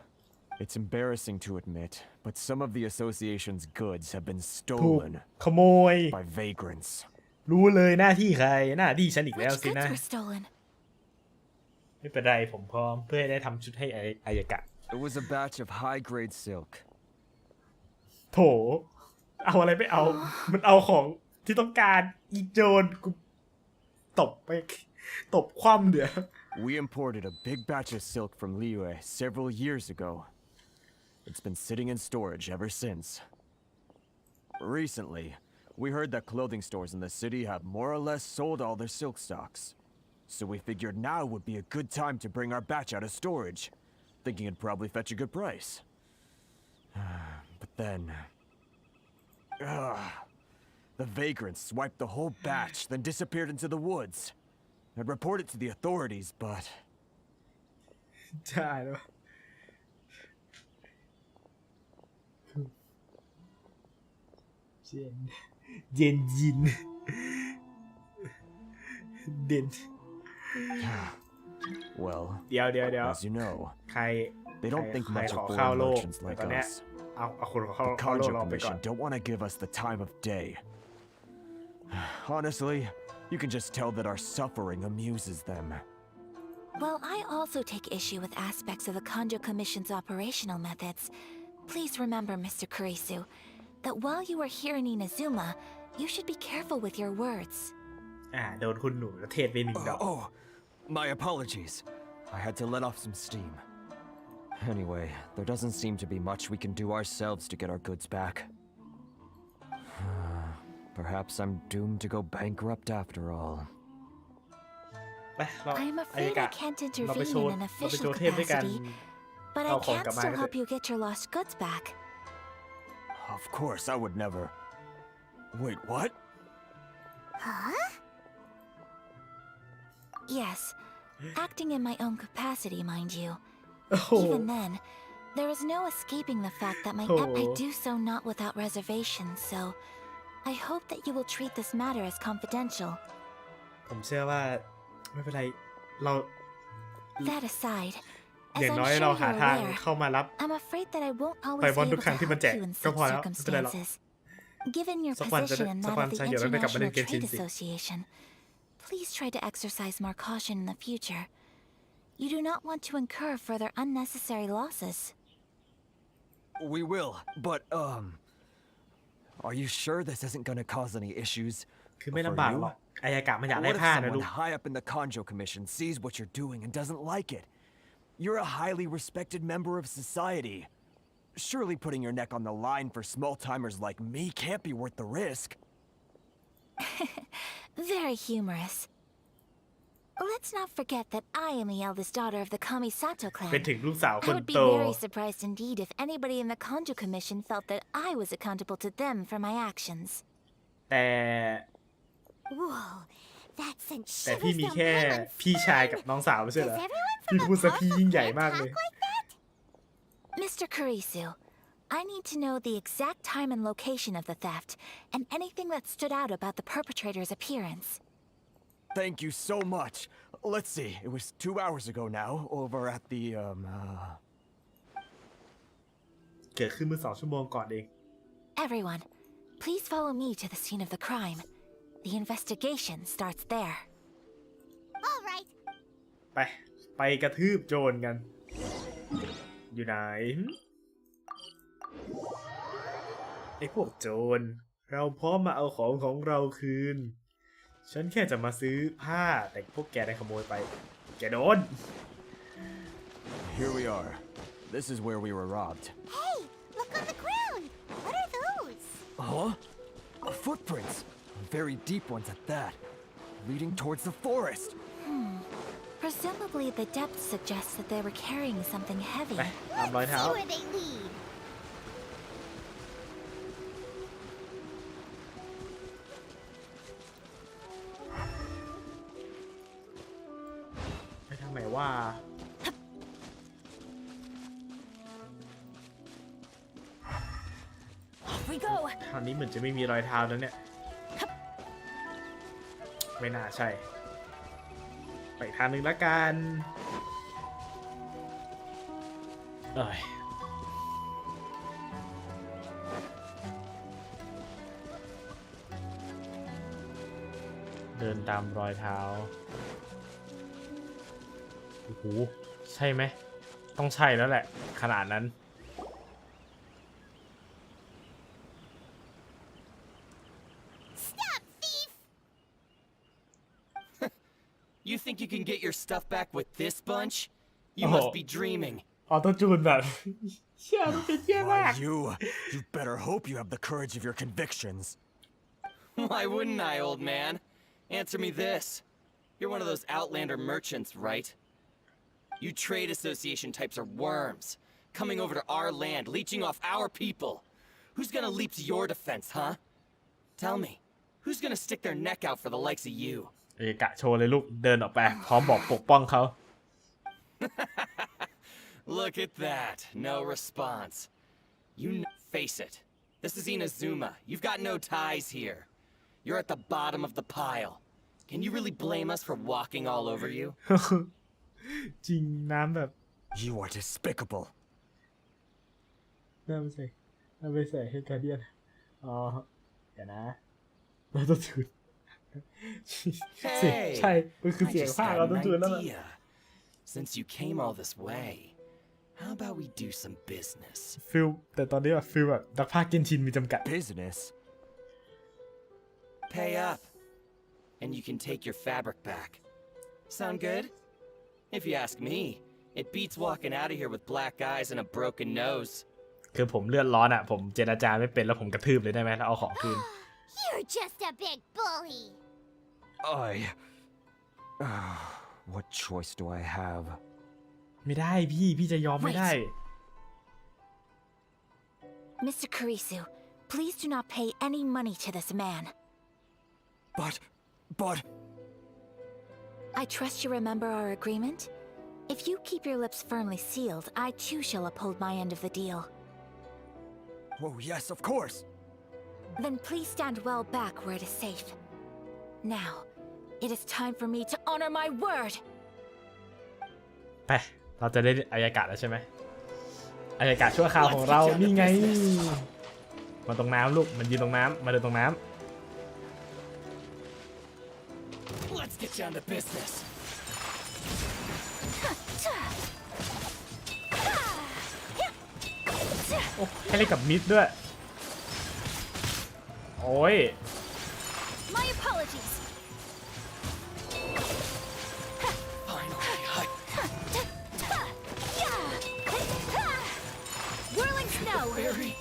it's embarrassing to admit, but some of the association's goods have been ถูก stolen ขโมย by vagrants. รู้เลยหน้าที่ใครหน้าที่ฉันอีกแล้ว Which สินะ goods were stolen? ไม่เป็นไรผมพร้อมเพื่อให้ได้ทำชุดให้อายากะ It was a batch of high-grade silk. โถเอาอะไรไม่เอา มันเอาของที่ต้องการอีโจรกูตบไปตบคว่ำเดี๋ยว We imported a big batch of silk from Liyue several years ago. It's been sitting in storage ever since. Recently, we heard that clothing stores in the city have more or less sold all their silk stocks. So we figured now would be a good time to bring our batch out of storage, thinking it'd probably fetch a good price. But then... the vagrants swiped the whole batch, then disappeared into the woods. I'd report it to the authorities, but... ใช่แล้วเย็นยินเด่น Well, เดี๋ยว as you know, ใคร they don't think ใคร much ขอ of เข้า foreign โลก merchants แต่ like ตอนเนี้ย us. เอาคนเข้า The เข้าโลก Conjure เราไปก่อน Commission don't want to give us the time of day. Honestly, you can just tell that our suffering amuses them. Well, I also take issue with aspects of the Kanjo Commission's operational methods. Please remember, Mr. Kurisu, that while you are here in Inazuma, you should be careful with your words. โดนคุณหนูเทศไปหนึ่งดอก Oh, my apologies. I had to let off some steam. Anyway, there doesn't seem to be much we can do ourselves to get our goods back. Perhaps I'm doomed to go bankrupt after all. ไปเรา I'm อาย afraid กะ I can't เราไป intervene โชว์ in an เราไปโช official ว์เทพด้วยกัน capacity, but I เอาของ can กลับมา still ให้ help you get your lost goods back. Of course, I would never... Wait, what? Huh? Yes, acting in my own capacity, mind you. โอ้โห Even then, there is no escaping the fact that I Oh. do so not without reservation, so I hope that you will treat this matter as confidential. ผมเชื่อว่าไม่เป็นไรเรา That aside, อย่าง As น้อย I'm เรา sure หา you're ทาง aware, เข้ามารับ I'm afraid that I won't ไป always บอ be ลทุก able ครั้ to งที่มัน help แจก you in ก็ such พอแล้วไม่เป็นไรหรอก circumstances. Given your Someone position and that of the Someone said you're gonna International come and Trade Genshin. Association, please try to exercise more caution in the future. You do not want to incur further unnecessary losses. We will, but, are you sure this isn't gonna cause any issues? คือไม่ for ลำบาก you? หรอกอายากะมันอยากได้ What if ผ้านะ someone ลูก high up in the Conjo Commission sees what you're doing and doesn't like it? You're a highly respected member of society. Surely putting your neck on the line for small-timers like me can't be worth the risk. Very humorous. Let's not forget that I am the eldest daughter of the Kamisato เป็น clan. ถึงลูกสาวค I น would be โต very surprised indeed if anybody in the Conjo Commission felt that I was accountable to them for my actions. แต่ Whoa, that sent แต่พี่ shivers มี down แค่ my พี่ชายกับน้องสาวไม่ใช่เหร Does อ everyone พี่ from พูด a ซะพี่ castle ยิ่งใหญ่ talk มากเลย like that? Mr. Kurisu, I need to know the exact time and location of the theft, and anything that stood out about the perpetrator's appearance. Thank you so much. Let's see, it was 2 hours ago now, over at the, เกิดขึ้นเมื่อ2 ชั่วโมงก่อนเอง Everyone, please follow me to the scene of the crime. The investigation starts there. All right. ไปกระทืบโจรกัน อยู่ไหนไอ้พวกโจรเราพร้อมมาเอาของของเราคืน ฉันแค่จะมาซื้อผ้าแต่พวกแกได้ขโมยไป แกโดน here we are. This is where we were robbed. Hey, look on the ground. What are those? Huh? Footprints. Very deep ones at that. Leading towards the forest. Presumably, the depth suggests that they were carrying something heavy. ไปตามรอย Let's เท้า see where they lead. ไปทางไหนว่า Off we go. ทางนี้เหมือนจะไม่มีรอยเท้าแล้วเนี่ย ไม่น่าใช่ ไปทางหนึ่งละกันเอ้ยเดินตามรอยเท้า โอ้โห ใช่ไหม ต้องใช่แล้วแหละ ขนาดนั้น Stop, thief! You think you can get your stuff back with this bunch? You Oh. must be dreaming. ออโต้จูนแบบ เชี่ยมันเป็นเชี่ยมาก Why, you better hope you have the courage of your convictions. Why wouldn't I, old man? Answer me this. You're one of those Outlander merchants, right? You trade association types are worms, coming over to our land, leeching off our people. Who's gonna leap to your defense, huh? Tell me, who's gonna stick their neck out for the likes of you? เอกะโชว์เลยลูก เดินออกไป พร้อมบอกปกป้องเขา Look at that, no response. Face it. This is Inazuma. You've got no ties here. You're at the bottom of the pile. Can you really blame us for walking all over you? จริงน้ำแบบ You are despicable. น้ำไม่ใส่ให้การเดียนอ๋อเดี๋ยวนะเราต้องจูน Hey, ใช่มันคือ I เสียง just ภาค had เราต้อง an จูนแล้วล่ะ idea. Since you came all this way, how about we do some business? ฟิลแต่ตอนนี้แบบฟิลแบบนักพากย์เกนชินมีจำกัด Business? Pay up, and you can take your fabric back. Sound good? If you ask me, it beats walking out of here with black eyes and a broken nose. คือผมเลือดร้อนอ่ะ ผมเจรจาไม่เป็นแล้วผมกระทืบเลยได้ไหมแล้วเอาของคืน You're just a big bully. What choice do I have? ไม่ได้พี่จะยอมไม่ได้ Mr. Kurisu, please do not pay any money to this man. But... I trust you remember our agreement? If you keep your lips firmly sealed, I too shall uphold my end of the deal. Oh, yes, of course. Then please stand well back where it is safe. Now, it is time for me to honor my word! ไป เราจะได้อายากะแล้วใช่ไหมอายากะชั่วคราวของเรานี่ไงมาตรงน้ำลูกมันยืนตรงน้ำมาเดินตรงน้ำ Let's get down to business. โอ้ให้เล่นกับมิดด้วยโอ้ย My apologies. Finally, Whirling snow. very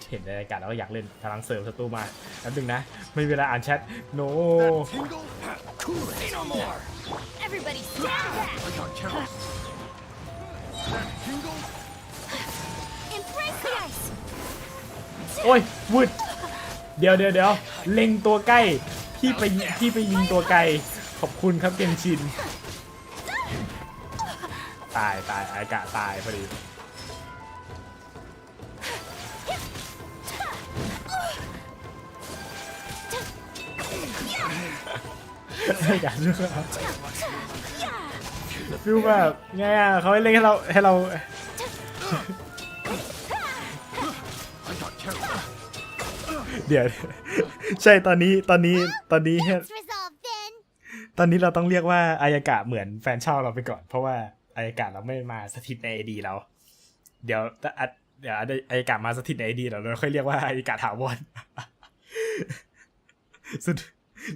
เห็นในรายการแล้วก็อยากเล่นพลังเสริมศัตรูมาแป๊บนึงนะไม่มีเวลาอ่านแชท no Tingle? Cool it. say no more. Everybody stand back. I got careless. That tingle? Embrace the ice. โอ้ยวุดเดี๋ยวเล็งตัวใกล้พี่ไปยิงตัวไกลขอบคุณครับเกนชินตายอากะตายพอดีอยากรู้ฟิลแบบไงอ่ะเขาให้เล่นให้เราI got careless. เดี๋ยวใช่ตอนนี้ It's resolved then. ตอนนี้เราต้องเรียกว่าอายากะเหมือนแฟนเช่าเราไปก่อนเพราะว่าอายากะเราไม่มาสถิตใน ID เราเดี๋ยวอายากะมาสถิตใน ID เราค่อยเรียกว่าอายากะถาวรส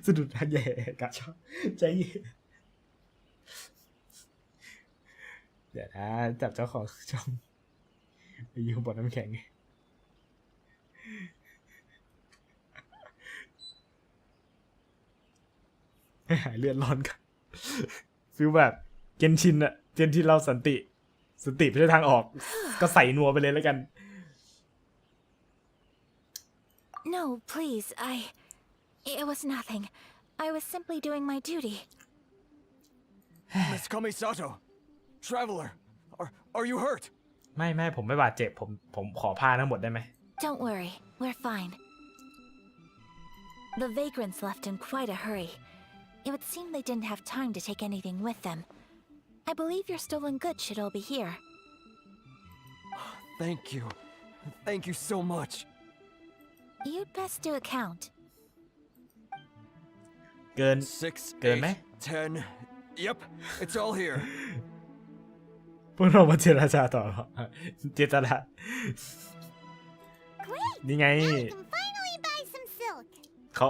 ะดุดทันใหญ่อายากะชอบใจเย็นเดี๋ยวนะจับเจ้าของช่องไปยืมบนน้ำแข็งให้หายเลือดร้อนกันฟิลแบบเกนชินอะเกนชินเราสันติไม่ใช่ทางออกก็ใส่นัวไปเลยแล้วกัน No, please, It was nothing. I was simply doing my duty. Miss Kamisato, traveler, are you hurt? ไม่ผมไม่บาดเจ็บผมขอผ้าทั้งหมดได้ไหม Don't worry, we're fine. The vagrants left in quite a hurry. It would seem they didn't have time to take anything with them. I believe your stolen goods should all be here. Thank you so much. You'd best do a count. เกิน 6, เกินไหม 8, 10. Yep, it's all here. พวกเรามาเจรจาต่อเหรอเจรจา Great. นี่ไง Now we can finally buy some silk.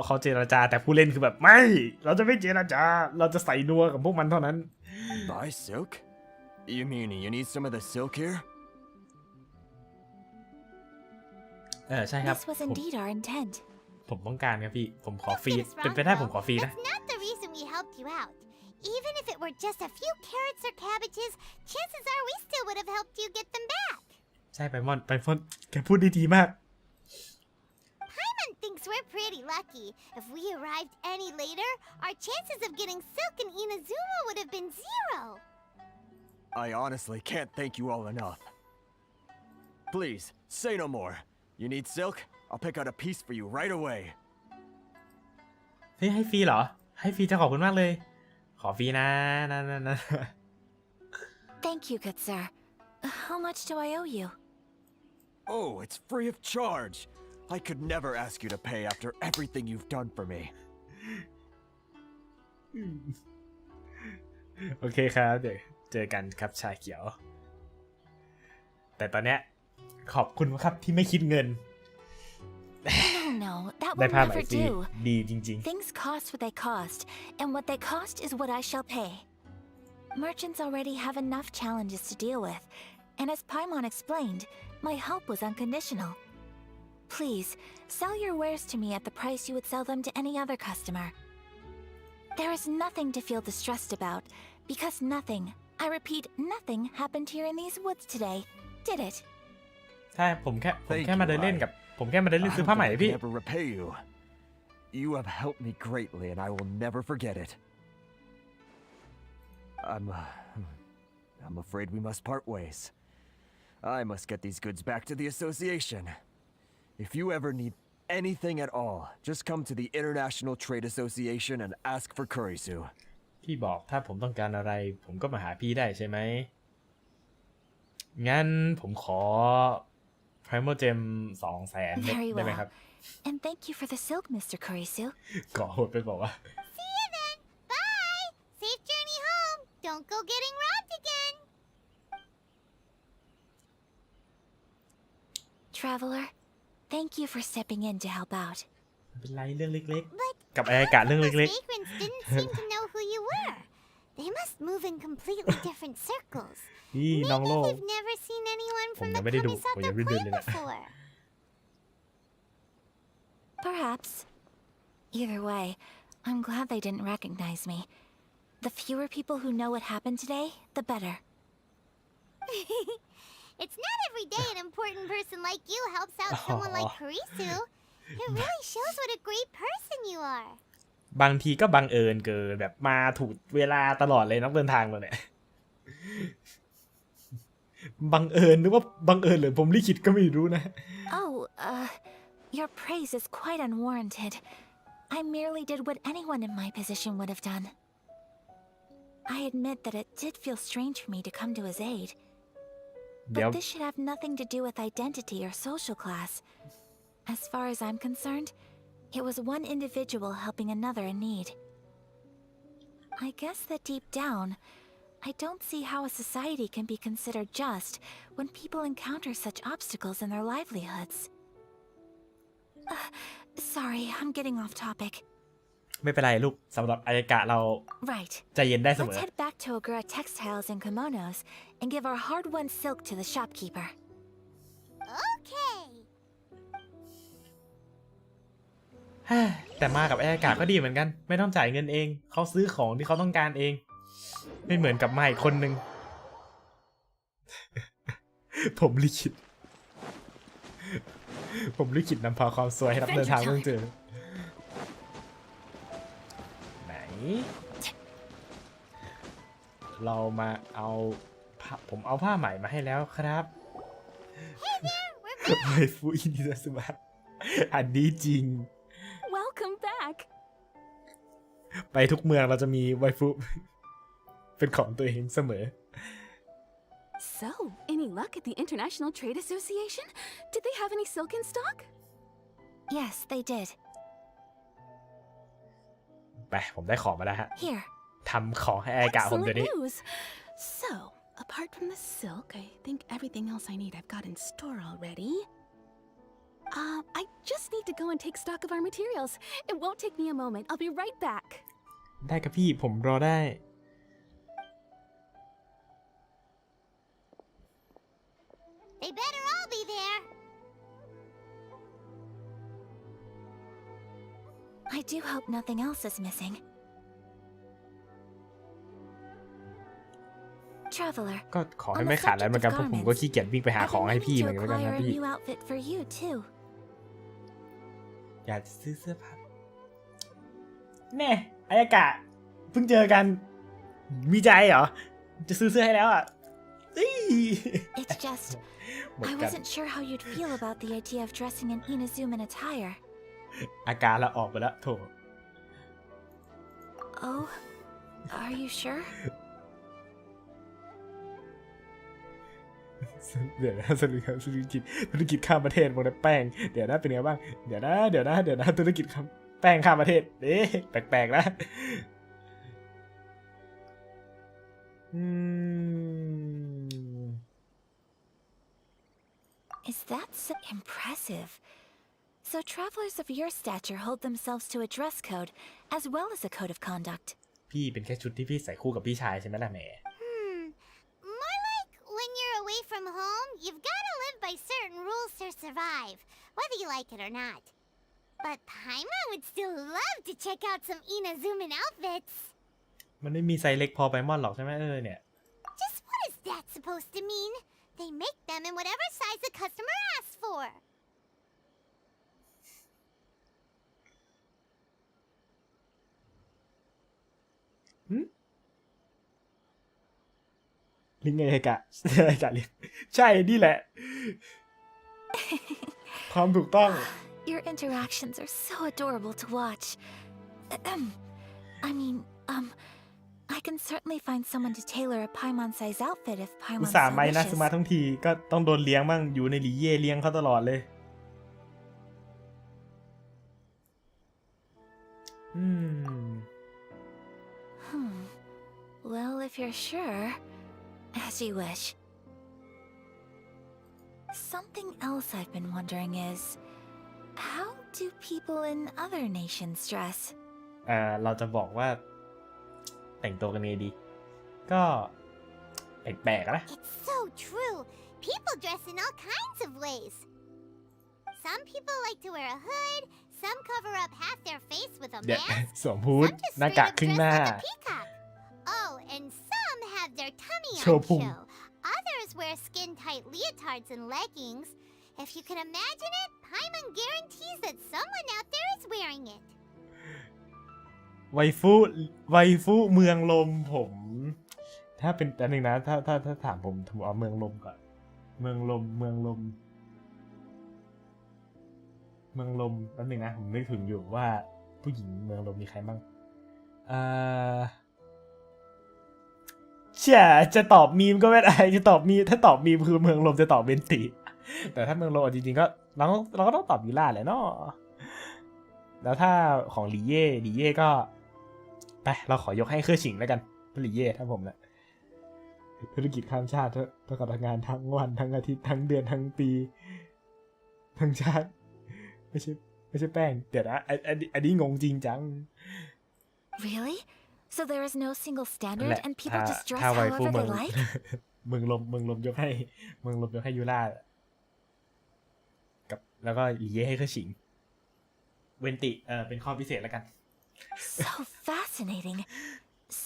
เขาเจรจาแต่ผู้เล่นคือแบบไม่เราจะไม่เจรจาเราจะใส่นัวกับพวกมันเท่านั้น Buy silk? You mean you need some of the silk here? ใช่ครับ This was indeed our intent. ผมต้องการครับพี่ผมขอ Don't ฟรี get us เป็น wrong, ไปได้ though. ผมขอฟรีนะ That's not the reason we helped you out. Even if it were just a few carrots or cabbages, chances are we still would have helped you get them back. ใช่ไปมอนแกพูดดีมาก Paimon thinks we're pretty lucky. If we arrived any later, our chances of getting silk in Inazuma would have been 0. I honestly can't thank you all enough. Please, say no more. You need silk? I'll pick out a piece for you right away. เฮ้ยให้ฟรีเหรอให้ฟรีจะขอบคุณมากเลยขอฟรีนะ Thank you, good sir. How much do I owe you? Oh, it's free of charge. I could never ask you to pay after everything you've done for me. โอเคครับเดี๋ยวเจอกันครับชาเขียวแต่ตอนเนี้ยขอบคุณครับที่ไม่คิดเงิน No, that ได้ will ผ้าไหม never ฟรี do. ดีจริง Things cost what they cost, and what they cost is what I shall pay. Merchants already have enough challenges to deal with, and as Paimon explained, my help was unconditional. Please, sell your wares to me at the price you would sell them to any other customer. There is nothing to feel distressed about, because nothing, I repeat, nothing happened here in these woods today, did it? ๆใช่ผมแค่มาเดินเล่นกับผมแค่มาเดินเล่น I ซื้อ hope ผ้าไหม I can พี่ never repay you. You have helped me greatly, and I will never forget it. I'm afraid we must part ways. I must get these goods back to the association. If you ever need anything at all, just come to the International Trade Association and ask for Kurisu. พี่บอกถ้าผมต้องการอะไร ผมก็มาหาพี่ได้ใช่ไหม งั้นผมขอ Primal Gem 200,000 เม็ด Very ได้ไหม well. ครับ And thank you for the silk, Mr. Kurisu. ก่อโหดไปบอกว่า See you then. Bye. Safe journey home. Don't go getting robbed again. Traveler, thank you for stepping in to help out. เป็นไรเรื่องเล็ก But ๆ กับอากาศเรื่อง those เล็ก vagrants didn't seem to know who you were. They must move in completely different circles. ๆ นี่น้อง Maybe โลก they've never seen anyone from the ผมยังไม่ได้ดู Kamisato ผมยังไม่ได้ดู clan เลยนะ before. Perhaps. Either way, I'm glad they didn't recognize me. The fewer people who know what happened today, the better. It's not every day an important person like you helps out someone like Kurisu. It really shows what a great person you are. บางทีก็บังเอิญเกินแบบมาถูกเวลาตลอดเลยนักเดินทางเราเนี่ย บังเอิญหรือว่าบังเอิญหรือผมลิขิตก็ไม่รู้นะ Oh, your praise is quite unwarranted. I merely did what anyone in my position would have done. I admit that it did feel strange for me to come to his aid. เดี๋ยว But this should have nothing to do with identity or social class. As far as I'm concerned, it was one individual helping another in need. I guess that deep down, I don't see how a society can be considered just when people encounter such obstacles in their livelihoods. Sorry, I'm getting off topic. ไม่เป็นไรลูกสำหรับอายากะเรา Right. ใจเย็นได้เสม Let's อ head back to Ogura Textiles and Kimonos and give our hard-won silk to the shopkeeper. Okay. แต่มากับอายากะก็ดีเหมือนกัน ไม่ต้องจ่ายเงินเอง เขาซื้อของที่เขาต้องการเอง ไม่เหมือนกับมาอีกคนนึง ผมลิขิตนำพาความสวยให้นักเดินทางต้องเจอ ไหน เรามาเอาผมเอาผ้าใหม่มาให้แล้วครับ ไวฟูอินิซาสึมะอันนี้จริง Welcome back. ไปทุกเมืองเราจะมีไวฟู เป็นของตัวเองเสมอ So, any luck at the International Trade Association? Did they have any silk in stock? Yes, they did. ไปผมได้ของมาแล้วฮะ Here. ทำของให้อายากะผมเดี๋ยว Excellent นี้ news. So, apart from the silk, I think everything else I need I've got in store already. I just need to go and take stock of our materials. It won't take me a moment. I'll be right back. ได้ครับพี่ผมรอได้ They better all be there. I do hope nothing else is missing. Traveler, ก็ขอให้ไม่ขาดแล้วเหมือนกันเพราะผมก็ขี้เกียจวิ่งไปหา I've ของ been ให้พี่ meaning เหมือ to นกันนะ acquire a พี่ new outfit for you too. อยากจะซื้อเสื้อผ้าแน่อายากะเพิ่งเจอกัน มีใจเหรอ จะซื้อเสื้อให้แล้วอ่ะ It's just, หมด I กัน wasn't sure how you'd feel about the idea of dressing in Inazuman attire. อาการเราออกไปแล้วโถ Oh, are you sure? เดี๋ยวนะธุรกิจข้ามประเทศวงเล็บแป้งเดี๋ยวนะเป็นไงบ้างเดี๋ยวนะธุรกิจแป้งข้ามประเทศแปลกๆนะIs that so impressive? So travelers of your stature hold themselves to a dress code as well as a code of conduct. พี่เป็นแค่ชุดที่พี่ใส่คู่กับพี่ชายใช่ไหมล่ะแหม More like when you're away from home, you've got to live by certain rules to survive, whether you like it or not. But Paimon would still love to check out some Inazuman outfits. มันไม่มีไซส์เล็กพอไปมอนหรอกใช่ไหมเนี่ย Just what is that supposed to mean? They make them in whatever size the customer asks for. ลิงไงกะลิงใช่นี่แหละ ความถูกต้อง Your interactions are so adorable to watch. I mean, can certainly find someone to tailor a Paimon-size outfit if อุต Paimon ส่าห์ so ไม้นะ wishes. ซึมะทั้งทีก็ต้องโดนเลี้ยงบ้างอยู่ในหลีเย่เลี้ยงเขาตลอดเลยWell, if you're sure, as you wish. Something else I've been wondering is, how do people in other nations dress? เราจะบอกว่าแต่งตัวกันไงดีก็แปลกๆนะ It's so true. People dress in all kinds of ways. Some people like to wear a hood, some cover up half their face with a เดี๋ยว mask, สวมฮูด some just หน้า straight กาก up ครึ่ง dress หน้า like a peacock. Oh, and some have their tummy on Show pung. show. Others wear skin-tight leotards and leggings. If you can imagine it, Paimon guarantees that someone out there is wearing it. ไวฟุเมืองลมผม ถ้าเป็นอันหนึ่งนะถ้าถามผมเอาเมืองลมก่อนเมืองลมแป๊บหนึ่งนะผมนึกถึงอยู่ว่าผู้หญิงเมืองลมมีใครบ้างจะตอบมีมก็ไม่ได้จะตอบมีถ้าตอบมีมคือเมืองลมจะตอบเบนติแต่ถ้าเมืองลมจริงๆก็เราก็ต้องตอบยูล่าแหละเนาะแล้วถ้าของหลีเย่ก็ไปเราขอยกให้เครือฉิงแล้วกันหลีเย่ถ้าผมนะธุรกิจข้ามชาติเท่ากับทำงานทั้งวันทั้งอาทิตย์ทั้งเดือนทั้งปีทั้งชาติไม่ใช่แป้งเดี๋ยวนะอันนี้งงจริงจัง Really? So there is no single standard และ and people just dress ถ้าไวฟู however เมื they อง like? เมืองลมยกให้ยูล่ากับแล้วก็หลีเย่ให้เครือฉิงเวนติเป็นข้อพิเศษแล้วกัน So fascinating.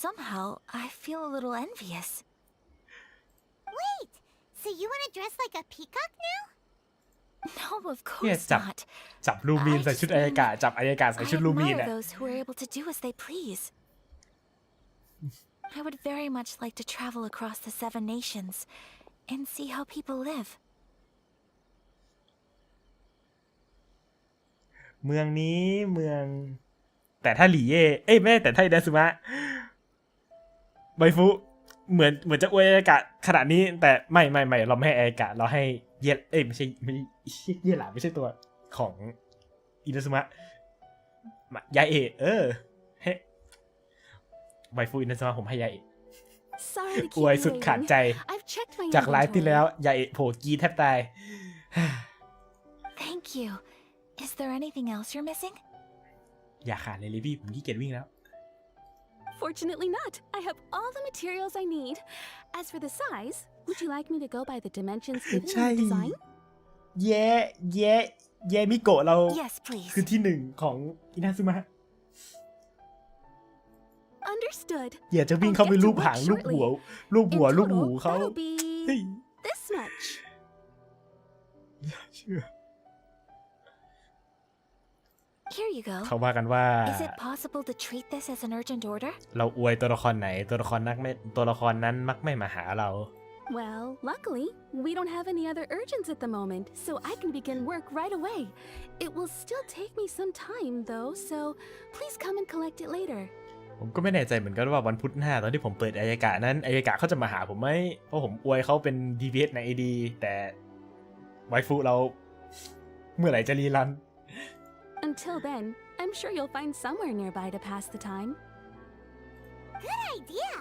Somehow, I feel a little envious. Wait, so you want to dress like a peacock now? No, of เนี่ย course จับ not. ลูมีนใส่ชุดอายากะจับอายากะใส่ I ชุดลูมีน admire อ่ะ those who are able to do as they please. I would very much like to travel across the 7 nations and see how people live. เมืองแต่ถ้าหลีเย่ไม่แต่ถ้าอิดาซึมะไวฟุเหมือนจะอวยอายากะขนาดนี้แต่ไม่เราไม่ให้อายากะเราให้เยไม่ใช่เยหล่าไม่ใช่ตัวของอิดาซึมะยาเให้ไวฟุอิดาซึมะผมให้ยา Sorry to อวย keep สุ you ดขาดใจ waiting. I've checked my จากไลฟ์ที่ inventory. แล้วยาโผล่กรีดแทบตาย Thank you. Is there anything else you're missing? อย่าขาดเลยพี่ผมขี้เกียจวิ่งแล้ว Fortunately not. I have all the materials I need. As for the size, would you like me to go by the dimensions given in ใช่ the design? แย่มิโกะเรา Yes, please. คือที่หนึ่งของอินาซึมะ Understood. อย่าจะวิ่งเข้าไปรูปหางรูปหัว In รูปหู total, เขา that'll be เฮ้ย this much. เชื่อ Here you go. เขาว่ากันว่า Is it possible to treat this as an urgent order? เราอวยตัวละครไหนตัวละครนั้นมักไม่มาหาเรา Well, luckily, we don't have any other urgents at the moment, so I can begin work right away. It will still take me some time, though, so please come and collect it later. ผมก็ไม่แน่ใจเหมือนกันว่าวันพุธหน้าตอนที่ผมเปิดอายากะนั้นอายากะเขาจะมาหาผมไหมเพราะผมอวยเขาเป็น DPS ใน AD แต่ไวฟุเราเมื่อไหร่จะรีรัน Until then, I'm sure you'll find somewhere nearby to pass the time. Good idea.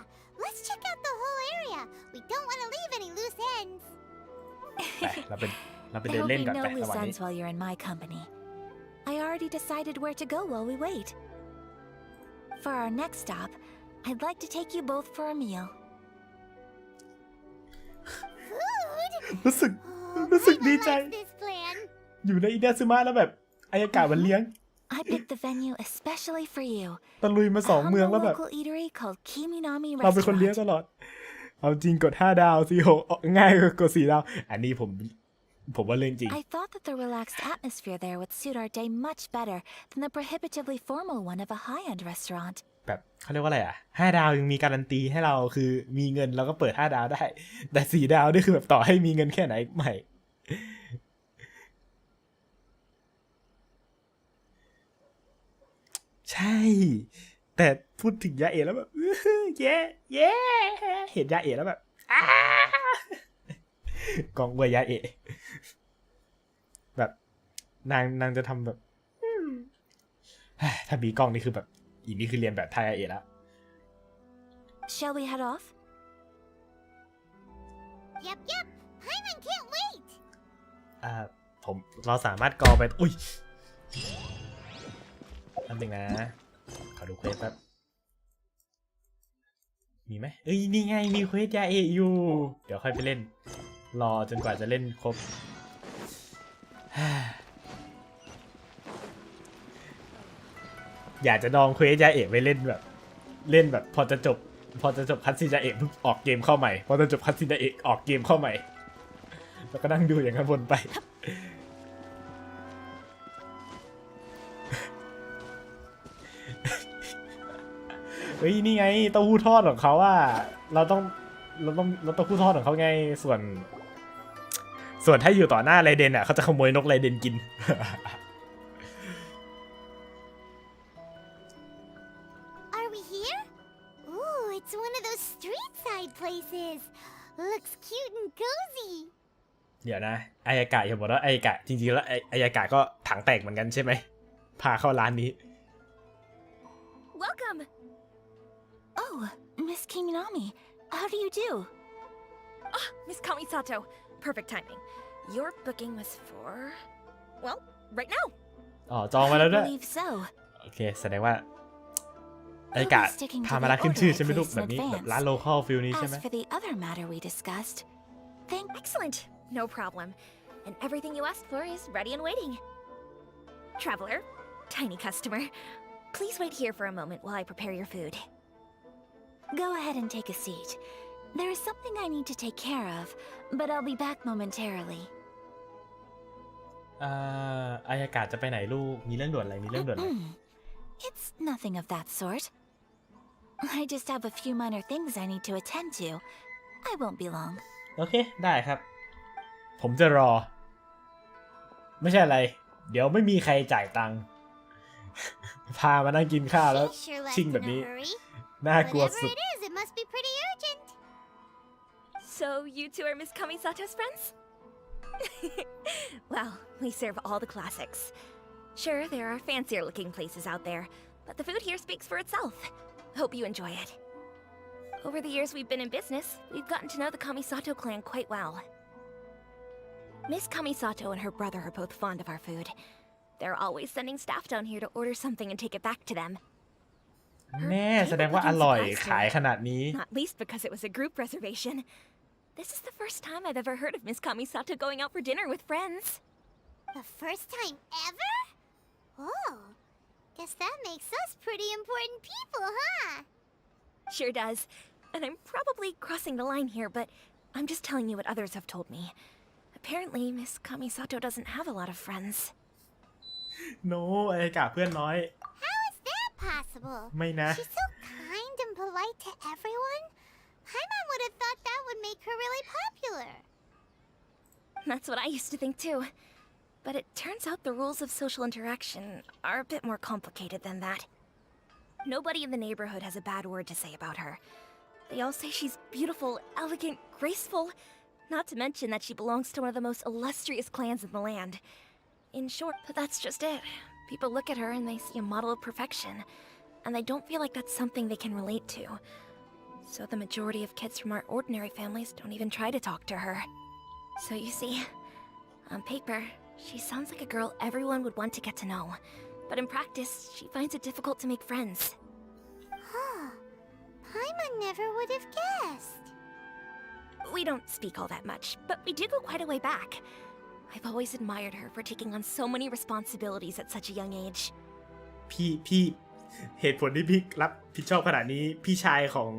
Let's check out the whole area. We don't want to leave any loose ends. เราไปเดิ There น will เล่น be ก่อน no ไประ loose หว่างนี้ ends while you're in my company. I already decided where to go while we wait. For our next stop, I'd like to take you both for a meal. Food? รู้สึก Paimon ดีใจ likes this plan. อยู่ในอินาซึมะแล้วแบบอายากะมันเลี้ยง I picked the venue especially for you. ตะลุยมา A 2 เมืองแล้ว humble แบบ local eatery called Kiminami เราเป็นคนเลี้ยง Restaurant. ตลอด เอาจริงกด5 ดาวสิโหง่ายกว่า4 ดาว อันนี้ผมว่าเรื่องจริง I thought that the relaxed atmosphere there would suit our day much better than the prohibitively formal one of a high-end restaurant. แบบเขาเรียกว่าอะไร5 ดาวยังมีการันตีให้เราคือมีเงินเราก็เปิด5 ดาวได้ แต่4 ดาวนี่คือแบบต่อให้มีเงินแค่ไหนไม่ ใช่ แต่พูดถึงยาเอะแล้วแบบเย้เย้เห็นยาเอะแล้วแบบกองอวยยาเอะแบบนางจะทำแบบถ้ามีกล้องนี่คือแบบอีนี่คือเรียนแบบไทยยาเอะแล้ว Shall we head off? Yep, yep. Paimon can't wait. เราสามารถกอไปอุ้ยนั่นเองนะขอดูเควสแป๊บมีไหมเอ้ยนี่ไงมีเควสยาเอะอยู่เดี๋ยวค่อยไปเล่นรอจนกว่าจะเล่นครบอยากจะดองเควสยาเอะไปเล่นแบบพอจะจบคัตซีนยาเอะปุ๊บออกเกมเข้าใหม่พอจะจบคัตซีนยาเอะออกเกมเข้าใหม่แล้วก็นั่งดูอย่างนั้นวนไปเฮ้ยนี่ไงเต้าหู้ทอดของเขาอะเราต้องเต้าหู้ทอดของเขาไงส่วนถ้าอยู่ต่อหน้าไรเดนอะเขาจะขโมยนกไรเดนกิน Are we here? Ooh, it's one of those street side places. Looks cute and cozy. เดี๋ยวนะอายากะอย่าบอกว่าอายากะจริงๆแล้วอายากะก็ถังแตกเหมือนกันใช่ไหมพาเข้าร้านนี้ Welcome! Oh, Miss Kiminami, how do you do? Ah, Miss Kamisato. Perfect timing. Your booking was for... well, right now. อ๋อจองมาแล้วด้วย I believe so. โอเคแสดงว่าอายากะพามาร้านขึ้นชื่อใช่ไหมลูกแบบนี้แบบร้านโลคอลฟิลนี้ใช่ไหม As for the other matter we discussed, Excellent. No problem. And everything you asked for is ready and waiting. Traveler, tiny customer, please wait here for a moment while I prepare your food. Go ahead and take a seat. There is something I need to take care of, but I'll be back momentarily. อายากะจะไปไหนลูกมีเรื่องด่วนอะไร It's nothing of that sort. I just have a few minor things I need to attend to. I won't be long. โอเคได้ครับผมจะรอไม่ใช่อะไรเดี๋ยวไม่มีใครจ่ายตังค์ พามานั่งกินข้าวแล้ว She sure left ชิ่งแบบ in นี้ a hurry. น่ากลัว Whatever สุด it is, it must be pretty urgent. So you two are Miss Kamisato's friends? Well, we serve all the classics. Sure, there are fancier looking places out there, but the food here speaks for itself. Hope you enjoy it. Over the years we've been in business, we've gotten to know the Kamisato clan quite well. Miss Kamisato and her brother are both fond of our food. They're always sending staff down here to order something and take it back to them. แน่แสดงว่าอร่อยขายขนาดนี้ Not least because it was a group reservation. This is the first time I've ever heard of Miss Kamisato going out for dinner with friends. The first time ever? Oh, guess that makes us pretty important people, huh? Sure does. And I'm probably crossing the line here, but I'm just telling you what others have told me. Apparently, Miss Kamisato doesn't have a lot of friends. โนอายากะเพื่อนน้อย How is that possible? ไม่นะ She's so kind and polite to everyone. Paimon would have thought that would make her really popular. That's what I used to think too. But it turns out the rules of social interaction are a bit more complicated than that. Nobody in the neighborhood has a bad word to say about her. They all say she's beautiful, elegant, graceful, not to mention that she belongs to one of the most illustrious clans in the land. In short, that's just it. People look at her and they see a model of perfection, and they don't feel like that's something they can relate to. So the majority of kids from our ordinary families don't even try to talk to her. So you see, on paper, she sounds like a girl everyone would want to get to know. But in practice, she finds it difficult to make friends. Huh. Paimon never would have guessed. We don't speak all that much, but we do go quite a way back. I've always admired her for taking on so many responsibilities at such a young age. พี่เหตุผลที่พี่รับผิดชอบขนาดนี้พี่ชายของ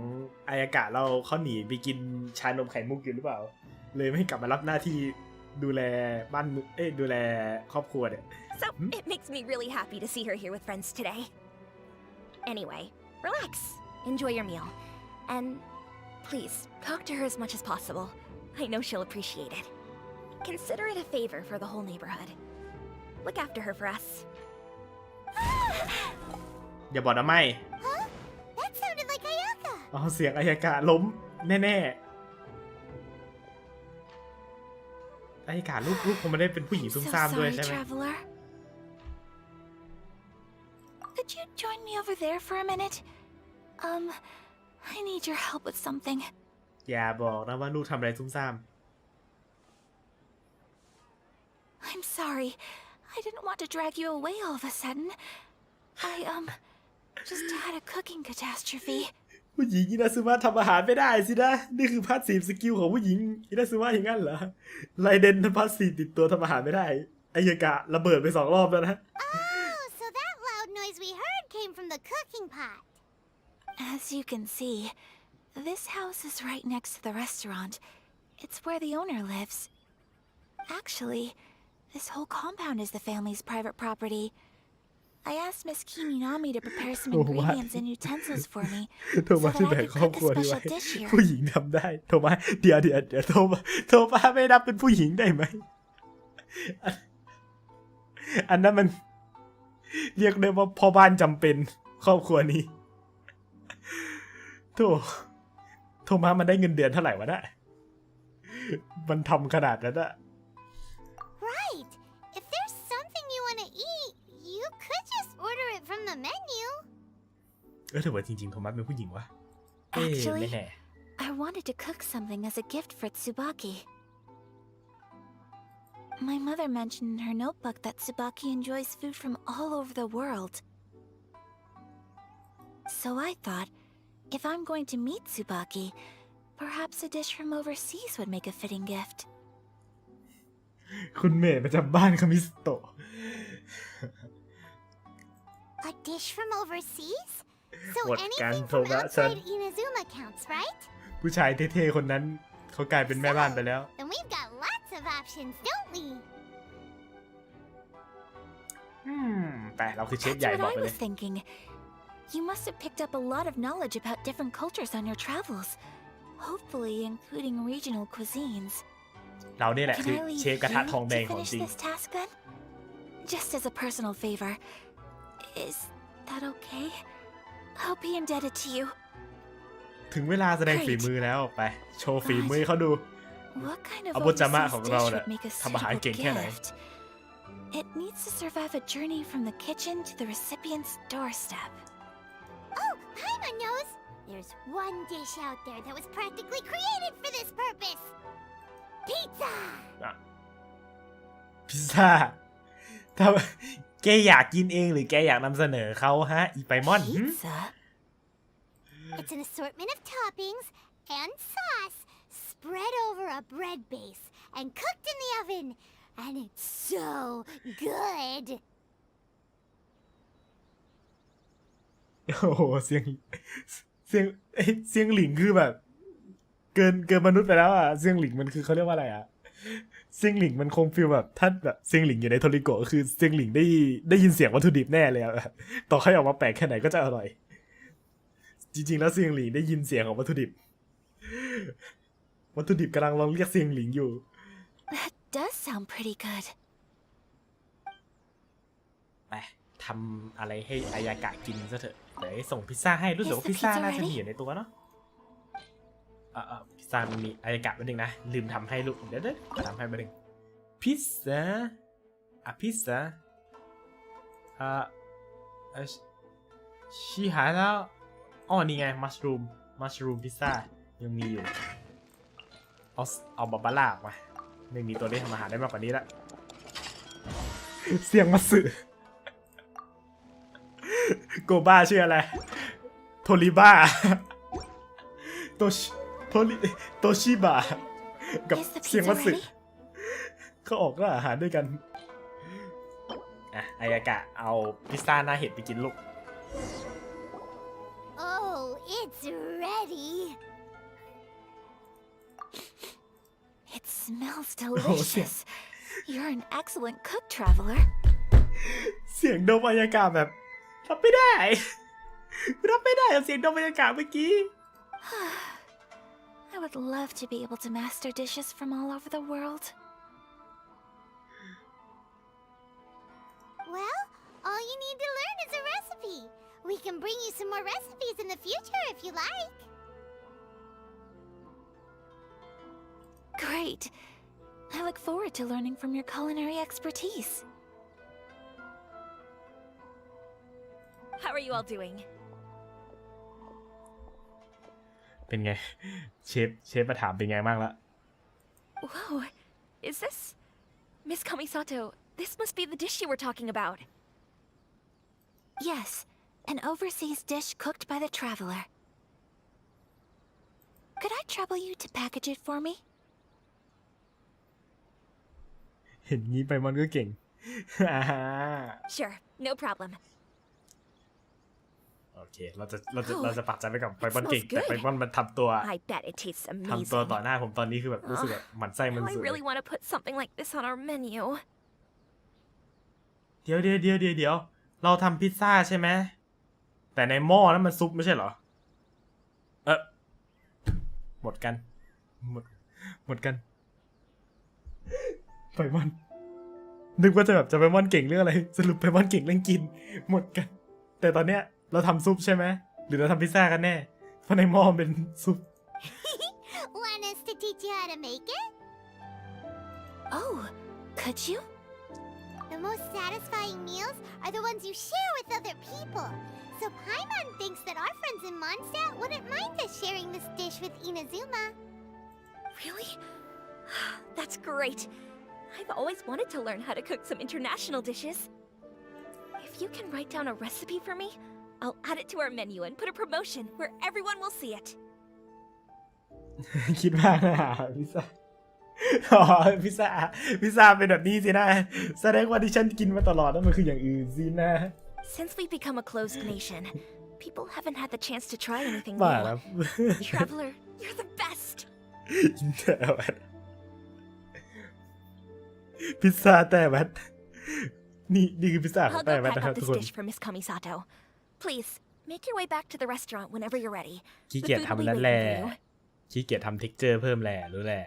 อายากะเขาหนีไปกินชานมไข่มุกอยู่หรือเปล่าเลยไม่กลับมารับหน้าที่ดูแลบ้านดูแลครอบครัวเนี่ย So it makes me really happy to see her here with friends today. Anyway, relax, enjoy your meal, and please talk to her as much as possible. I know she'll appreciate it. Consider it a favor for the whole neighborhood. Look after her for us. อย่าบอกนะไม่ Huh? เอาเสียงอายากะล้มแน่ๆอายากะลูกคงไม่ได้เป็นผู้หญิงซุ่ม So ซ่ามด้วย sorry, ใช่ไหม traveler. Could you join me over there for a minute? I need your help with something. อย่าบอกนะว่าลูกทำอะไรซุ่มซ่าม I'm sorry. I didn't want to drag you away all of a sudden. I, just had a cooking catastrophe. ผู้หญิงอินาซึมะทำอาหารไม่ได้สินะนี่คือพาสซีฟสกิลของผู้หญิงอินาซึมะอย่างนั้นเหรอไรเดนพาสซีฟติดตัวทำอาหารไม่ได้อายากะระเบิดไป2 รอบแล้วนะ Oh, so that loud noise we heard came from the cooking pot. As you can see, this house is right next to the restaurant. It's where the owner lives. Actually, this whole compound is the family's private property. I asked Miss Kiminami to prepare some ingredients and utensils for me โทมัส so ที่ that แบ I ก could ครอบ cook ครัว a นี้ไว้ special dish here. ผู้หญิงทำได้โทมัสเดี๋ยวโทมัสไม่นับเป็นผู้หญิงได้ไหมอันนั้นมันเรียกได้ว่าพ่อบ้านจำเป็นครอบครัวนี้โทมัสมันได้เงินเดือนเท่าไหร่วะน่ะมันทำขนาดนั้นอะ Right. If there's something you want to eat, you could just order it from the menu. ถือว่าจริงๆโทมัสเป็นผู้หญิงวะไม่ Actually, แน่ I wanted to cook something as a gift for Tsubaki. My mother mentioned in her notebook that Tsubaki enjoys food from all over the world. So I thought, if I'm going to meet Tsubaki, perhaps a dish from overseas would make a fitting gift. คุณเมย์ประจำบ้านคามิสโตะ A dish from overseas? So What anything can from Toba outside said? Inazuma counts, right? ผู้ชายเท่ๆคนนั้นเขากลายเป็นแม่บ้านไปแล้ว Then we've got lots of options, don't we? แต่เราคือเชฟ That's ใหญ่ what บอก I ไปเล was ย thinking. You must have picked up a lot of knowledge about different cultures on your travels, hopefully including regional cuisines. เราเนี่ยแหละ Can คือ I leave เชฟกระทะทอง you แด to งของ finish จริง this task then? Just as a personal favor. Is that okay? I'll be indebted to you. ถึงเวลาแสดงฝีมือแล้วไปโชว์ฝีมือเขาดู What kind of อาบุจามะ overseas ของ dish เราเนี่ย would make a ทำอาหาร suitable เก่งแค่ไหน gift? It needs to survive a journey from the kitchen to the recipient's doorstep. Oh, Paimon knows! There's one dish out there that was practically created for this purpose! Pizza! พิซซ่าถ้าแกอยากกินเองหรือแกอยากนำเสนอเขาฮะอีไปมอน Pizza? It's an assortment of toppings and sauce spread over a bread base and cooked in the oven. And it's so good! โอ้โหเสียงหลิงคือแบบ เกินมนุษย์ไปแล้วอ่ะเสียงหลิงมันคือเขาเรียกว่าอะไรอ่ะเสียงหลิงมันคงฟีลแบบถ้าแบบเสียงหลิงอยู่ในโทริโกะคือเสียงหลิงได้ยินเสียงวัตถุดิบแน่เลยอ่ะแบบต่อให้ออกมาแปลกแค่ไหนก็จะอร่อยจริงๆแล้วเสียงหลิงได้ยินเสียงของวัตถุดิบกำลังลองเรียกเสียงหลิงอยู่ That does sound pretty good. ไปทำอะไรให้อายากะกินซะเถอะเดี๋ยวส่งพิซซ่าให้รู้สึกว่าพิซซ่าน่าจะมีอยู่ในตัวเนาะพิซซ่ามันมีอายากะไปหนึ่งนะลืมทำให้ลูกเดี๋ยวทำให้ไปหนึ่งพิซซ่าพิซซ่าชีหายแล้วอ๋อนี่ไงมัชรูมพิซซ่ายังมีอยู่เอาบาบาร่าออกมาไม่มีตัวที่ทำอาหารได้มากกว่านี้ละเสียงมัตสึโกบ้าชื่ออะไรโทริบ้าโตชิบะกับ Is the เสียง pizza มัตสึ ready? เขาออกล่าอาหารด้วยกันอายากะเอาพิซซ่าหน้าเห็ดไปกินลูก Oh, it's ready! It smells delicious. You're an excellent cook, traveler. เสียงดมอายากะแบบรับไม่ได้กับเสียงดมอายากะเมื่อกี้ I would love to be able to master dishes from all over the world. Well, all you need to learn is a recipe. We can bring you some more recipes in the future if you like. great. I look forward to learning from your culinary expertise. How are you all doing? เป็นไง เชฟมาถามเป็นไงบ้างละ Whoa, is this... Miss Kamisato, this must be the dish you were talking about. Yes, an overseas dish cooked by the traveler. Could I trouble you to package it for me? เห็นงี้ไปมอนก็เก่ง Sure, no problem. โอเค เราจะปักใจไปกับไปมอนเก่ง แต่ไปมอนมันทำตัว I bet it tastes ทำตัว amazing. ต่อหน้าผมตอนนี้คือแบบรู้สึกแบบหมั่นไส้มัน Now I สุด really want to put something like this on our menu. เดี๋ยวเราทำพิซซ่าใช่ไหมแต่ในหม้อนั้นมันซุปไม่ใช่เหรอหมดกันหมดกันไปมอนนึกว่าจะไปมอนเก่งเรื่องอะไรสรุปไปมอนเก่งเรื่องกินหมดกันแต่ตอนเนี้ยเราทำซุปใช่ไหมหรือเราทำพิซซ่ากันแน่เพราะในหม้อมันเป็นซุป Want us to teach you how to make it? Oh, could you? The most satisfying meals are the ones you share with other people. So Paimon thinks that our friends in Mondstadt wouldn't mind us sharing this dish with Inazuma. Really? That's great. I've always wanted to learn how to cook some international dishes. If you can write down a recipe for me, I'll add it to our menu and put a promotion where everyone will see it. คิดว่าพิซซ่าอ๋อพิซซ่าเป็นแบบนี้สินะแสดงว่าที่ฉันกินมาตลอดนั่นมันคืออย่างอื่นสินะ Since we've become a closed nation, people haven't had the chance to try anything บ้าแล้ว new. Traveler, you're the best. แต่วัดพิซซ่าแต่วัดนี่คือพิซซ่าของ I'll แต่ go วัด pack นะครับ up ทุก this คน dish for Miss Kamisato. Please, make your way back to the restaurant whenever you're ready. ขี้ The เกียจ food ทำ will be นั่นแหละ waiting for you. ขี้เกียจทำเท็กเจอร์เพิ่มแหละรู้แหละ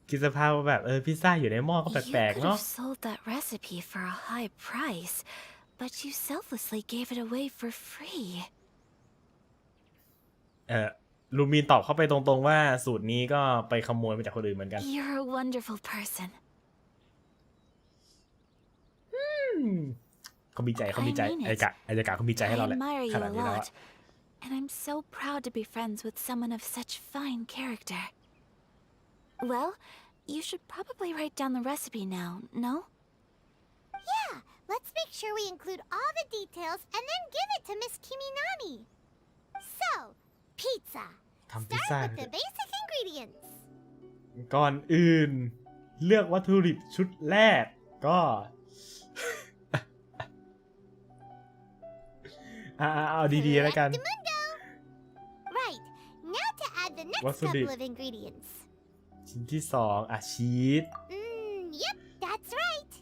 คิดสภาพว่าแบบพิซซ่าอยู่ในหม้อก็ You แปลก could ๆเนาะ have sold that recipe for a high price, but you selflessly gave it away for free. ลูมีนตอบเข้าไปตรงๆว่าสูตรนี้ก็ไปขโมยมาจากคนอื่นเหมือนกัน You're a wonderful person. เขามีใจ I mean อาย it. กะเขามีใจ I ให้เราแหละ admire ข you นาด a นี้แล้วอะ lot, and I'm so proud to be friends with someone of such fine character. Well, you should probably write down the recipe now, no? Yeah, let's make sure we include all the details and then give it to Miss Kiminami. So, pizza. ทำพิซซ่า Start with the basic ingredients. ก่อนอื่นเลือกวัตถุดิบชุดแรกก็ เอาดีๆแล้วกัน Mundo. Right, now to add the next What's the couple dip? of ingredients. ชิ้นที่สองชีส Yep, that's right.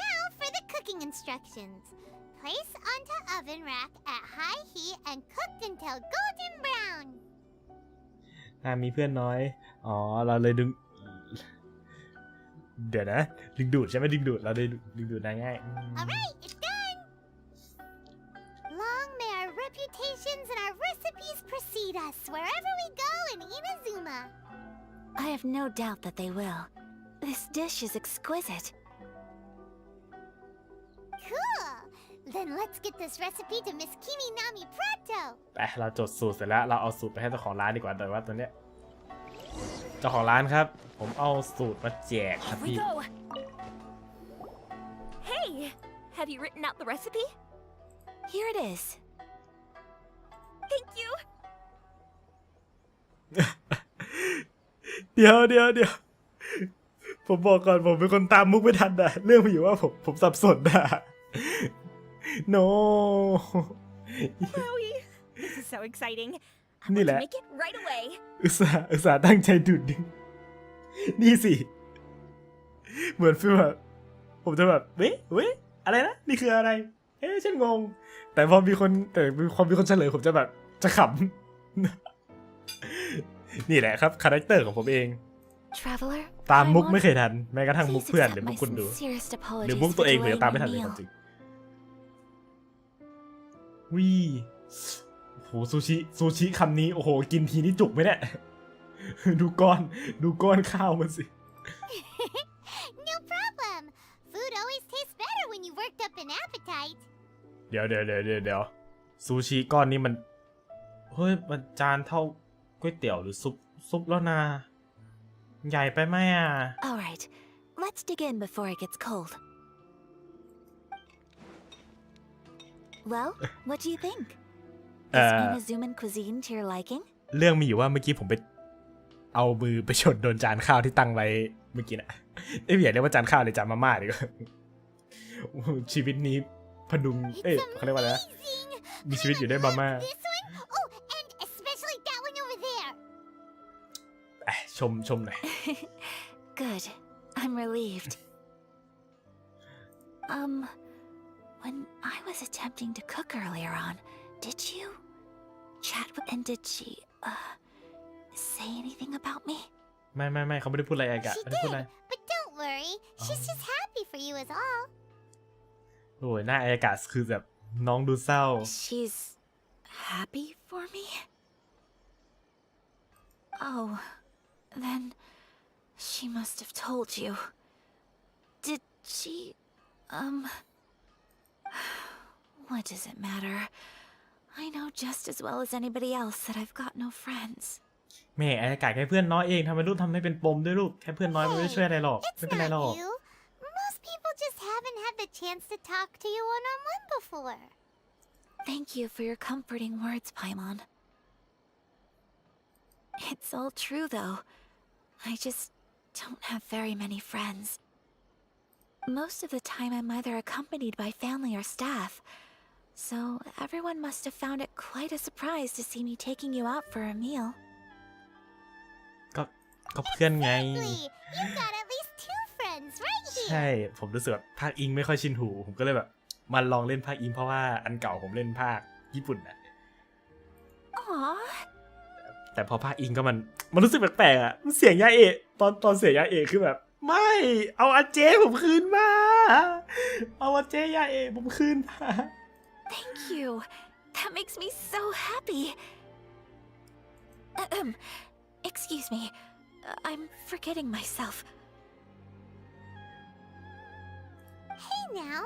Now for the cooking instructions. Place onto oven rack at high heat and cooked until golden brown. มีเพื่อนน้อยเราเลยเดี๋ยวนะดึงดูดใช่ไหมดึงดูดเราเลยดึงดูดได้ง่าย Alright, it's done. Long may our reputations and our recipes precede us wherever we go in Inazuma. I have no doubt that they will. This dish is exquisite. Cool. Then let's get this recipe to Miss Kiminami pronto. ไปเราจดสูตรเสร็จแล้วเราเอาสูตรไปให้เจ้าของร้านดีกว่าแต่ว่าตอนเนี้ยเจ้าของร้านครับผมเอาสูตรมาแจกครับ Here we พี่ go. Hey, have you written out the recipe? Here it is. Thank you. เดี๋ยวผมบอกก่อนผมเป็นคนตามมุกไม่ทันนะเรื่องมันอยู่ว่าผมสับสนนะ no Chloe, this is so exciting. I Ni want to lẽ. make it right away. อุตส่าห์ตั้งใจดูดดึงนี่สิเหมือนฟีลแบบผมจะแบบเว้ยอะไรนะนี่คืออะไรฉันงงแต่พอมีคนเฉลยผมจะแบบจะขำ นี่แหละครับคาแรคเตอร์ของผมเอง Traveler, ตามมุก Paimon, ไม่เคยทันแม้กระทั่งมุก please เพื่อนห accept รือมุ my กคุณดู sincerest หรือ apologies มุก for ตัวเองผมยัง delaying ตามไม่ your ทันเลย meal. จริงวิโอ้โหซูชิคำนี้โอ้โหกินทีนี่จุกไหมเนี่ย ดูก้อนข้าวมันสิ No problem. Food always tastes better when you worked up an appetite. เดี๋ยวซูชิก้อนนี้มันเฮ้ยมันจานเท่าก๋วยเตี๋ยวหรือซุปแล้วนะใหญ่ไปไหมอ่ะ All right, let's dig in before it gets cold. Well, what do you think? Is Inazuman cuisine to your liking? เรื่องมีอยู่ว่าเมื่อกี้ผมไปเอามือไปชนโดนจานข้าวที่ตั้งไว้เมื่อกี้นะไม่อยากเรียกว่าจานข้าวเลยจานมาม่าดีกว่าชีวิตนี้พดุงเขาเรียกว่าอะไรนะมีชีวิตอยู่ด้วยมาม่า This one? Oh, and especially that one over there. ชมหน่อย Good. I'm relieved. When I was attempting to cook earlier on, did you chat with and did she say anything about me? ไม่เขาไม่ได้พูดอะไรกะ She ไม่ได้พูดอะไร did, but don't worry. She's just happy for you is all. โอ้ยหน้าอากาศคือแบบน้องดูเศร้า She's happy for me? Oh, then she must have told you. Did she, what does it matter? I know just as well as anybody else that I've got no friends. แม่อากาศแค่เพื่อนน้อยเองทำไมลูกทำให้เป็นปมด้วยลูกแค่เพื่อนน้อยมันไม่ได้ช่วยอะไรหรอก It's ไม่เป็นไรหรอก not you. Most people just haven't had the chance to talk to you one-on-one before. Thank you for your comforting words, Paimon. It's all true, though. I just don't have very many friends. Most of the time, I'm either accompanied by family or staff, so everyone must have found it quite a surprise to see me taking you out for a meal. ก็เพื่อนไง Exactly. You've got at least 2 friends right ใช่ here. ผมรู้สึกแบบภาคอิงไม่ค่อยชินหูผมก็เลยแบบมาลองเล่นภาคอิงเพราะว่าอันเก่าผมเล่นภาคญี่ปุ่นนะ Aww. แต่พอภาคอิงก็มันรู้สึกแปลกๆอ่ะเสียงยาเอะตอนเสียงยาเอะคือแบบไม่เอาอาเจผมคืนมาเอาอาเจยาเอะผมคืนมา Thank you. That makes me so happy. Excuse me. I'm forgetting myself. Hey now,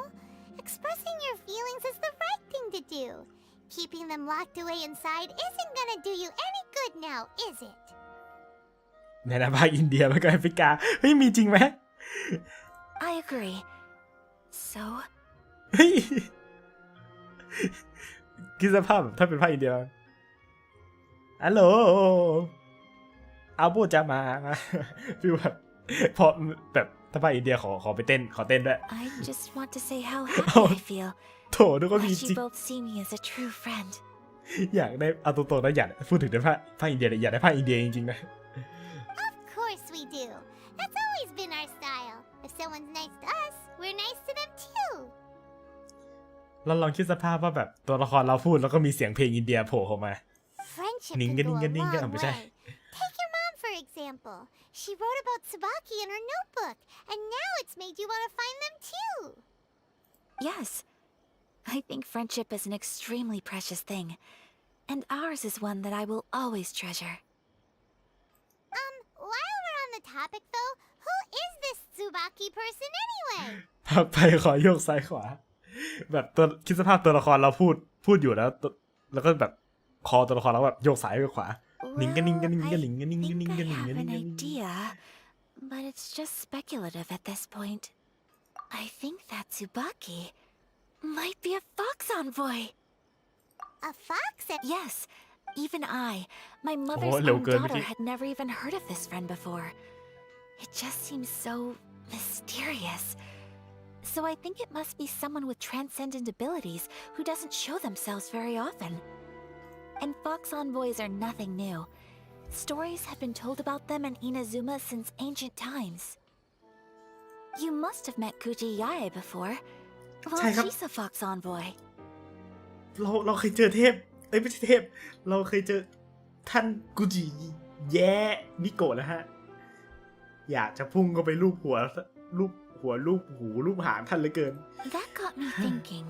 expressing your feelings is the right thing to do. Keeping them locked away inside isn't gonna do you any good now, is it? ในนะภาคอินเดียมันก็แอฟริกาเฮ้ยมีจริงไหม I agree. So, เฮ้ยคิดสภาพแบบถ้าเป็นภาคอินเดียฮัลโหลอาโบจะมาฟีลแบบพอแบบถ้าภาคอินเดียขอไปเต้นขอเต้นด้วย I just want to say how happy I feel โถนึกว่ามี that จริ you ง both see me as a true friend. อยากได้เอาตรงๆนะอยากพูดถึงในภาคอินเดียอยากได้ภาคอินเดียจริงๆนะ Of course we do. That's always been our style. If someone's nice to us, we're nice to them too. เราลองคิดสภาพว่าแบบตัวละครเราพูดแล้วก็มีเสียงเพลงอินเดียโผล่เข้ามา Friendship Ning can go ning a ning longไม่ใช่ way. Take your mom for example. She wrote about Tsubaki in her notebook, and now it's made you want to find them too. Yes, I think friendship is an extremely precious thing, and ours is one that I will always treasure. While we're on the topic though, who is this Tsubaki person anyway? พักไปขอโยกซ้ายขวาแบบตัวคิดสภาพตัวละครเราพูดอยู่แล้วก็แบบคอตัวละครเราแบบโยกซ้ายไปขวา Well, I think I have an idea, but it's just speculative at this point. I think that Tsubaki might be a fox envoy. A fox? Yes, even my mother's Oh, hello, own girl. daughter, had never even heard of this friend before. It just seems so mysterious. So I think it must be someone with transcendent abilities who doesn't show themselves very often. And fox envoys are nothing new. Stories have been told about them in Inazuma since ancient times. You must have met Kuji Yae before. Well, ใช่ครับ she's a fox envoy. เราเคยเจอเทพไม่ใช่เทพเราเคยเจอท่านกุจิแย่นิโกะนะฮะอยากจะพุ่งเข้าไปรูปหัวรูปหูรูปหางท่านเหลือเกิน That got me thinking.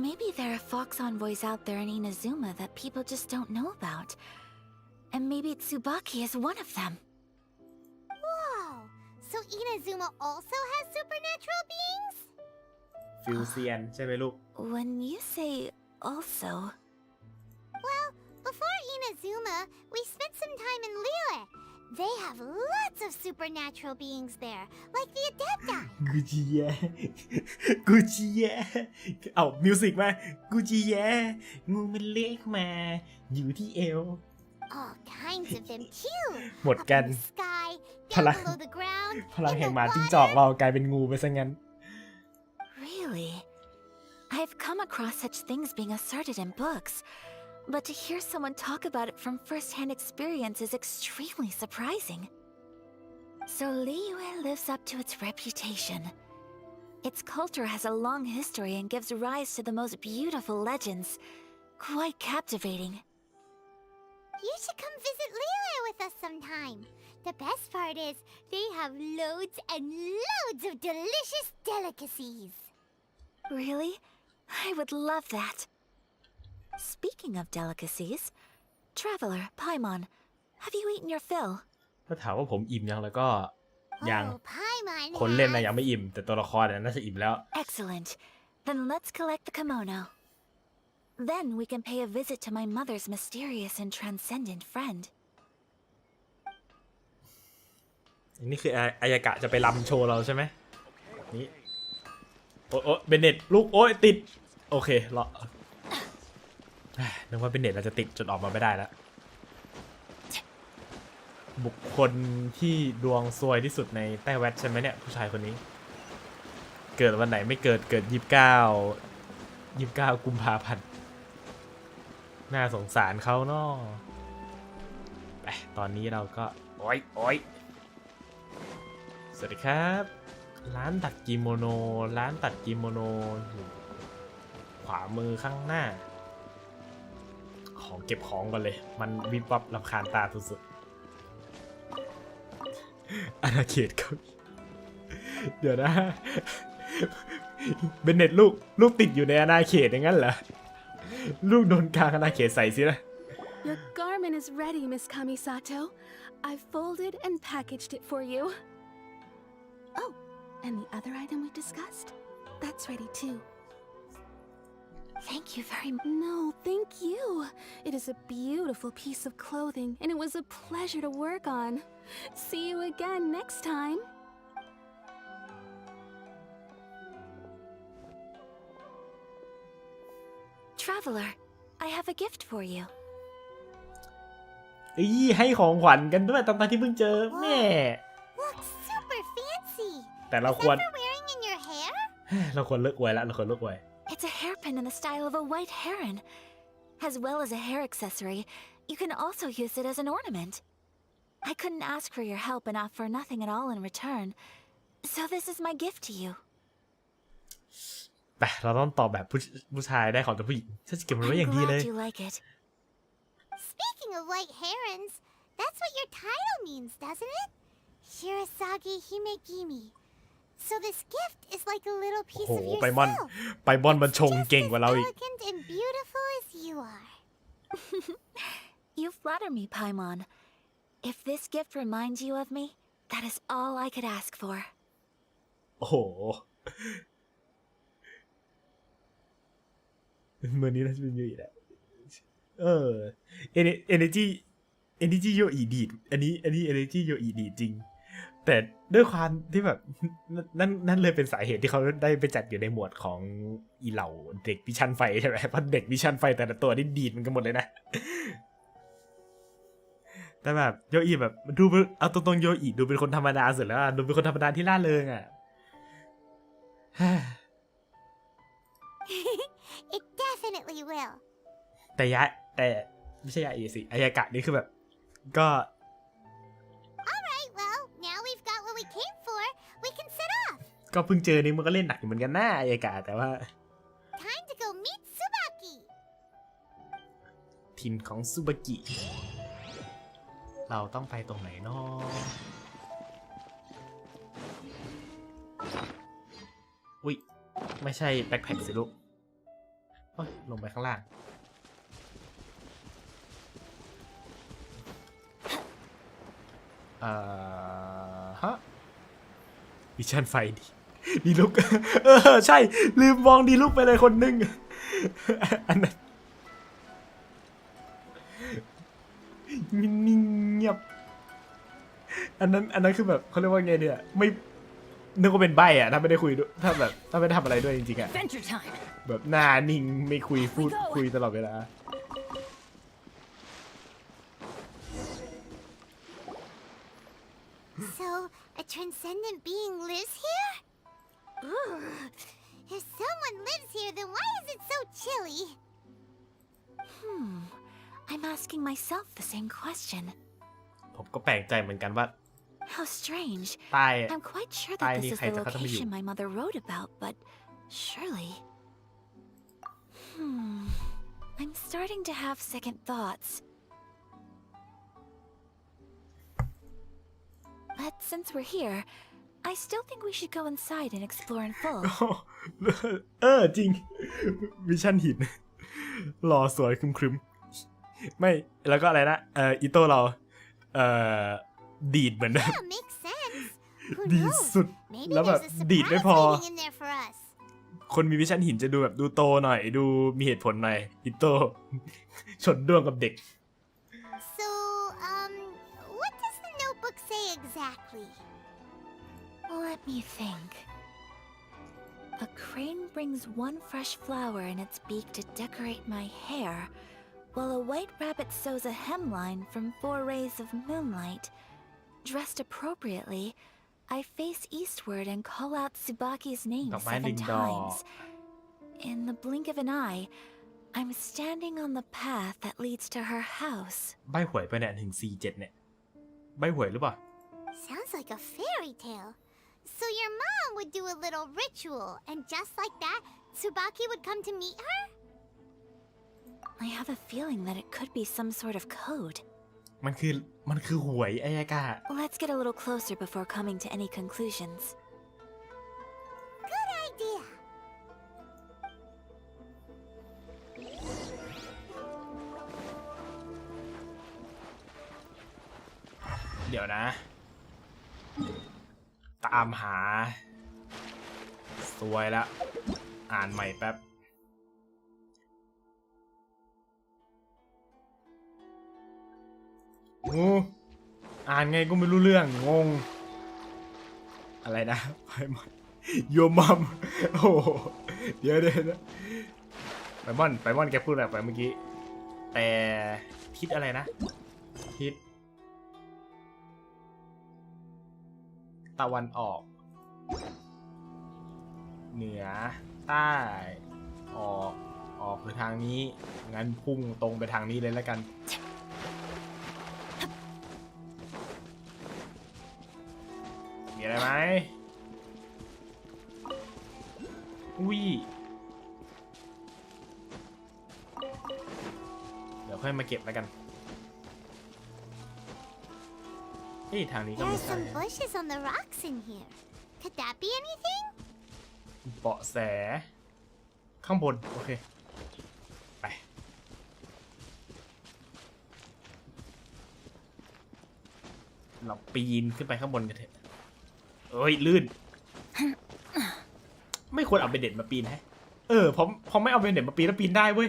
Maybe there are fox envoys out there in Inazuma that people just don't know about. and maybe Tsubaki is one of them. Whoa! So Inazuma also has supernatural beings? ฟิวเซียนใช่ไหมลูก When you say also, Well, before Inazuma, we spent some time in Liyue. They have lots of supernatural beings there, like the Adepti. กูจีแยกูจีแยเอามิวสิกมากูจีแยงูมันเล็กมาอยู่ที่เอว All kinds of them too. หมดกัน Up in the sky, พ down ลัง below the ground, พลัง in แห่ง the หมาจิ้งจอก water. เรากลายเป็นงูไปซะงั้น really? I've come across such things being asserted in books, but to hear someone talk about it from first-hand experience is extremely surprising. So Liyue lives up to its reputation. Its culture has a long history and gives rise to the most beautiful legends. Quite captivating. You should come visit Liyue with us sometime. The best part is, they have loads and loads of delicious delicacies. Really? I would love that. Speaking of delicacies, Traveler, Paimon, have you eaten your fill? ถ้าถามว่าผมอิ่มยังแล้วก็ยัง Oh, Paimon คนเล่นนะ has. ยังไม่อิ่มแต่ตัวละครน่ะน่าจะอิ่มแล้ว Excellent. Then let's collect the kimono. Then we can pay a visit to my mother's mysterious and transcendent friend. นี่คืออายากะจะไปรำโชว์เราใช่ไหมนี่โอ้เบนเน็ตลูกโอ้ยติดโอเครอนึกว่าเบนเน็ตเราจะติดจนออกมาไม่ได้แล้วบุคคลที่ดวงซวยที่สุดในแต้แวดใช่ไหมเนี่ยผู้ชายคนนี้เกิดวันไหนไม่เกิด29กุมภาพันธ์น่าสงสารเขาเนาะไปตอนนี้เราก็โอ๊ยสวัสดีครับร้านตัดกิโมโนอยู่ขวามือข้างหน้าของเก็บของก่อนเลยมันวิบวับรำคาญตาสุดๆอาณาเขตเขาเดี๋ยวนะเบนเน็ตลูกติดอยู่ในอาณาเขตอย่างนั้นเหรอลูกโดนกลางอาณาเขตใส่สินะ Your garment is ready, Miss Kamisato. I've folded and packaged it for you. Oh, and the other item we discussed? That's ready too. Thank you very much. No, thank you. It is a beautiful piece of clothing, and it was a pleasure to work on. See you again next time. Traveler, I have a gift for you. ให้ของขวัญกันด้วยตอนที่เพิ่งเจอแม่ Looks super fancy. แต่เรา Is ควร that for wearing in your hair? เราควรเลิกอวยแล้วเราควรเลิกอวย It's a hairpin in the style of a white heron. As well as a hair accessory, you can also use it as an ornament. I couldn't ask for your help and offer nothing at all in return. So this is my gift to you. แต่เราต้องตอบแบบผู้ชายได้ของตัวผู้หญิงฉันจะเก็บมันไว้อย่าง I'm ดีเลย glad you like it. Speaking of white herons, that's what your title means, doesn't it? Shirasagi Himegimi. So this gift is like a little โอ้ piece โห of ไปมอน yourself. ไปบอนมันชง Just เก่ง as กว่าเราอีก elegant and beautiful as you are. You flatter me, Paimon. If this gift reminds you of me, that is all I could ask for. โอ้โหเมื่อนี้น่าจะเป็นยูอีแหละenergy โยอีดีดอันนี้ energy โยอีดีดจริงแต่ด้วยความที่แบบนั่นเลยเป็นสาเหตุที่เขาได้ไปจัดอยู่ในหมวดของอีเหล่าเด็กวิชันไฟใช่ไหมเพราะเด็กวิชันไฟแต่ละตัวนี่ดีดมันกันหมดเลยนะแต่แบบโยอีแบบดูเอาตรงๆโยอีดูเป็นคนธรรมดาสุดแล้วดูเป็นคนธรรมดาที่ล่าเริงอ่ะ It definitely will. แต่ไม่ใช่ยาเอสิอายากะนี่คือแบบก็ Alright, well, now we've got what we came for. We can set off. ก็เพิ่งเจอนี่มันก็เล่นหนักอยู่เหมือนกันนะอายากะแต่ว่า Time to go meet Tsubaki. ถิ่นของซูบากิเราต้องไปตรงไหนเนาะอุ๊ยไม่ใช่แบ็คแพ็คสิลูกลงไปข้างล่าง ฮะวิชั่นไฟดีลุก ใช่ ลืมมองดีลุกไปเลยคนหนึ่ง อันนั้นนิ่งเงียบอันนั้นคือแบบเขาเรียกว่าไงเนี่ยไม่นึกว่าเป็นใบ้อะถ้าไม่ได้คุยด้วยถ้าไม่ได้ทำอะไรด้วยจริงๆอะแบบหน้านิ่งไม่คุยพูดคุยตลอดเวลา So, a transcendent being lives here? Ooh. If someone lives here, then why is it so chilly? I'm asking myself the same question. ผมก็แปลกใจเหมือนกันว่า How strange. ใต้ I'm quite sure ใต้ that นี่ this is ใคร the จะเขาจะไม่อยู่ location my mother wrote about, but surely. I'm starting to have second thoughts. But since we're here, I still think we should go inside and explore in full. จริงวิชั่นหินหล่อสวยครึมๆไม่แล้วก็อะไรนะอีโต้เราดีดเหมือน Yeah, makes sense. Who ดีด knows? สุด Maybe แล้วแบบ there's a ดีดไม่ surprise พอ waiting in there for us. คนมีวิชั่นหินจะดูแบบดูโตหน่อยดูมีเหตุผลหน่อยอีโต้ ชนด้วงกับเด็ก So, what does the notebook say exactly? Let me think. A crane brings one fresh flower in its beak to decorate my hair, while a white rabbit sews a hemline from 4 rays of moonlight. Dressed appropriately, I face eastward and call out Tsubaki's name ดอกไม้ 7 ดึงดอก times. In the blink of an eye, I'm standing on the path that leads to her house. ใบหวยไปเนี่ยถึง47เนี่ยใบหวยหรือเปล่า Sounds like a fairy tale. So your mom would do a little ritual, and just like that, Tsubaki would come to meet her? I have a feeling that it could be some sort of code. มันคือหวยอายากา Let's get a little closer before coming to any conclusions. Good idea. เดี๋ยวนะ ตามหาสวยละอ่านใหม่แป๊บอ่านไงก็ไม่รู้เรื่องงงอะไรนะไปหมดโยมัมโอ้โหเดี๋ยวนะไปมอนแกพูดแบบไปเมื่อกี้แต่ทิศอะไรนะทิศตะวันออกเหนือใต้ออกคือทางนี้งั้นพุ่งตรงไปทางนี้เลยแล้วกันมีอะไรไหมอุ้ยเดี๋ยวค่อยมาเก็บแล้วกันเฮ้ยทางนี้ก็ There ไม่ are ใช่ some bushes on the rocks in here. Could that be anything? เบาะแสข้างบนโอเคไปเราปีนขึ้นไปข้างบนกันเถอะเอ้ยลื่น ไม่ควรเอาเบนเด็ดมาปีนให้พอไม่เอาเบนเด็ดมาปีนแล้วปีนได้เว้ย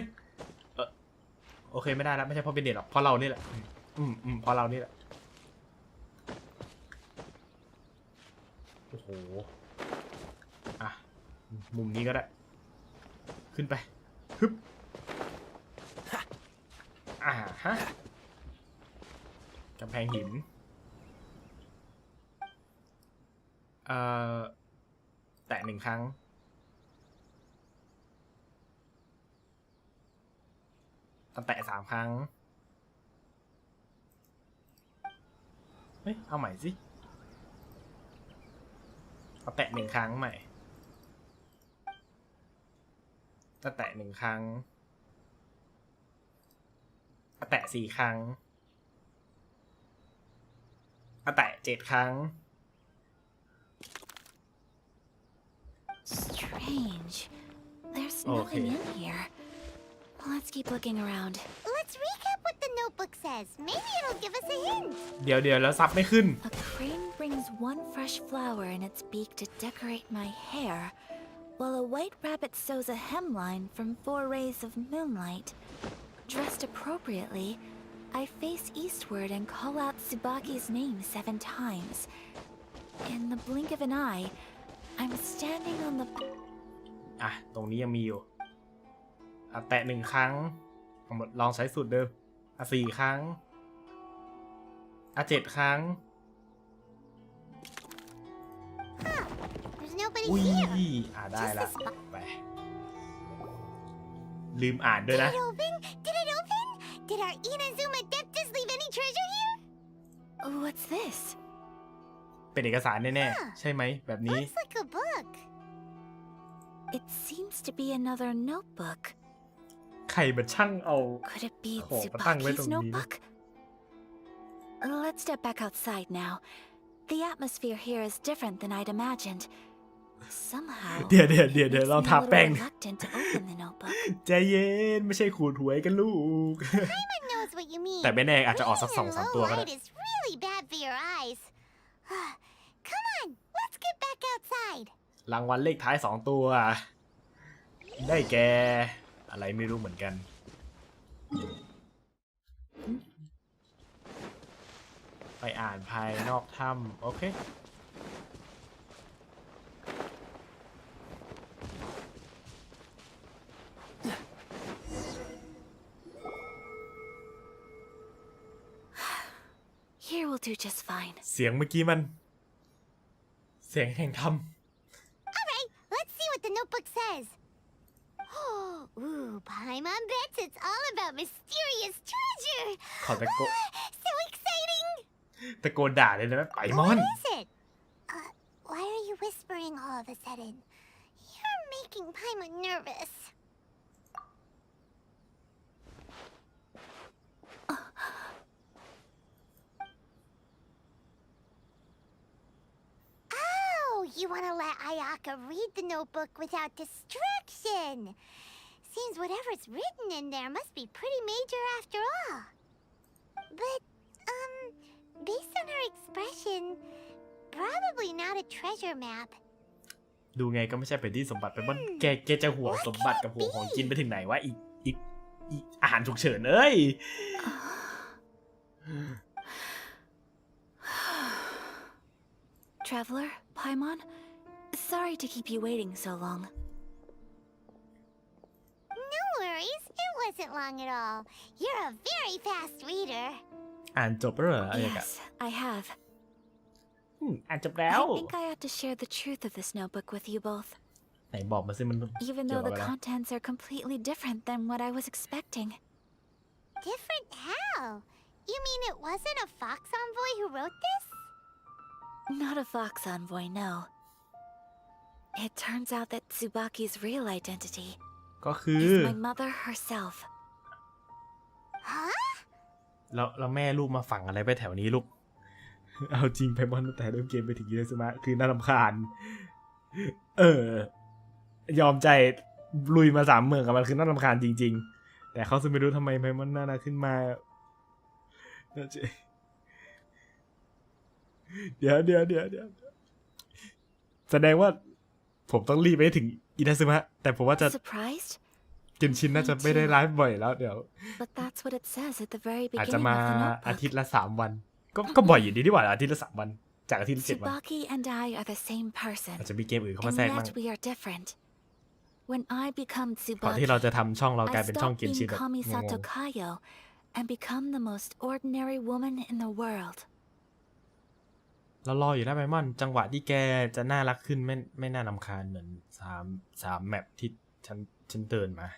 โอเคไม่ได้แล้วไม่ใช่เพราะเบนเด็ดหรอกเพราะเรานี่แหละเพราะเรานี่แหละโอ้โหอ่ะมุมนี้ก็ได้ขึ้นไปฮึบฮะกำแพงหินแตะ1 ครั้งแตะ3 ครั้งเฮ้ยเอาใหม่สิเอาแตะ1 ครั้งใหม่ก็แตะ1 ครั้งแตะ4 ครั้งแตะ7 ครั้ง Strange. There's nothing in here. Let's keep looking around. Let's recap what the notebook says. says. Maybe it'll give us a hint. เดี๋ยวแล้วซับไม่ขึ้น A crane brings one fresh flower in its beak to decorate my hair, while a white rabbit sews a hemline from 4 rays of moonlight. Dressed appropriately, I face eastward and call out Tsubaki's name 7 times. In the blink of an eye, I'm standing on the... อ่ะตรงนี้ยังมีอยู่แตะ1 ครั้งลองใช้สูตรเดิม4 ครั้ง7 ครั้ง There's nobody อุ้ย here. ได้ละไปลืมอ่านด้วยนะ Did it open? Did it open? Did our Inazuma Deptus leave any treasure here? What's this? เป็นเอกสารแน่ๆใช่ไหมแบบนี้ Looks like a book. It seems to be another notebook. ใครมาช่างเอา Could it be ของมาตั้งไว้ตร Tsubaki's งนี้ notebook? Let's step back outside now. The atmosphere here is different than I'd imagined. Somehow, เดี๋ยว makes me ลอง a ทา little แป้ง reluctant to open the notebook. ใจเย็นไม่ใช่ขูดหวยกันลูก Paimon knows what you mean. แต่ไม่แน่อาจจะออกสัก Reading in 2-3 low ตัวก็ได้ light is really bad for your eyes. Come on, let's get back outside. รางวัลเลขท้าย2 ตัว ได้แกอะไรไม่รู้เหมือนกัน ไปอ่านภายนอกถ้ำโอเค Here will do just fine. เสียงเมื่อกี้มัน เสียงแห่งถ้ All right, let's see what the notebook says. Ooh, Paimon bets it's all about mysterious treasure. ำขอตะโกน So exciting. ตะโกนด่าเลยนะไปมอน What is it? Why are you whispering all of a sudden? You're making Paimon nervous. Oh, you want to let Ayaka read the notebook without distraction. Seems whatever's written in there must be pretty major after all. But, based on her expression, probably not a treasure map. ดูไงก็ไม่ใช่เป็นที่สมบัติไปมอนแกจะห่วงสมบัติกับห่วงของกินไปถึงไหนวะอีกอาหารฉุกเฉินเอ้ย Traveler, Paimon, sorry to keep you waiting so long. No worries, it wasn't long at all. You're a very fast reader. อ่านจบแล้วเหรออายากะ Yes, I have. อ่านจบแล้ว I think I ought to share the truth of this notebook with you both. ไหนบอกมาสิมัน Even เกี่ยว though กับ the อะไร contents are completely different than what I was expecting. Different how? You mean it wasn't a fox envoy who wrote this? Not a fox envoy, no. It turns out that Tsubaki's real identity ก็คือ is my mother herself. Huh? แล้วแม่ลูกมาฝังอะไรไปแถวนี้ลูก เอาจริงไปมอนตั้งแต่เริ่มเกมไปถึงยูเนสมะคือน่ารำคาญ ยอมใจลุยมา3 เมืองกับมันคือน่ารำคาญจริงๆ แต่เขาจะไม่รู้ทำไมไปมอนน่ารักขึ้นมา เดี๋ยวแสดงว่าผมต้องรีบไปถึงอินาซึมะแต่ผมว่าจะ Surprised? เกนชินน่าจะไม่ได้ไลฟ์บ่อยแล้วเดี๋ยว But that's what it says at the very อาจจะ beginning มา of the อาทิต notebook. ย์ละ3 วัน ก็บ่อยอยู่ดีที่ว่าอาทิตย์ละ3 วันจากอาทิตย์ละ7 วัน Tsubaki and I are the same person, อาจจะมีเกมอื่นเข้ามา and แทรกบ้าง yet we are different. When I become ก่อนที่เรา Tsubaki, จะทำช่องเรากลาย I เป็นช่อง stop เกนชิน being แบบง Kamisato ง Kayo and become the most ordinary woman in the world. ๆเรารออยู่นะไบมอนจังหวะที่แกจะน่ารักขึ้นไม่น่ารำคาญเหมือน3 แมปที่ฉันเดินมา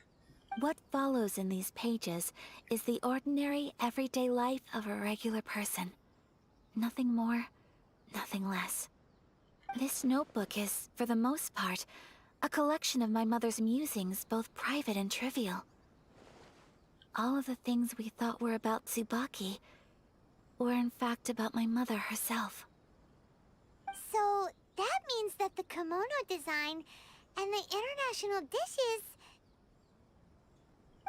What follows in these pages is the ordinary, everyday life of a regular person. Nothing more, nothing less. This notebook is, for the most part, a collection of my mother's musings, both private and trivial. All of the things we thought were about Tsubaki were in fact about my mother herself. So that means that the kimono design and the international dishes...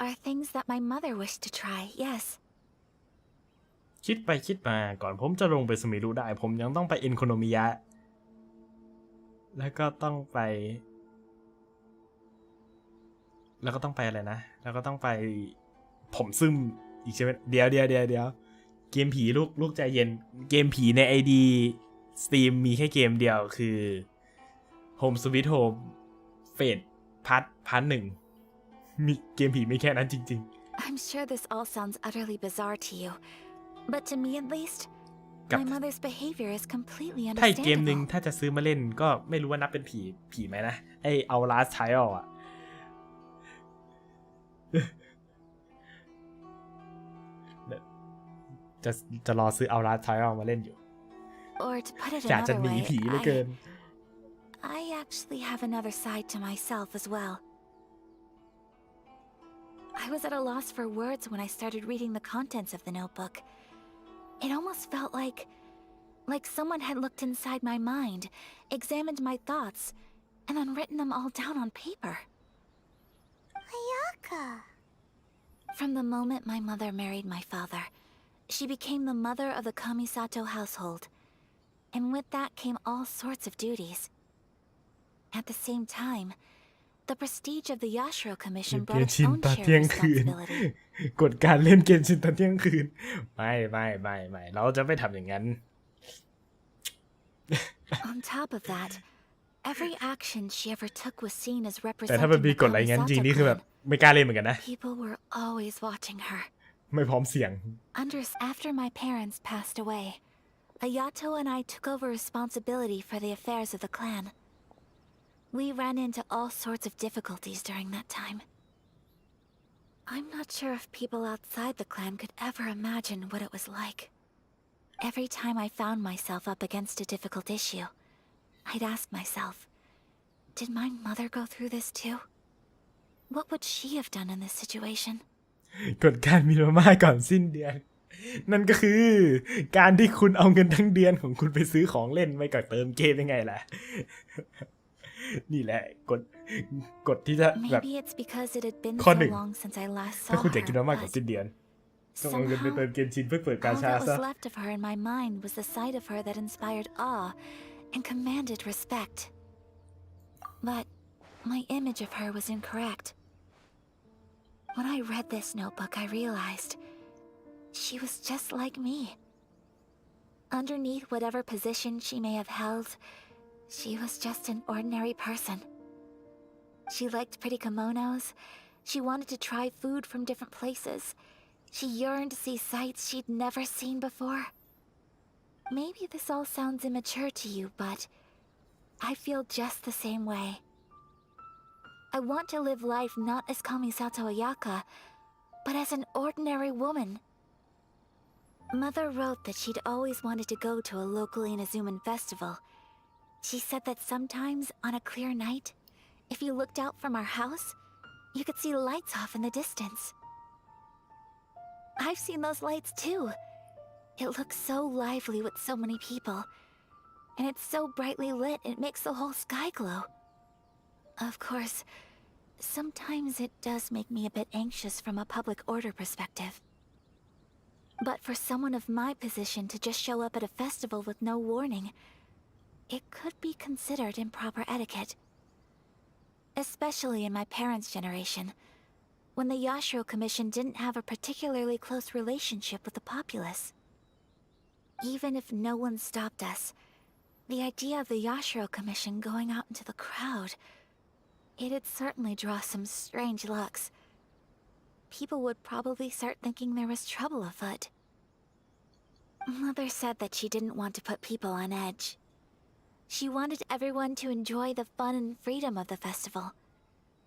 Are things that my mother wished to try, yes. คิดไปคิดมาก่อนผมจะลงไปสมิรุได้ ผมยังต้องไปเอ็นโคโนมิยะแล้วก็ต้องไปอะไรนะแล้วก็ต้องไปผมซึมอีกใช่ไหมเดี๋ยวเกมผีลูกใจเย็นเกมผีใน ID Steam มีแค่เกมเดียวคือ Home Sweet Home เฟสพาร์ทหนึ่งมีเกมผีไม่แค่นั้นจริง I'm sure this all sounds utterly bizarre to you, but to me at least, Gặp- my mother's behavior is completely ๆ ถ้าอีกเกมหนึ่ง understandable. ถ้าจะซื้อมาเล่นก็ไม่รู้ว่านับเป็นผีไหมนะไอเอา Last Trial อ่ะ จะรอซื้อเอา Last Trial มาเล่นอยู่ Or to put it อยากจะ another หนี way, ผีเหลือเกิน I actually have another side to myself as well. I was at a loss for words when I started reading the contents of the notebook. It almost felt like someone had looked inside my mind, examined my thoughts, and then written them all down on paper. Ayaka. From the moment my mother married my father, she became the mother of the Kamisato household, and with that came all sorts of duties. At the same time, the prestige of the Yashiro Commission เก brought ม its ชิน own ตอน share เที่ย of งคืน responsibility. กดการเล่นเกมชินตอนเที่ยงคืน ไม่เราจะไม่ทำอย่างนั้น On top of that, every action she ever took was seen as แต่ถ้ามัน representing มี the กฎอะไรงั้นจริง Kamisato นี่คือแบบ clan. ไม่กล้าเล่นเหมือนกันนะ People were always watching her. ไม่พร้อมเสี่ยง After my parents passed away, Ayato and I took over responsibility for the affairs of the clan. We ran into all sorts of difficulties during that time. I'm not sure if people outside the clan could ever imagine what it was like. Every time I found myself up against a difficult issue, I'd ask myself, did my mother go through this too? What would she have done in this situation? กฎการมีมาม่าก่อนสิ้นเดือน นั่นก็คือ การที่คุณเอาเงินทั้งเดือนของคุณไปซื้อของเล่นไม่กับเติมเกมยังไงล่ะ นี่แหละกฎที่จะแบบ Maybe it's because it had been ข้อ so หนึ่ง long since I last ถ้า saw คุณอยากกินมาม่าก่อน her, สิ้นเดือน ต้องเอาเงินไป somehow เติมเกมชินเพื่อเปิดกา all ชา that ซะ was left of her in my mind was the sight of her that inspired awe and commanded respect. But my image of her was incorrect. When I read this notebook, I realized she was just like me. Underneath whatever position she may have held, she was just an ordinary person. She liked pretty kimonos. She wanted to try food from different places. She yearned to see sights she'd never seen before. Maybe this all sounds immature to you, but I feel just the same way. I want to live life not as Kamisato Ayaka, but as an ordinary woman. Mother wrote that she'd always wanted to go to a local Inazuman festival. She said that sometimes, on a clear night, if you looked out from our house, you could see lights off in the distance. I've seen those lights too. It looks so lively with so many people. And it's so brightly lit, it makes the whole sky glow. Of course, sometimes it does make me a bit anxious from a public order perspective. But for someone of my position to just show up at a festival with no warning, it could be considered improper etiquette. Especially in my parents' generation, when the Yashiro Commission didn't have a particularly close relationship with the populace. Even if no one stopped us, the idea of the Yashiro Commission going out into the crowd, it'd certainly draw some strange looks. People would probably start thinking there was trouble afoot. Mother said that she didn't want to put people on edge. She wanted everyone to enjoy the fun and freedom of the festival.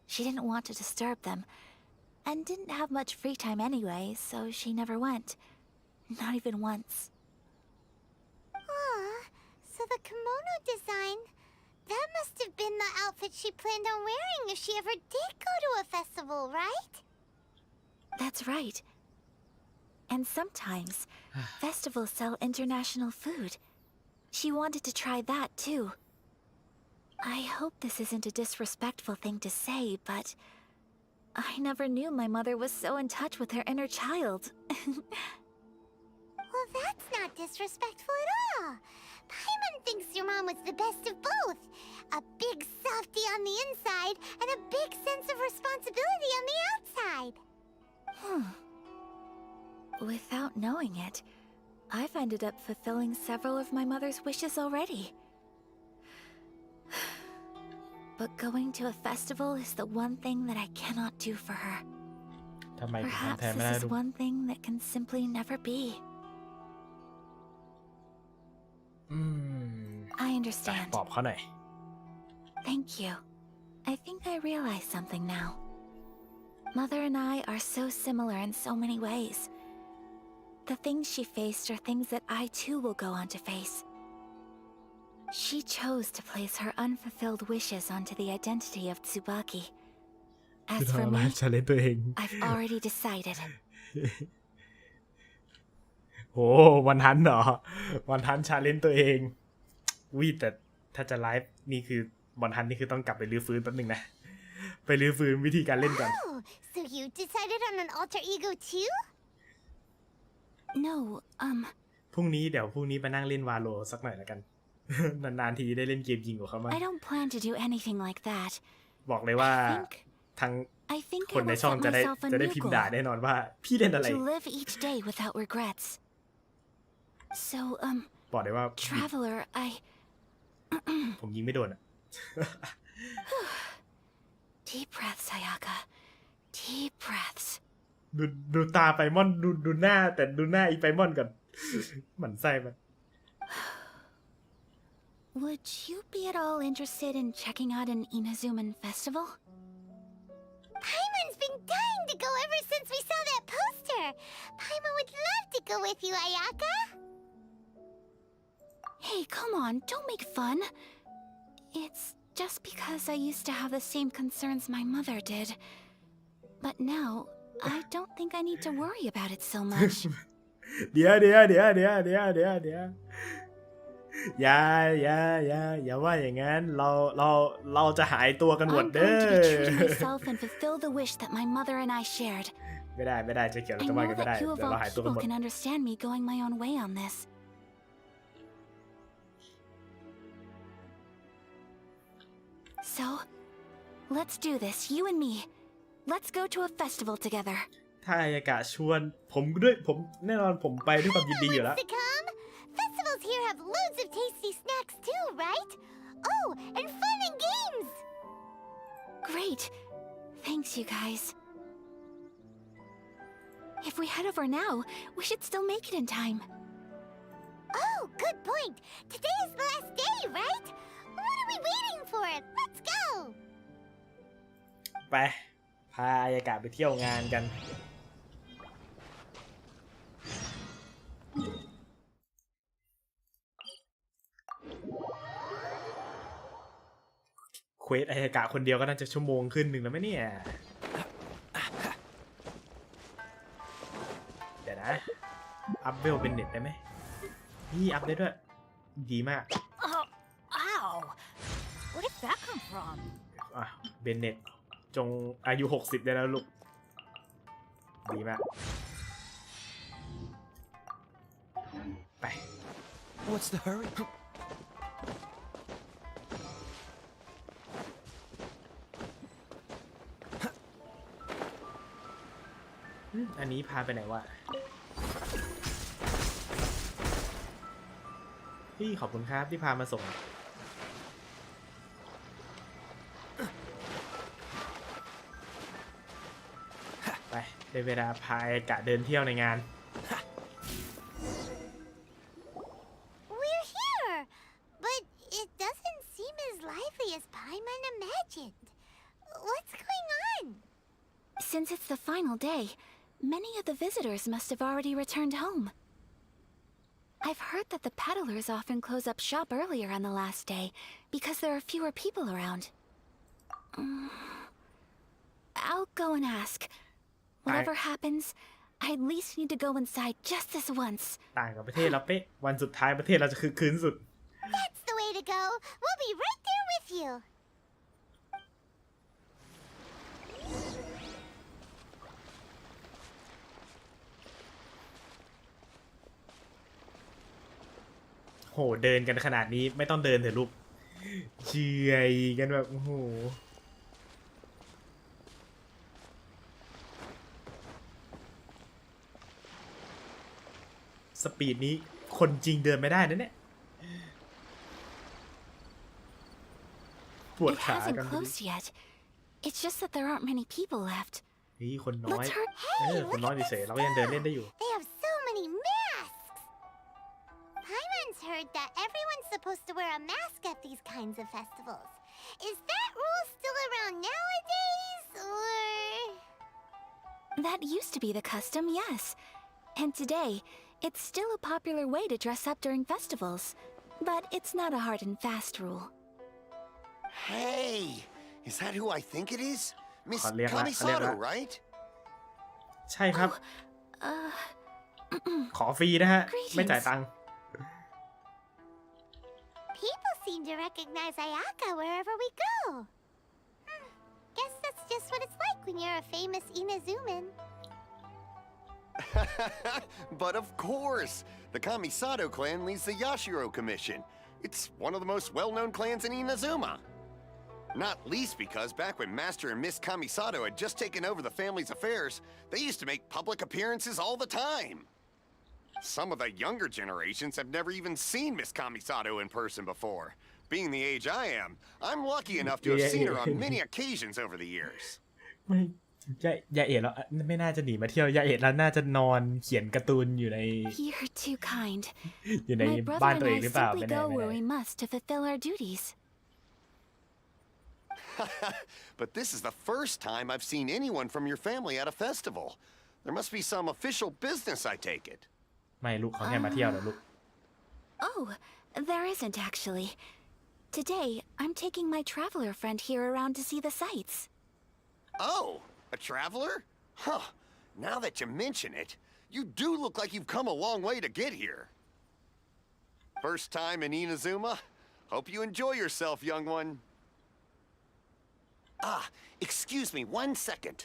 She didn't want to disturb them, and didn't have much free time anyway, so she never went. Not even once. Aw, so the kimono design, that must have been the outfit she planned on wearing if she ever did go to a festival, right? That's right. And sometimes, festivals sell international food. She wanted to try that too. I hope this isn't a disrespectful thing to say, but I never knew my mother was so in touch with her inner child. Well, Well, that's not disrespectful at all. Paimon thinks your mom was the best of both. A big softie on the inside and a big sense of responsibility on the outside. Without knowing it, I've ended up fulfilling several of my mother's wishes already. But going to a festival is the one thing that I cannot do for her. ทำไมถึง Perhaps ทำแทนไม่ this ได้ is ลูก one thing that can simply never be. I ไป understand. ปลอบเขาหน่อย Thank you. I think I realize something now. Mother and I are so similar in so many ways. The things she faced are things that I too will go on to face. She chose to place her unfulfilled wishes onto the identity of Tsubaki. คือ As for ทำไม me, ชาเลนตัวเอง I've already decided. โอ้วันทันเหรอวันทันชาเลนตัวเองวิแต่ถ้าจะไลฟ์นี่คือวันทันนี่คือต้องกลับไปรื้อฟื้นแป๊บนึงนะไปรื้อฟื้นวิธีการเล่นก่อน Oh, so you decided on an alter ego too? No, พรุ่งนี้เดี๋ยวพรุ่งนี้ไปนั่งเล่นวาโลสักหน่อยแล้วกัน นานๆทีได้เล่นเกมยิงกับเขามั้ง I don't plan to do anything like that. บอกเลยว่า ทั้ง I think คน I ใน will ช่อง set จะได้ myself a จะได้ new พิมพ์ด่า goal. แน่นอนว่าพี่เล่นอะไร To live each day without regrets. So, บอกเลยว่า Traveler, I... ผมยิงไม่โดนอ่ะ Deep breaths, Sayaka. Deep breaths. ดูตาไปมอนดูหน้าแต่ดูหน้าอีไปมอนก่อน หมั่นไส้มัน Would you be at all interested in checking out an Inazuman festival? Paimon's been dying to go ever since we saw that poster. Paimon would love to go with you, Ayaka. Hey, come on, don't make fun. It's just because I used to have the same concerns my mother did. But now, I don't think I need to worry about it so much. เดี๋ยวอย่าว่าอย่างนั้นเราจะหายตัวกันหมด I'm เด้ going อ to be true to myself and fulfill the wish that my mother and I shared. ไม่ได้จะเกี่ยวเรา I จะว่า know กันไม่ได้ that เดี๋ you ยว of เรา all หายตัวกัน people หมด can understand me going my own way on this. So, let's do this, you and me. Let's go to a festival together. ถ้าอายากะชวนผมแน่นอนผมไปด้วยความยินดีอยู่แล้ว To come? Festivals here have loads of tasty snacks too, right? Oh, and fun and games! Great. Thanks, you guys. If we head over now, we should still make it in time. Oh, good point. Today is the last day, right? What are we waiting for? Let's go! ไปพาอายากะไปเที่ยวงานกันเควสอายากะคนเดียวก็น่าจะชั่วโมงขึ้นหนึ่งแล้วไหมเนี่ย เดี๋ยวนะ อัพเวลเป็นเน็ตได้ไหมนี่อัพได้ด้วย ดีมาก Oh, ow! Where did that come from? อ่ะเบนเน็ตจงอายุ 60 ได้แล้วลูก ดีมาก ไป What's the hurry? อันนี้พาไปไหนวะพี่ขอบคุณครับที่พามาส่ง ไปได้เวลาพาอากะเดินเที่ยวในงาน We're here! But it doesn't seem as lively as Paimon imagined. What's going on? Since it's the final day, many of the visitors must have already returned home. I've heard that the peddlers often close up shop earlier on the last day because there are fewer people around. I'll go and ask. Whatever happens, I at least need to go inside just this once. ต่างกับประเทศเราเป๊ะ วันสุดท้ายประเทศเราจะคือคืนสุด That's the way to go. We'll be right there with you. โหเดินกันขนาดนี้ไม่ต้องเดินเถอะลูกเฉยกันแบบโอ้โหสปีดนี้คนจริงเดินไม่ได้นะเนี่ยปวด It ขา hasn't กัน closed yet. It's just that there aren't many people left. นี่คนน้อย Let's hurry. คนน้อยเฉยๆเราก็ยังเดินเล่นได้อยู่ They have so many masks! Paimon's heard that everyone's supposed to wear a mask at these kinds of festivals. Is that rule still around nowadays, or...? That used to be the custom, yes. And today, it's still a popular way to dress up during festivals. But it's not a hard and fast rule. Hey! Is that who I think it is? Miss ขอเรียกละ Kamisato, right? ใช่ครับ Uh, ขอฟรีนะฮะ ไม่จ่ายตังค์ People seem to recognize Ayaka wherever we go. Guess that's just what it's like when you're a famous Inazuman. But of course! The Kamisato clan leads the Yashiro Commission. It's one of the most well-known clans in Inazuma. Not least because back when Master and Miss Kamisato had just taken over the family's affairs, they used to make public appearances all the time. Some of the younger generations have never even seen Miss Kamisato in person before. Being the age I am, I'm lucky enough to have seen her on many occasions over the years. ไม่ยาเอ็ดแล้วไม่น่าจะหนีมาเที่ยวยาเอ็ดแล้วน่าจะนอนเขียนการ์ตูนอยู่ใน you're too kind. อยู่ใน My บ้าน brother ตัวเอง and ห I รือเปล่า simply ไม่แน่ go ไม่ where แน่ we must to fulfill our duties. But this is the first time I've seen anyone from your family at a festival. There must be some official business, I take it. ไม่ลูกเขาแค่มาเที่ยวเหรอลูก Oh, there isn't actually. Today, I'm taking my traveler friend here around to see the sights. Oh, a traveler? Huh. Now that you mention it, you do look like you've come a long way to get here. First time in Inazuma? Hope you enjoy yourself, young one. Ah, excuse me 1 second.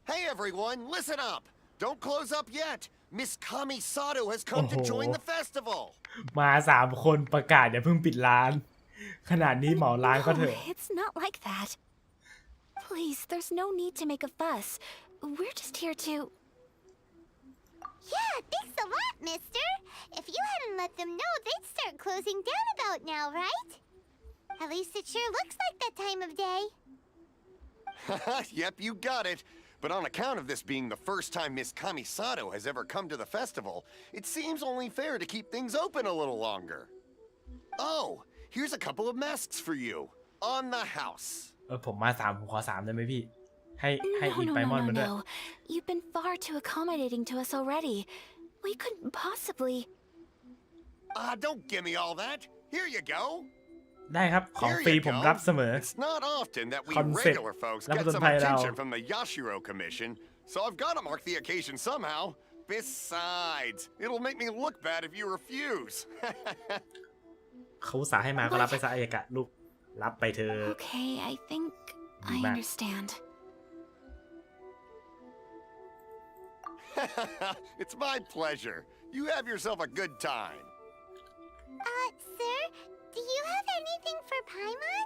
Hey everyone, listen up! Don't close up yet! Miss Kamisato has come to join the festival! มา3 คนประกาศอย่าเพิ่งปิดร้าน ขนาดนี้เหมาร้านก็เถ No, อะ it's not like that. Please, there's no need to make a fuss. We're just here to... Yeah, thanks a lot, mister. If you hadn't let them know, they'd start closing down about now, right? At least it sure looks like that time of day. Yep, you got it. But on account of this being the first time Miss Kamisato has ever come to the festival, it seems only fair to keep things open a little longer. Oh, here's a couple of masks for you. On the house. ผมมา3ผมขอ3ได้ไหมพี่ให้ No, อีก no, ไป no, มอน no, มาด้วย no. You've been far too accommodating to us already. We couldn't possibly... Don't give me all that. Here you go. ได้ครับของ Here ฟรี you ผม go. รับเสมอ It's not often that we Concept. regular folks Lapit get some tayo daw. attention from the Yashiro Commission, so I've got to mark the occasion somehow. Besides, it'll make me look bad if you refuse. เขาอุตสาห์ให้มาก็รับไปซะอายากะลูกรับไปเธอะ Okay, I think I Back. understand. It's my pleasure. You have yourself a good time. Sir, do you have anything for Paimon?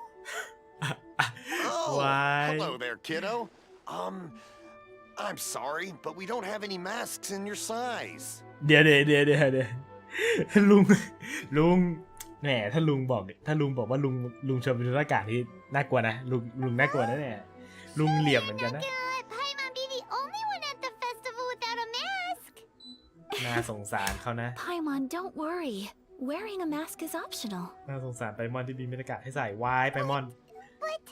Oh, Why? hello there, kiddo. I'm sorry, but we don't have any masks in your size. เดี๋ยวลุงแหมถ้าลุงบอกว่าลุงชวนไปดูหน้ากากที่น่ากลัวนะลุงน่ากลัวนะเนี่ยลุงเหลี่ยมเหมือนกันนะ Let Paimon be the only one at the festival without a mask. น่าสงสารเขานะ Paimon, don't worry. Wearing a mask is optional. น่าสงสารไปมอนที่มีหน้ากากให้ใส่วายไปมอน But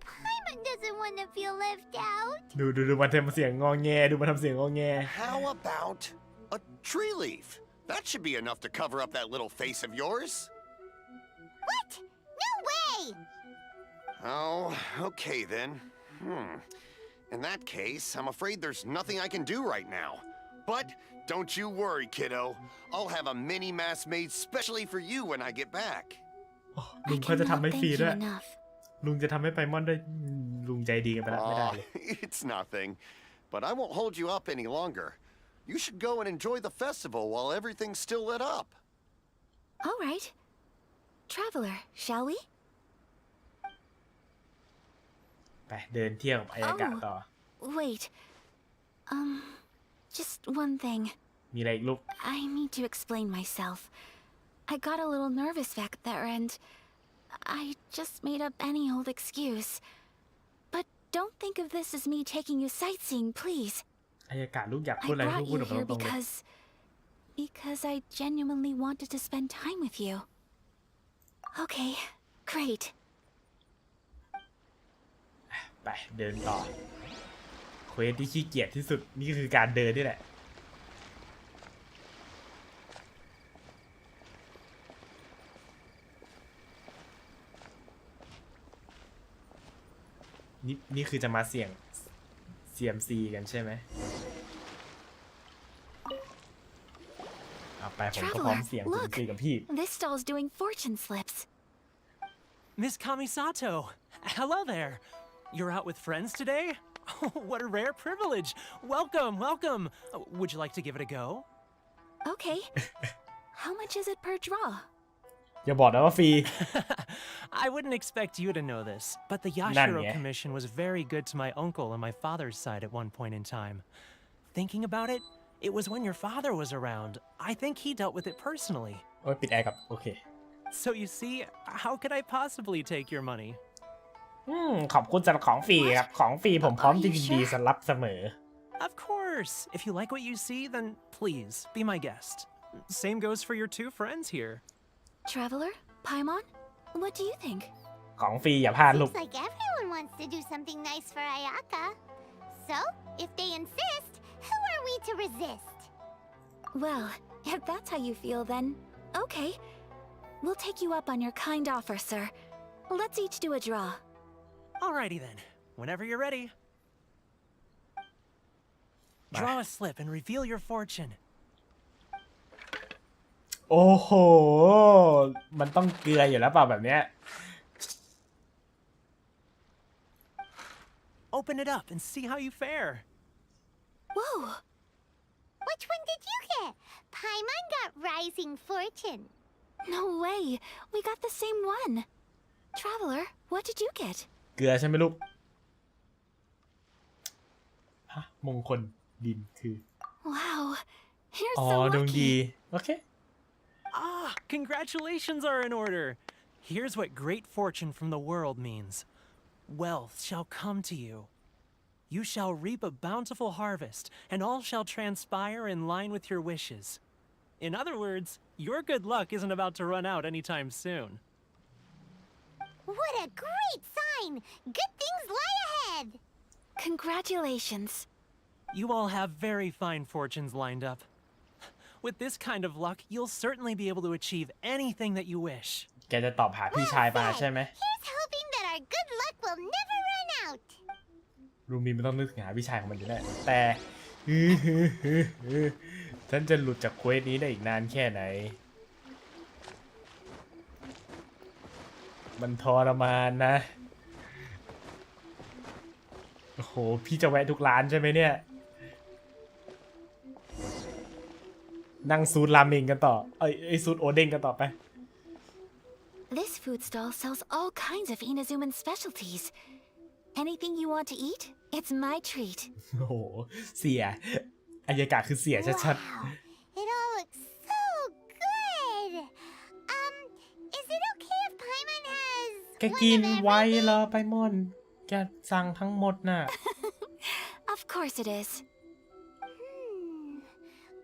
Paimon doesn't want to feel left out. ดูมันทำเสียงงอแงดูมันทำเสียงงอแง How about a tree leaf? That should be enough to cover up that little face of yours. What? No way! Oh, okay then. In that case, I'm afraid there's nothing I can do right now. But don't you worry, kiddo. I'll have a mini mask made specially for you when I get back. ลุ I งเขาจะ cannot ทำให้ฟ thank รี you ด้วย enough. ลุงจะทำให้ไปมอนได้ลุงใจดีกันไปแล้วไม่ได้ Aw, เลย it's nothing. But I won't hold you up any longer. You should go and enjoy the festival while everything's still lit up. All right. Traveler, shall we? ไปเดินเที่ยวกับอายากะต่อ Wait. Just one thing. มีอะไรอีกลูก I need to explain myself. I got a little nervous back there and I just made up any old excuse. But don't think of this as me taking you sightseeing, please. อายากะลูกอยากพู I ดอะไรลู brought กพูด you ออกมา here ตรงๆเลย because I genuinely wanted to spend time with you. Okay, great. ไปเดินต่อเควสที่ขี้เกียจที่สุดนี่คือการเดินนี่แหละนี่คือจะมาเสี่ยง CMC กันใช่ไหมเอาไปผมก็พร้อม Traveler, เสี่ยง look. CMC กับพี่ This stall's doing fortune slips. Miss Kamisato, hello there. You're out with friends today? Oh, what a rare privilege. Welcome, welcome. Would you like to give it a go? Okay. How much is it per draw? อย่าบอกนะว่าฟรี I wouldn't expect you to know this, but the None, Yashiro yeah. Commission was very good to my uncle on my father's side at one point in time. Thinking about it, it was when your father was around. I think he dealt with it personally. โอ้ยปิดแอร์กับโอเค So you see, how could I possibly take your money? ขอบคุณสำหรับของฟรีครับของฟรีผมพร้อมจะยินดีสำรับเสมอ Of course. If you like what you see, then please be my guest. Same goes for your two friends here. Traveler, Paimon, what do you think? ของฟรีอย่าพลาดลูก Looks like everyone wants to do something nice for Ayaka. So, if they insist, who are we to resist? Well, if that's how you feel, then okay. We'll take you up on your kind offer, sir. Let's each do a draw. Alrighty then. Whenever you're ready. Draw a slip and reveal your fortune. โอ้โห มันต้องเกลืออยู่แล้วเปล่าแบบเนี้ย Open it up and see how you fare. Whoa! Which one did you get? Paimon got Rising Fortune. No way! We got the same one. Traveler, what did you get? เกลือใช่ไหมลูกฮะมงคลดินคือ Wow, you're อ๋อ so ดวงดี lucky. โอเค Ah, congratulations are in order. Here's what great fortune from the world means. Wealth shall come to you. You shall reap a bountiful harvest, and all shall transpire in line with your wishes. In other words, your good luck isn't about to run out anytime soon. What a great sign! Good things lie ahead! Congratulations. You all have very fine fortunes lined up. With this kind of luck, you'll certainly be able to achieve anything that you wish. แกจะตอบหาพี่ชายมาใช่ไหม Here's hoping that our good luck will never run out. รูมีมันต้องนึกถึงหาพี่ชายของมันอยู่แน่แต่ ฉันจะหลุดจากเควสนี้ได้อีกนานแค่ไหน มันทรมานนะ โอ้โห พี่จะแวะทุกร้านใช่ไหมเนี่ย นั่งซูดราเมงกันต่อ ซูดโอเด้งกันต่อไป This food stall sells all kinds of Inazuman specialties. Anything you want to eat, it's my treat. โอ้โห เสียอายากะคือเสียชัด Wow, it all looks so good. Is it okay if Paimon has ๆ แก one กิน of ไว้ everything? เหรอไปมอน แกสั่งทั้งหมดน่ะ Of course it is.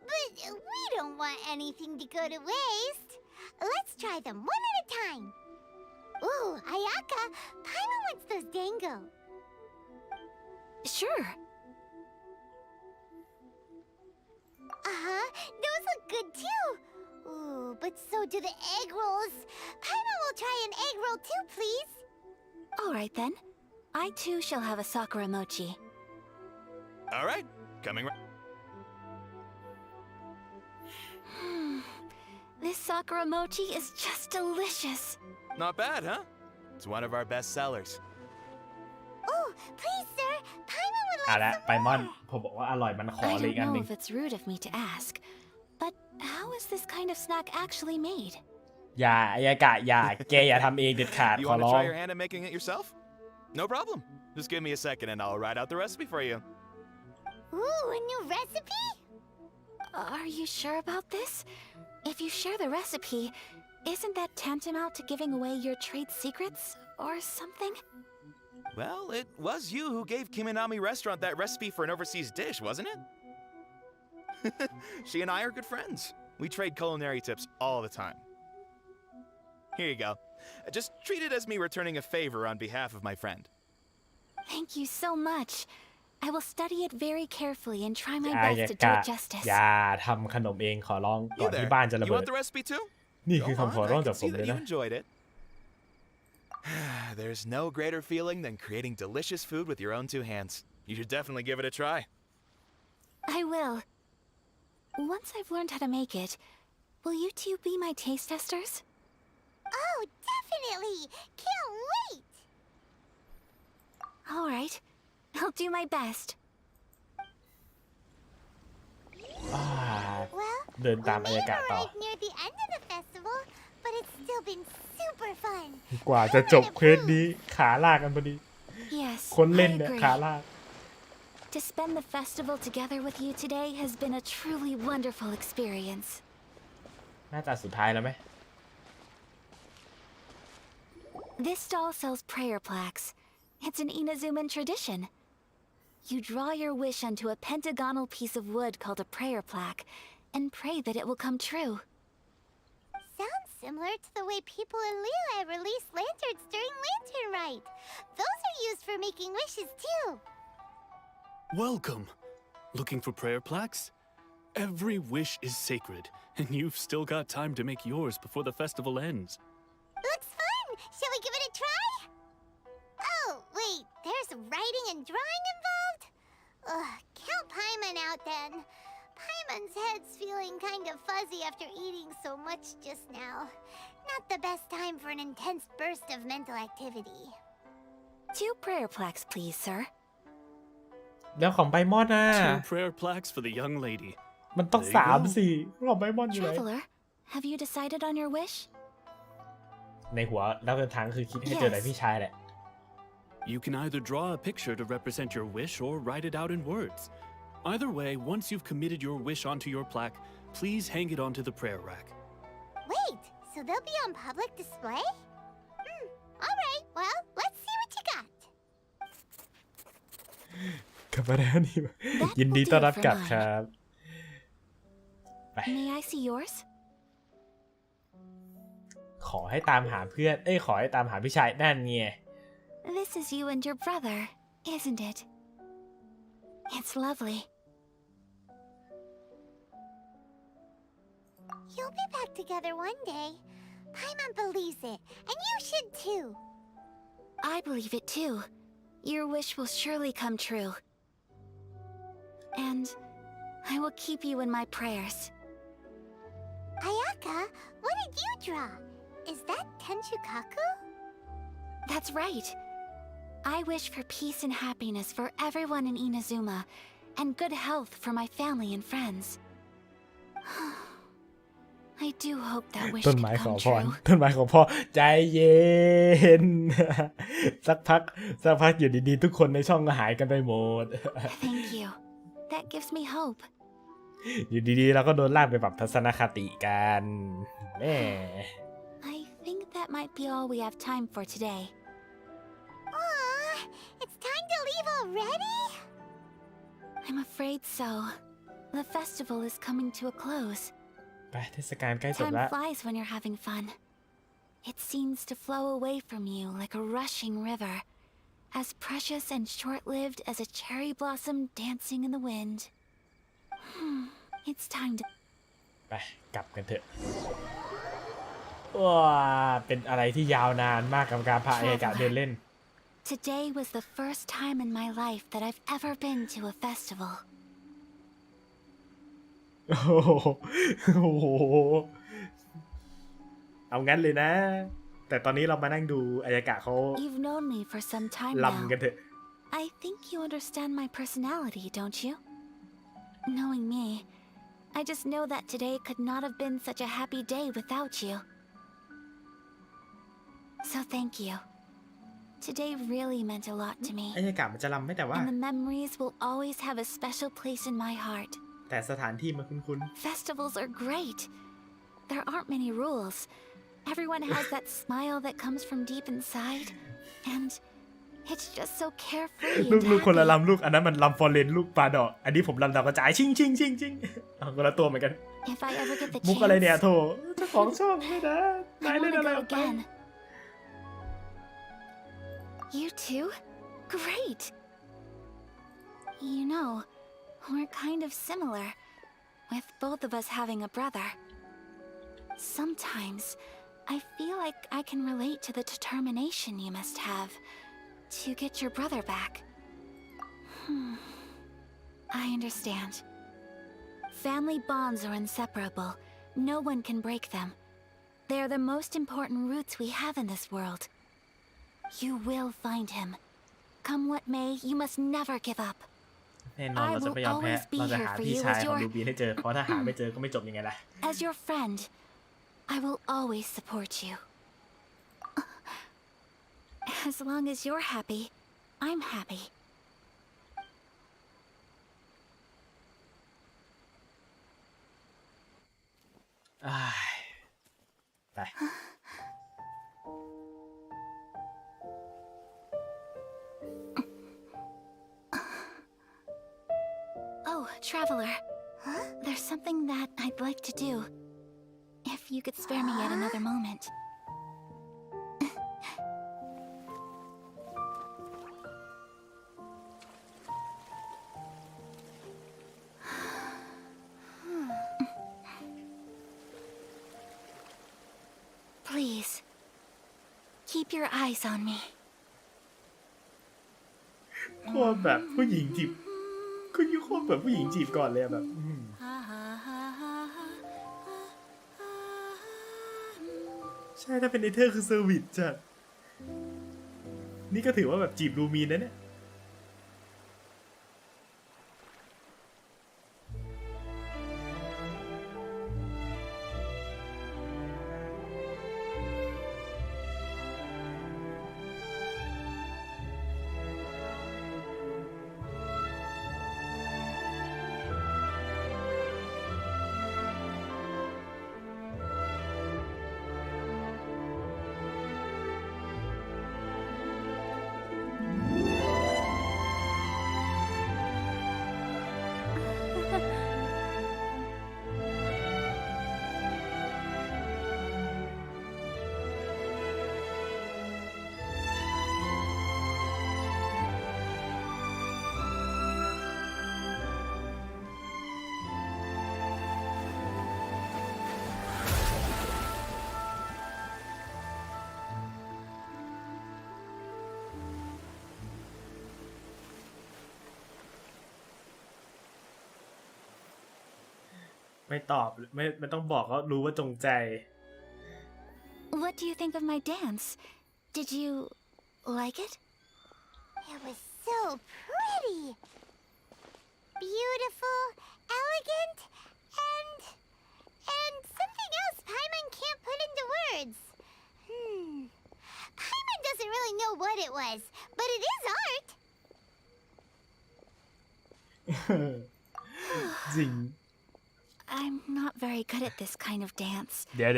But we don't want anything to go to waste. Let's try them one at a time. Ooh, Ayaka, Paimon wants those dango. Sure. Those look good too. Ooh, but so do the egg rolls. Paimon will try an egg roll too, please. All right then. I too shall have a sakura mochi. All right, coming right. This sakura mochi is just delicious. Not bad, huh? It's one of our best sellers. Oh, please, sir. Paimon would เอาละไปมอนผมบอกว่าอร่อยมันขอ I เลยอี don't กอันห know นึ่ง if it's rude of me to ask, but how is this kind of snack actually made? อย่าอายากะอย่าแกอย่าทำเองเด็ดขาด You ขอ want to ร้อง try your hand at making it yourself? No problem. Just give me a second and I'll write out the recipe for you. Ooh, a new recipe? Are you sure about this? If you share the recipe, isn't that tantamount to giving away your trade secrets or something? Well, it was you who gave Kiminami Restaurant that recipe for an overseas dish, wasn't it? She and I are good friends. We trade culinary tips all the time. Here you go. Just treat it as me returning a favor on behalf of my friend. Thank you so much. I will study it very carefully and try my อาย best to do กะ it justice. อย่าทำขนมเองขอร้องก่ You อนที่ there. บ้านจะระ You เบิด want the recipe too? นี่คือ Go คำขอ on, ร้อง I จาก can ผม see เลย that you นะ enjoyed it. There's no greater feeling than creating delicious food with your own two hands. You should definitely give it a try. I will. Once I've learned how to make it, will you two be my taste testers? Oh, definitely! Can't wait! All right. I'll do my best. อ่า Well, เดิน we ตามอา may ย have กะต่อ arrived near the end of the festival, but it's still been super fun. กว่าจะจบเควสนี้ขาลากกันพอดี Yes, คนเล่ I นเนี่ย agree. ขาลาก To spend the festival together with you today has been a truly wonderful experience. น่าจะสุดท้ายแล้วไหม This stall sells prayer plaques. It's an Inazuman tradition. You draw your wish onto a pentagonal piece of wood called a prayer plaque and pray that it will come true. Sounds similar to the way people in Liyue release lanterns during Lantern Rite. Those are used for making wishes too. Welcome. Looking for prayer plaques? Every wish is sacred, and you've still got time to make yours before the festival ends. Looks fun! Shall we give it a try? Oh, wait, there's writing and drawing involved? Ugh, count Paimon out then. Paimon's head's feeling kind of fuzzy after eating so much just now. Not the best time for an intense burst of mental activity. 2 prayer plaques, please, sir. แล้วของใบมอนน่ะ 2 prayer plaques for the young lady. มันต้อง There you go. 3 4ของใบมอนอยู่ไหน Traveler, have you decided on your wish? ในหัวแล้วเดินทางคือคิดให้เจอไหนพี่ชายแหละ You can either draw a picture to represent your wish or write it out in words. Either way, once you've committed your wish onto your plaque, please hang it onto the prayer rack. Wait, so they'll be on public display? Alright, well, let's see what you got. กลับมาแล้วนี่ ยินดีต้อนรับกลับครับ May I see yours? ขอให้ตามหาเพื่อนขอให้ตามหาพี่ชายนั่นไง This is you and your brother, isn't it? It's lovely. You'll be back together one day. Paimon believes it, and you should too. I believe it too. Your wish will surely come true. And I will keep you in my prayers. Ayaka, what did you draw? Is that Tenchukaku? That's right. I wish for peace and happiness for everyone in Inazuma, and good health for my family and friends. I do hope that wish ต้น can ไม้ขอ come พร true. ต้นไม้ขอพรใจเย็น สักพักอยู่ดีๆทุกคนในช่องก็หายกันไปหมด Thank you. That gives me hope. อยู่ดีๆเราก็โดนลากไปปรับทัศนคติกันแม่ I think that might be all we have time for today. Aw, it's time to leave already? I'm afraid so. The festival is coming to a close. ไปเทศกาลใกล้จบ Time แล้ว flies when you're having fun. It seems to flow away from you like a rushing river, as precious and short-lived as a cherry blossom dancing in the wind. It's time to... ไปกลับกันเถอะว้าเป็นอะไรที่ยาวนานมากกับการพาอายากะเดินเล่น Today was the first time in my life that I've ever been to a festival. โอ้โหเอางั้นเลยนะ แต่ตอนนี้เรามานั่งดูอายากะเขา You've known me for some time now. ลำกันเถอะ I think you understand my personality, don't you? Knowing me, I just know that today could not have been such a happy day without you. So thank you. Today really meant a lot to me. บรรยากาศมันจะรำไม่แต่ว่า And the memories will always have a special place in my heart. แต่สถานที่มันคุ้น Festivals are great. There aren't many rules. Everyone has that smile that comes from deep inside. And it's just so carefree ๆลู and กคนละ happy. ลำลูกอันนั้นมันลำฟอร์เรนลูกปลาดอกอันนี้ผมลำดาวกระจายชิงคนละตัวเหมือนกัน If I ever get the มุกอะไรเนี่ย chance, โถเจ้าของช่องไม่นะนาย I เล่น want อะไร to อ go อกไป again. You too? Great. You know, we're kind of similar, with both of us having a brother. Sometimes, I feel like I can relate to the determination you must have to get your brother back. I understand. Family bonds are inseparable. No one can break them. They are the most important roots we have in this world. You will find him. Come what may, you must never give up. แน่นอนเราจะไม่ยอมแพ้เราจะหาพี่ชายของลูบีให้เจอเพราะถ้าหาไม่เจอก็ไม่จบยังไงล่ะ As your friend, I will always support you. As long as you're happy, I'm happy. อ้ายไป Oh, Traveler. There's something that I'd like to do. If you could spare me yet another moment. Please, keep your eyes on me. โคตรแบบผู้หญิงจีบคือโคตรแบบผู้หญิงจีบก่อนเลยแบบใช่ถ้าเป็นเอเธอร์คือเซอร์วิสจ้ะนี่ก็ถือว่าแบบจีบลูมีนนะเนี่ย ไม่ตอบไม่ต้องบอกก็รู้ว่าจงใจ What do you think of my dance? Did you like it? It was so pretty. Beautiful, elegant, and something else Paimon can't put into words. Paimon doesn't really know what it was, but it is art. จริง I'm not very good at this kind of dance. เดี๋ยว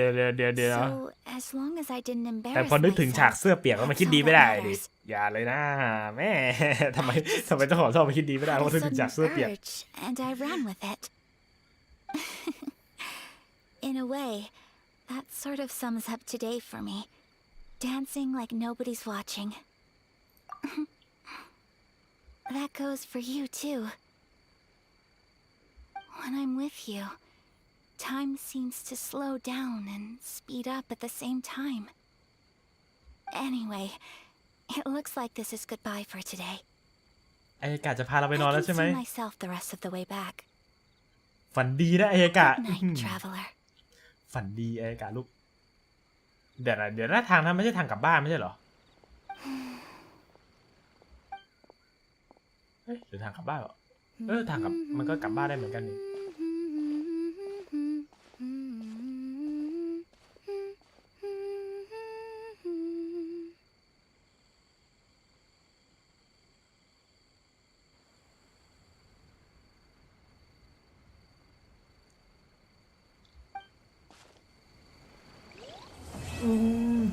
So, as long as I didn't แต่ embarrass พอนึกถึงฉาก myself, เสื้อเปียกแล้วมัน that's คิด all ดี that ไม่ได้ดิ matters. อย่าเลยนะแม่ ทำไมเจ้าของชอบมาคิดดีไม่ได้ Had เพราะ a นึกถึงฉาก sudden เสื้อเปียก urge, and I ran with it. In a way, that sort of sums up today for me. Dancing like nobody's watching. That goes for you too. When I'm with you, time seems to slow down and speed up at the same time. Anyway, it looks like this is goodbye for today. อายากาจะพาเราไปนอน I แล้ว can ใช่ไหม see myself the rest of the way back. ฝันดีนะอายากา Good night, traveler. ฝันดีอายากาลูกเดี๋ยวนะทางนั้นไม่ใช่ทางกลับบ้านไม่ใช่เหรอ เฮ้ยหรือทางกลับบ้านเหรอทางกลับมันก็กลับบ้านได้เหมือนกันนี่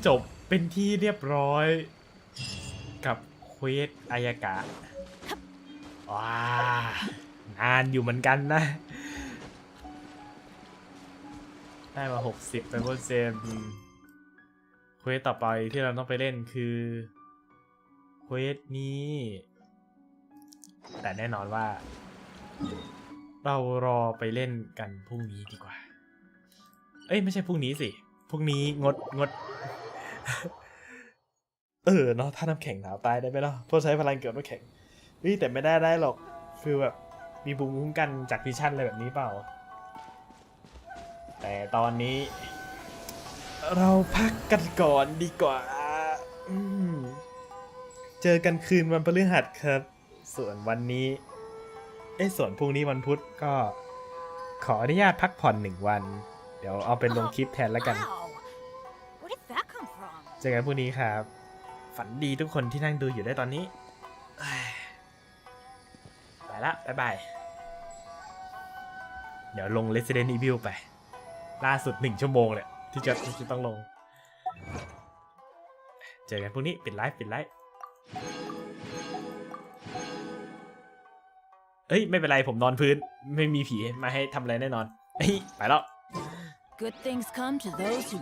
จบเป็นที่เรียบร้อยกับเควสอายากะว้านานอยู่เหมือนกันนะ ได้มา60ไปเซมเควสต่อไปที่เราต้องไปเล่นคือเควสนี้ แต่แน่นอนว่า เรารอไปเล่นกันพรุ่งนี้ดีกว่าไม่ใช่พรุ่งนี้สิพรุ่งนี้งด เนาะถ้าน้ำแข็งหนาวตายได้ไหมเนาะเพราะใช้พลังเกี่ยวน้ำแข็งแต่ไม่ได้หรอกคือแบบมีภูมิคุ้มกันจากวิชั่นอะไรแบบนี้เปล่าแต่ตอนนี้ เราพักกันก่อนดีกว่าเจอกันคืนวันพฤหัสครับ ส่วนวันนี้ส่วนพรุ่งนี้วันพุธก็ขออนุญาตพักผ่อน1 วันเดี๋ยวเอาเป็นลงคลิปแทนแล้วกันเจอกันพรุ่งนี้ครับฝันดีทุกคนที่นั่งดูอยู่ได้ตอนนี้ไปละบ๊ายบายเดี๋ยวลง Resident Evil ไปล่าสุด1 ชั่วโมงเลยที่จะต้องลงเจอกันพรุ่งนี้ปิดไลฟ์ไม่เป็นไรผมนอนพื้นไม่มีผีมาให้ทำอะไรแน่นอนไปแล้ว Good things come to those who